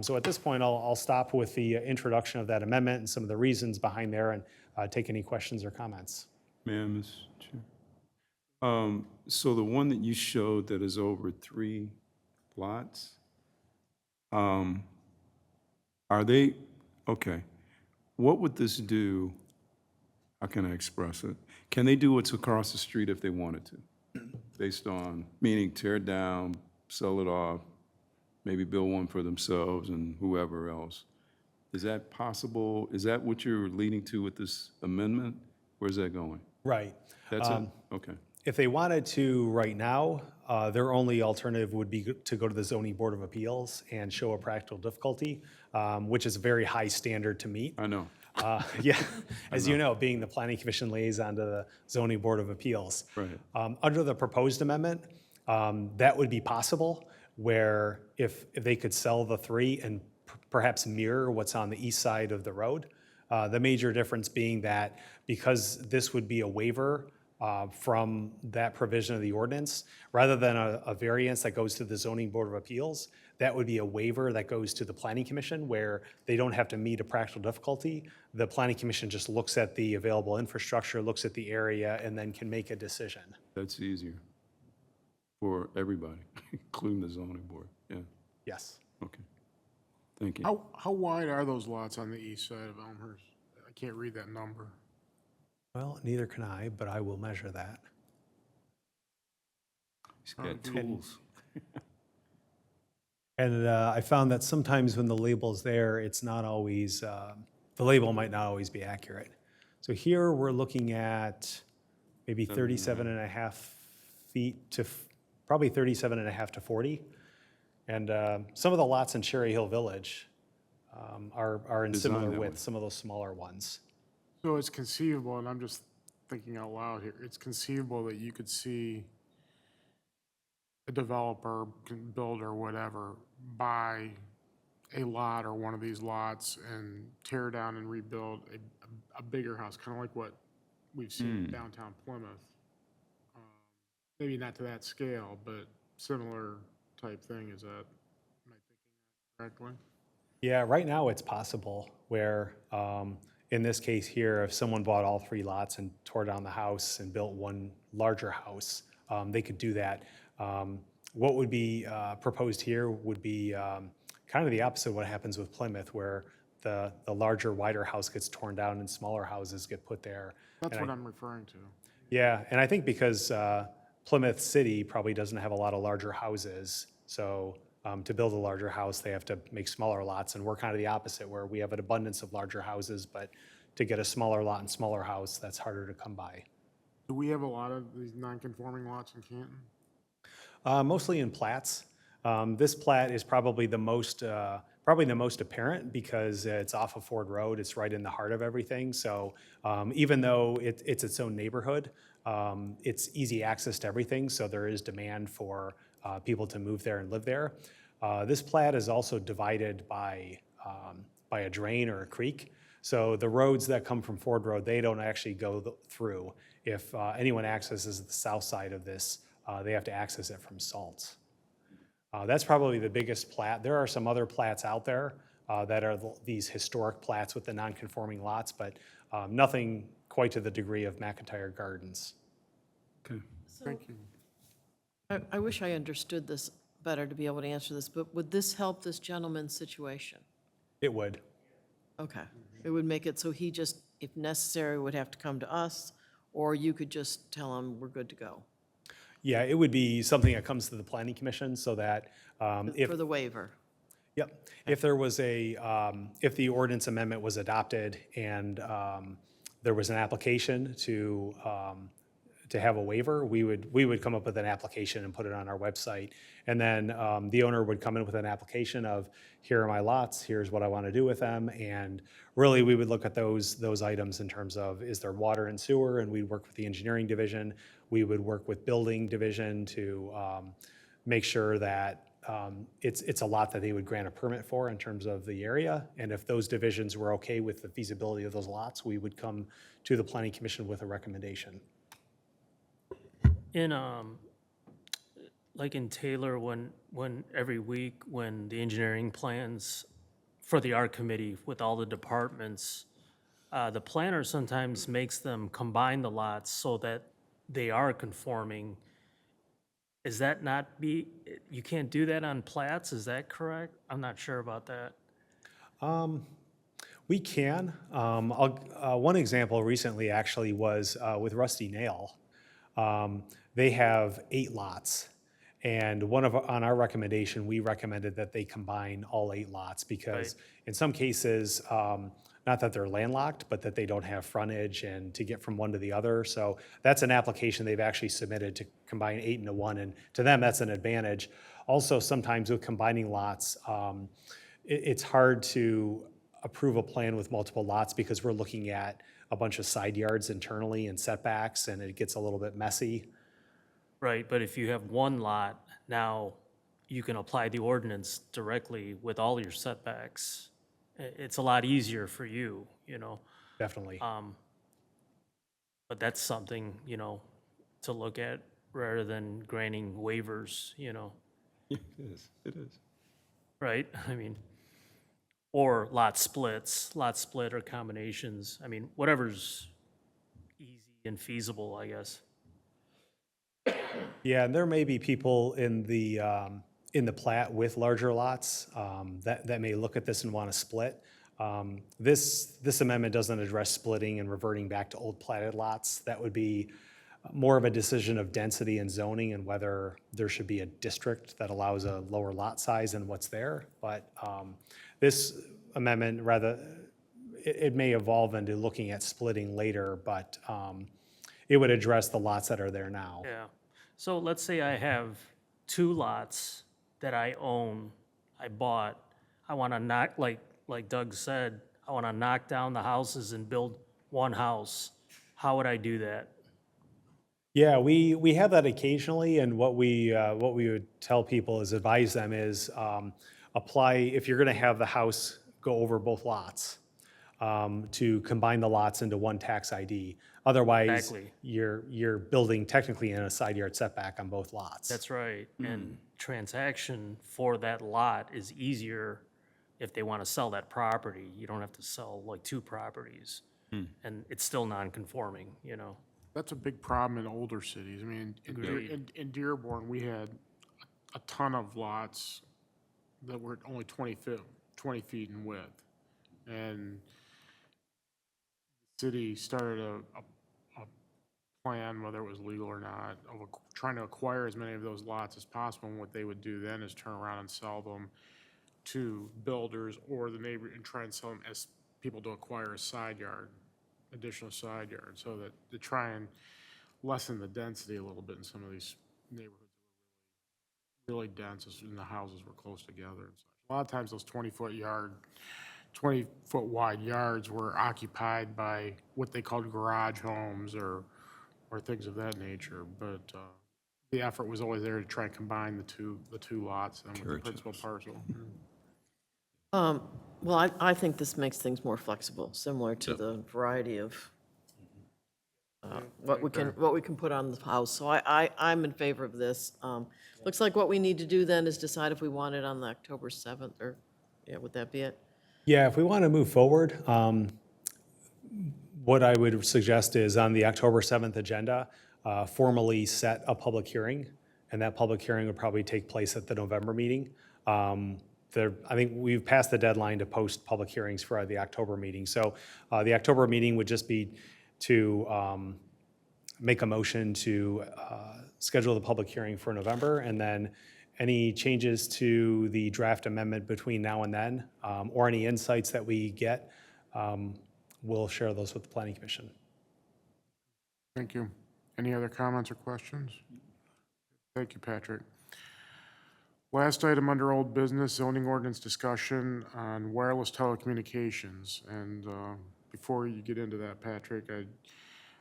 So at this point, I'll stop with the introduction of that amendment and some of the reasons behind there and take any questions or comments. Ma'am, Mr. Chair. So the one that you showed that is over 3 lots, are they, okay, what would this do? How can I express it? Can they do what's across the street if they wanted to? Based on, meaning tear it down, sell it off, maybe build one for themselves and whoever else? Is that possible? Is that what you're leading to with this amendment? Where's that going? Right. That's it? Okay. If they wanted to right now, their only alternative would be to go to the Zoning Board of Appeals and show a practical difficulty, which is a very high standard to meet. I know. Yeah, as you know, being the Planning Commission liaison to the Zoning Board of Appeals. Right. Under the proposed amendment, that would be possible, where if they could sell the 3 and perhaps mirror what's on the east side of the road. The major difference being that because this would be a waiver from that provision of the ordinance, rather than a variance that goes to the Zoning Board of Appeals, that would be a waiver that goes to the Planning Commission where they don't have to meet a practical difficulty. The Planning Commission just looks at the available infrastructure, looks at the area, and then can make a decision. That's easier for everybody, including the zoning board. Yeah, Yes. okay. Thank you. How wide are those lots on the east side of Elmhurst? I can't read that number. Well, neither can I, but I will measure that. He's got tools. And I found that sometimes when the label's there, it's not always, the label might not always be accurate. So here we're looking at maybe 37 and a half feet to, probably 37 and a half to 40. And some of the lots in Cherry Hill Village are in Designed similar that way. width, some of those smaller ones. So it's conceivable, and I'm just thinking out loud here, it's conceivable that you could see a developer, builder, whatever, buy a lot or one of these lots and tear down and rebuild a bigger house, kind of like what we've seen in downtown Plymouth. Maybe not to that scale, but similar type thing. Is that, am I thinking that correctly? Yeah, right now it's possible where, in this case here, if someone bought all 3 lots and tore down the house and built one larger house, they could do that. What would be proposed here would be kind of the opposite of what happens with Plymouth, where the larger, wider house gets torn down and smaller houses get put there. That's And what I- I'm referring to. Yeah, and I think because Plymouth City probably doesn't have a lot of larger houses, so to build a larger house, they have to make smaller lots, and we're kind of the opposite, where we have an abundance of larger houses, but to get a smaller lot and smaller house, that's harder to come by. Do we have a lot of these non-conforming lots in Canton? Mostly in plats. This plat is probably the most apparent because it's off of Ford Road. It's right in the heart of everything. So even though it's its own neighborhood, it's easy access to everything. So there is demand for people to move there and live there. This plat is also divided by a drain or a creek. So the roads that come from Ford Road, they don't actually go through. If anyone accesses the south side of this, they have to access it from Salts. That's probably the biggest plat. There are some other plats out there that are these historic plats with the non-conforming lots, but Nothing quite to the degree of McIntyre Gardens. Okay. Thank you. I wish I understood this better to be able to answer this, but would this help this gentleman's situation? It would. Okay. It would make it so he just, if necessary, would have to come to us, or you could just tell him, we're good to go, Yeah, it would be something that comes to the planning commission so that if, for the waiver. yep, if there was a, if the ordinance amendment was adopted and there was an application to have a waiver, we would come up with an application and put it on our website. And then the owner would come in with an application of, here are my lots, here's what I want to do with them. And really, we would look at those items in terms of, is there water and sewer? And we'd work with the engineering division. We would work with building division to make sure that it's a lot that they would grant a permit for in terms of the area. And if those divisions were okay with the feasibility of those lots, we would come to the planning commission with a recommendation. In, like in Taylor, when every week, when the engineering plans for the art committee with all the departments, the planner sometimes makes them combine the lots so that they are conforming. Is that not you can't do that on plats, is that correct? I'm not sure about that. We can. One example recently actually was with Rusty Nail. They have 8 lots. And on our recommendation, we recommended that they combine all 8 lots because in some cases, not that they're landlocked, but that they don't have frontage and to get from one to the other. So that's an application they've actually submitted to combine 8 into 1. And to them, that's an advantage. Also, sometimes with combining lots, it's hard to approve a plan with multiple lots because we're looking at a bunch of side yards internally and setbacks, and it gets a little bit messy. Right, but if you have one lot, now you can apply the ordinance directly with all your setbacks. It's a lot easier for you, you know? Definitely. But that's something, you know, to look at rather than granting waivers, you know, Yeah, it is. It is. right? I mean, or lot split or combinations. I mean, whatever's easy and feasible, I guess. Yeah, and there may be people in the plat with larger lots that may look at this and want to split. This amendment doesn't address splitting and reverting back to old platted lots. That would be more of a decision of density and zoning and whether there should be a district that allows a lower lot size than what's there. But this amendment, rather, it may evolve into looking at splitting later, but it would address the lots that are there now. Yeah. So let's say I have 2 lots that I own, I bought. I want to knock, like Doug said, I want to knock down the houses and build one house. How would I do that? Yeah, we have that occasionally, and what we would tell people is advise them is apply, if you're going to have the house go over both lots, to combine the lots into one tax ID. Otherwise, Exactly. you're building technically in a side yard setback on both lots. That's right. And transaction for that lot is easier if they want to sell that property. You don't have to sell like 2 properties. And it's still non-conforming, you know? That's a big problem in older cities. I mean, in Dearborn, we had a ton of lots that were only 20 feet in width. And the city started a plan, whether it was legal or not, of trying to acquire as many of those lots as possible. And what they would do then is turn around and sell them to builders or the neighbor and try and sell them as people to acquire a side yard, additional side yard, so that to try and lessen the density a little bit in some of these neighborhoods that were really dense and the houses were close together and such. A lot of times those 20-foot wide yards were occupied by what they called garage homes or things of that nature, but the effort was always there to try and combine the two lots and with the principal parcel. Well, I think this makes things more flexible, similar to the variety of what we can put on the house. So I'm in favor of this. Looks like what we need to do then is decide if we want it on the October 7th, or, yeah, would that be it? Yeah, if we want to move forward, What I would suggest is on the October 7th agenda, formally set a public hearing, and that public hearing would probably take place at the November meeting. I think we've passed the deadline to post public hearings for the October meeting. So the October meeting would just be to make a motion to schedule the public hearing for November, and then any changes to the draft amendment between now and then, or any insights that we get, we'll share those with the Planning Commission. Thank you. Any other comments or questions? Thank you, Patrick. Last item under old business, zoning ordinance discussion on wireless telecommunications. And before you get into that, Patrick,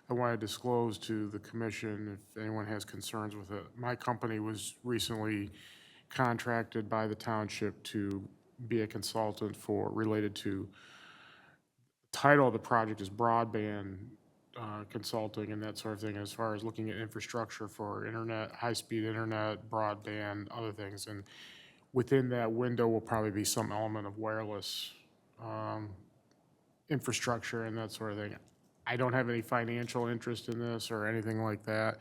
I want to disclose to the commission if anyone has concerns with it. My company was recently contracted by the township to be a consultant related to, the title of the project is broadband consulting and that sort of thing, as far as looking at infrastructure for internet, high-speed internet, broadband, other things. And within that window will probably be some element of wireless infrastructure and that sort of thing. I don't have any financial interest in this or anything like that.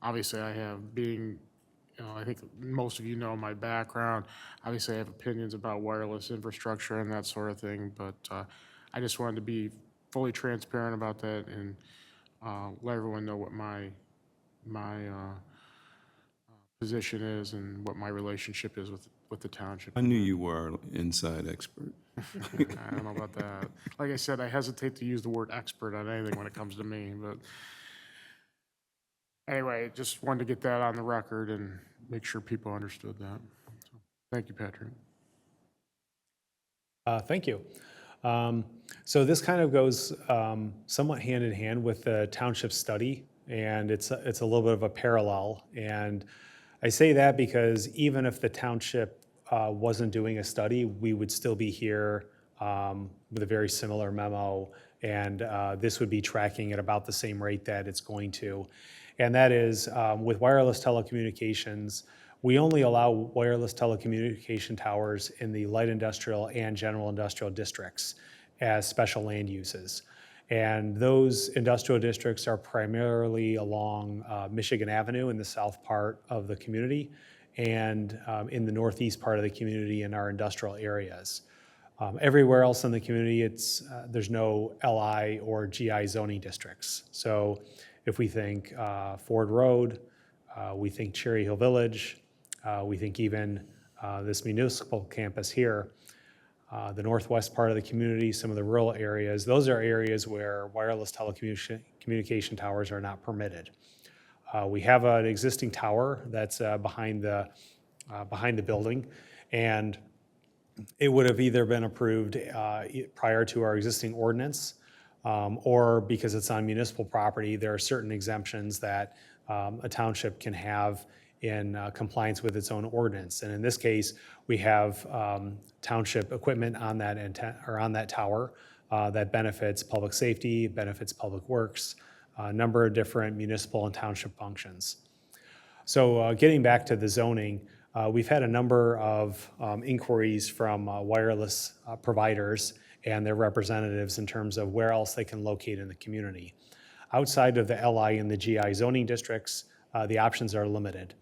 Obviously, I have I think most of you know my background. Obviously, I have opinions about wireless infrastructure and that sort of thing, but I just wanted to be fully transparent about that and let everyone know what my position is and what my relationship is with the township. I knew you were an inside expert. I don't know about that. Like I said, I hesitate to use the word expert on anything when it comes to me, but anyway, just wanted to get that on the record and make sure people understood that. So, thank you, Patrick. Thank you. So this kind of goes somewhat hand in hand with the township study, and it's a little bit of a parallel. And I say that because even if the township wasn't doing a study, we would still be here with a very similar memo, and this would be tracking at about the same rate that it's going to. And that is, with wireless telecommunications, we only allow wireless telecommunication towers in the light industrial and general industrial districts as special land uses. And those industrial districts are primarily along Michigan Avenue in the south part of the community and in the northeast part of the community in our industrial areas. Everywhere else in the community, there's no LI or GI zoning districts. So if we think Ford Road, we think Cherry Hill Village, we think even this municipal campus here, the northwest part of the community, some of the rural areas, those are areas where wireless telecommunication towers are not permitted. We have an existing tower that's behind the building, and it would have either been approved prior to our existing ordinance, or because it's on municipal property, there are certain exemptions that a township can have in compliance with its own ordinance. And in this case, we have township equipment on that tower that benefits public safety, benefits public works, a number of different municipal and township functions. So getting back to the zoning, we've had a number of inquiries from wireless providers and their representatives in terms of where else they can locate in the community. Outside of the LI and the GI zoning districts, the options are limited.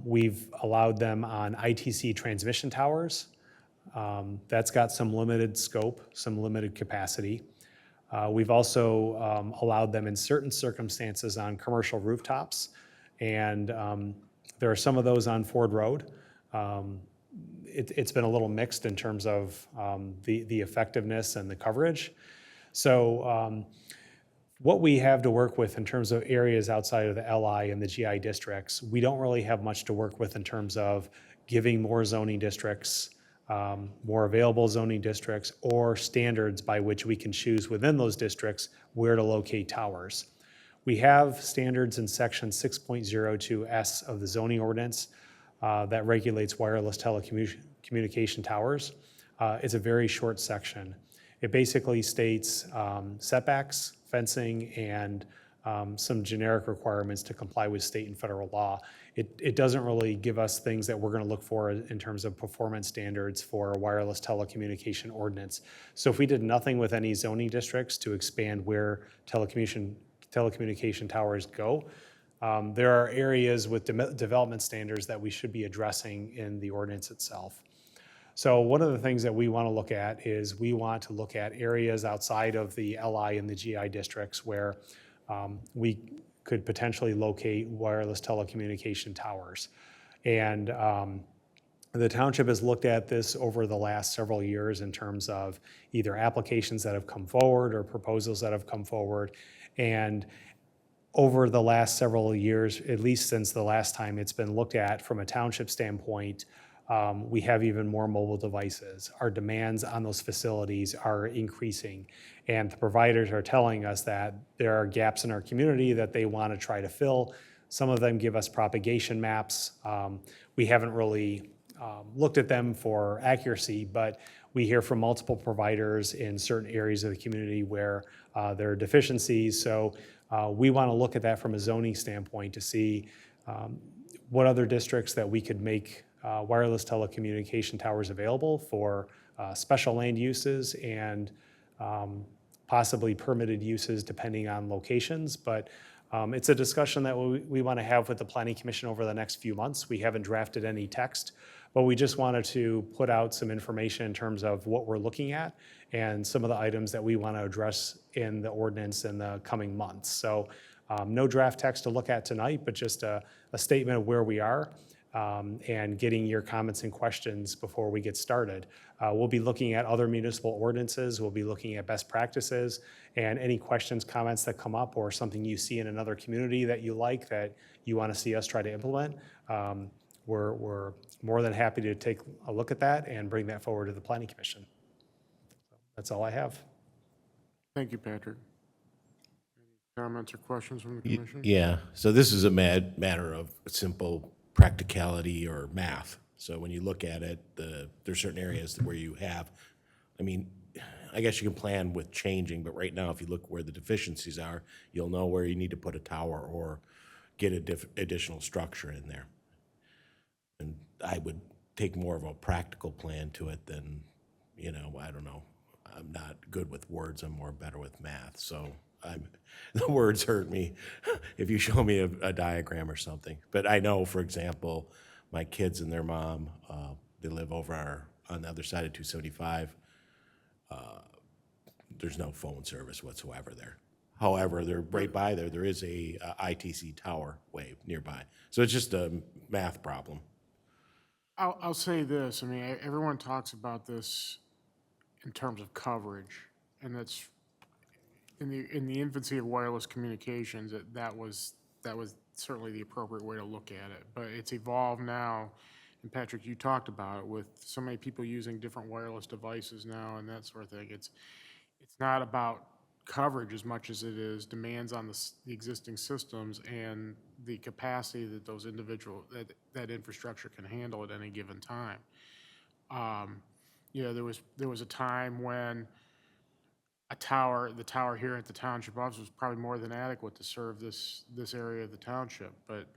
We've allowed them on ITC transmission towers. That's got some limited scope, some limited capacity. We've also allowed them in certain circumstances on commercial rooftops, and there are some of those on Ford Road. It's been a little mixed in terms of the effectiveness and the coverage. So what we have to work with in terms of areas outside of the LI and the GI districts, we don't really have much to work with in terms of giving more zoning districts, more available zoning districts, or standards by which we can choose within those districts where to locate towers. We have standards in section 6.02S of the zoning ordinance that regulates wireless telecommunication towers. It's a very short section. It basically states setbacks, fencing, and some generic requirements to comply with state and federal law. It doesn't really give us things that we're going to look for in terms of performance standards for a wireless telecommunication ordinance. So if we did nothing with any zoning districts to expand where telecommunication towers go, there are areas with development standards that we should be addressing in the ordinance itself. So one of the things that we want to look at is we want to look at areas outside of the LI and the GI districts where we could potentially locate wireless telecommunication towers. And the township has looked at this over the last several years in terms of either applications that have come forward or proposals that have come forward. And over the last several years, at least since the last time it's been looked at from a township standpoint, we have even more mobile devices. Our demands on those facilities are increasing, and the providers are telling us that there are gaps in our community that they want to try to fill. Some of them give us propagation maps. We haven't really looked at them for accuracy, but we hear from multiple providers in certain areas of the community where there are deficiencies. So we want to look at that from a zoning standpoint to see what other districts that we could make wireless telecommunication towers available for special land uses and possibly permitted uses depending on locations. But it's a discussion that we want to have with the Planning Commission over the next few months. We haven't drafted any text, but we just wanted to put out some information in terms of what we're looking at and some of the items that we want to address in the ordinance in the coming months. So no draft text to look at tonight, but just a statement of where we are. And getting your comments and questions before we get started. We'll be looking at other municipal ordinances, we'll be looking at best practices, and any questions, comments that come up, or something you see in another community that you like, that you want to see us try to implement. We're more than happy to take a look at that and bring that forward to the Planning Commission. That's all I have. Thank you, Patrick. Any comments or questions from the commission? Yeah, so this is a matter of simple practicality or math. So when you look at it, there's certain areas where you have, I mean, I guess you can plan with changing, but right now, if you look where the deficiencies are, you'll know where you need to put a tower or get additional structure in there. And I would take more of a practical plan to it than, I don't know. I'm not good with words, I'm more better with math, so the words hurt me if you show me a diagram or something. But I know, for example, my kids and their mom, they live over on the other side of 275. There's no phone service whatsoever there. However, they're right by there. There is a ITC tower way nearby. So it's just a math problem. I'll say this, I mean, everyone talks about this in terms of coverage, and that's in the infancy of wireless communications, that was certainly the appropriate way to look at it. But it's evolved now, and Patrick, you talked about it, with so many people using different wireless devices now and that sort of thing. It's not about coverage as much as it is demands on the existing systems and the capacity that those that infrastructure can handle at any given time. There was a time when the tower here at the township office was probably more than adequate to serve this area of the township. But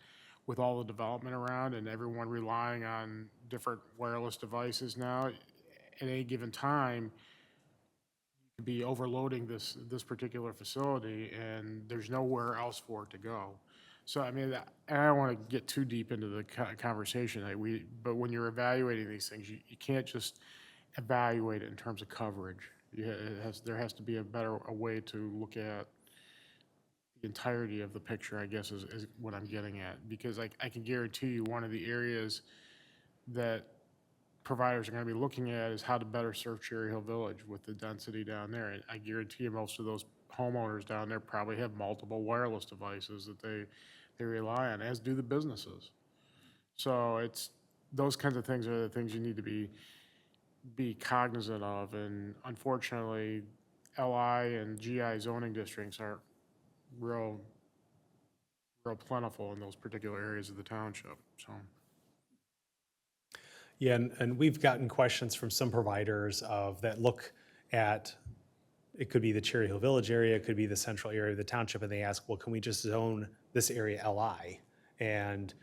with all the development around and everyone relying on different wireless devices now, at any given time, you could be overloading this particular facility, and there's nowhere else for it to go. So, I mean, I don't want to get too deep into the conversation, but when you're evaluating these things, you can't just evaluate it in terms of coverage. There has to be a way to look at the entirety of the picture, I guess, is what I'm getting at. Because I can guarantee you one of the areas that providers are going to be looking at is how to better serve Cherry Hill Village with the density down there. And I guarantee you most of those homeowners down there probably have multiple wireless devices that they rely on, as do the businesses. So it's those kinds of things are the things you need to be cognizant of, and unfortunately, LI and GI zoning districts aren't real plentiful in those particular areas of the township, so. Yeah, and we've gotten questions from some providers that look at it could be the Cherry Hill Village area, it could be the central area of the township, and they ask, well, can we just zone this area LI? And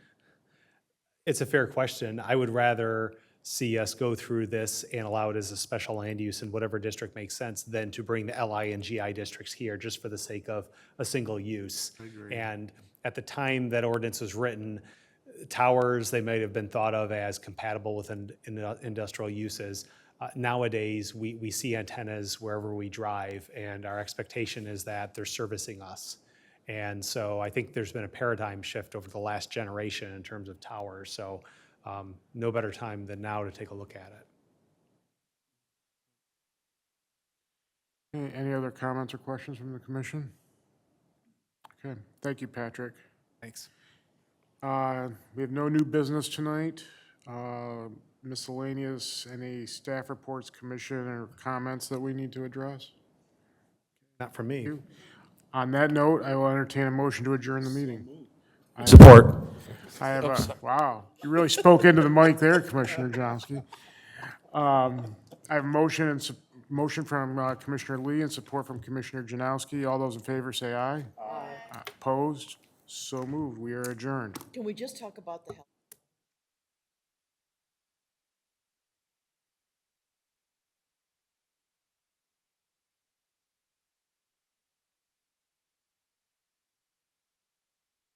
it's a fair question. I would rather see us go through this and allow it as a special land use in whatever district makes sense than to bring the LI and GI districts here just for the sake of a single use. And at the time that ordinance was written, towers, they might have been thought of as compatible with industrial uses. Nowadays, we see antennas wherever we drive, and our expectation is that they're servicing us. And so I think there's been a paradigm shift over the last generation in terms of towers. So no better time than now to take a look at it. Any other comments or questions from the commission? Okay, thank you, Patrick. Thanks. We have no new business tonight. Miscellaneous, any staff reports, commission, or comments that we need to address? Not from me. On that note, I will entertain a motion to adjourn the meeting. Support. I have a, wow, you really spoke into the mic there, Commissioner Janosky. I have a motion from Commissioner Lee and support from Commissioner Janowski. All those in favor say aye. Aye. Opposed? So moved. We are adjourned. Can we just talk about the health?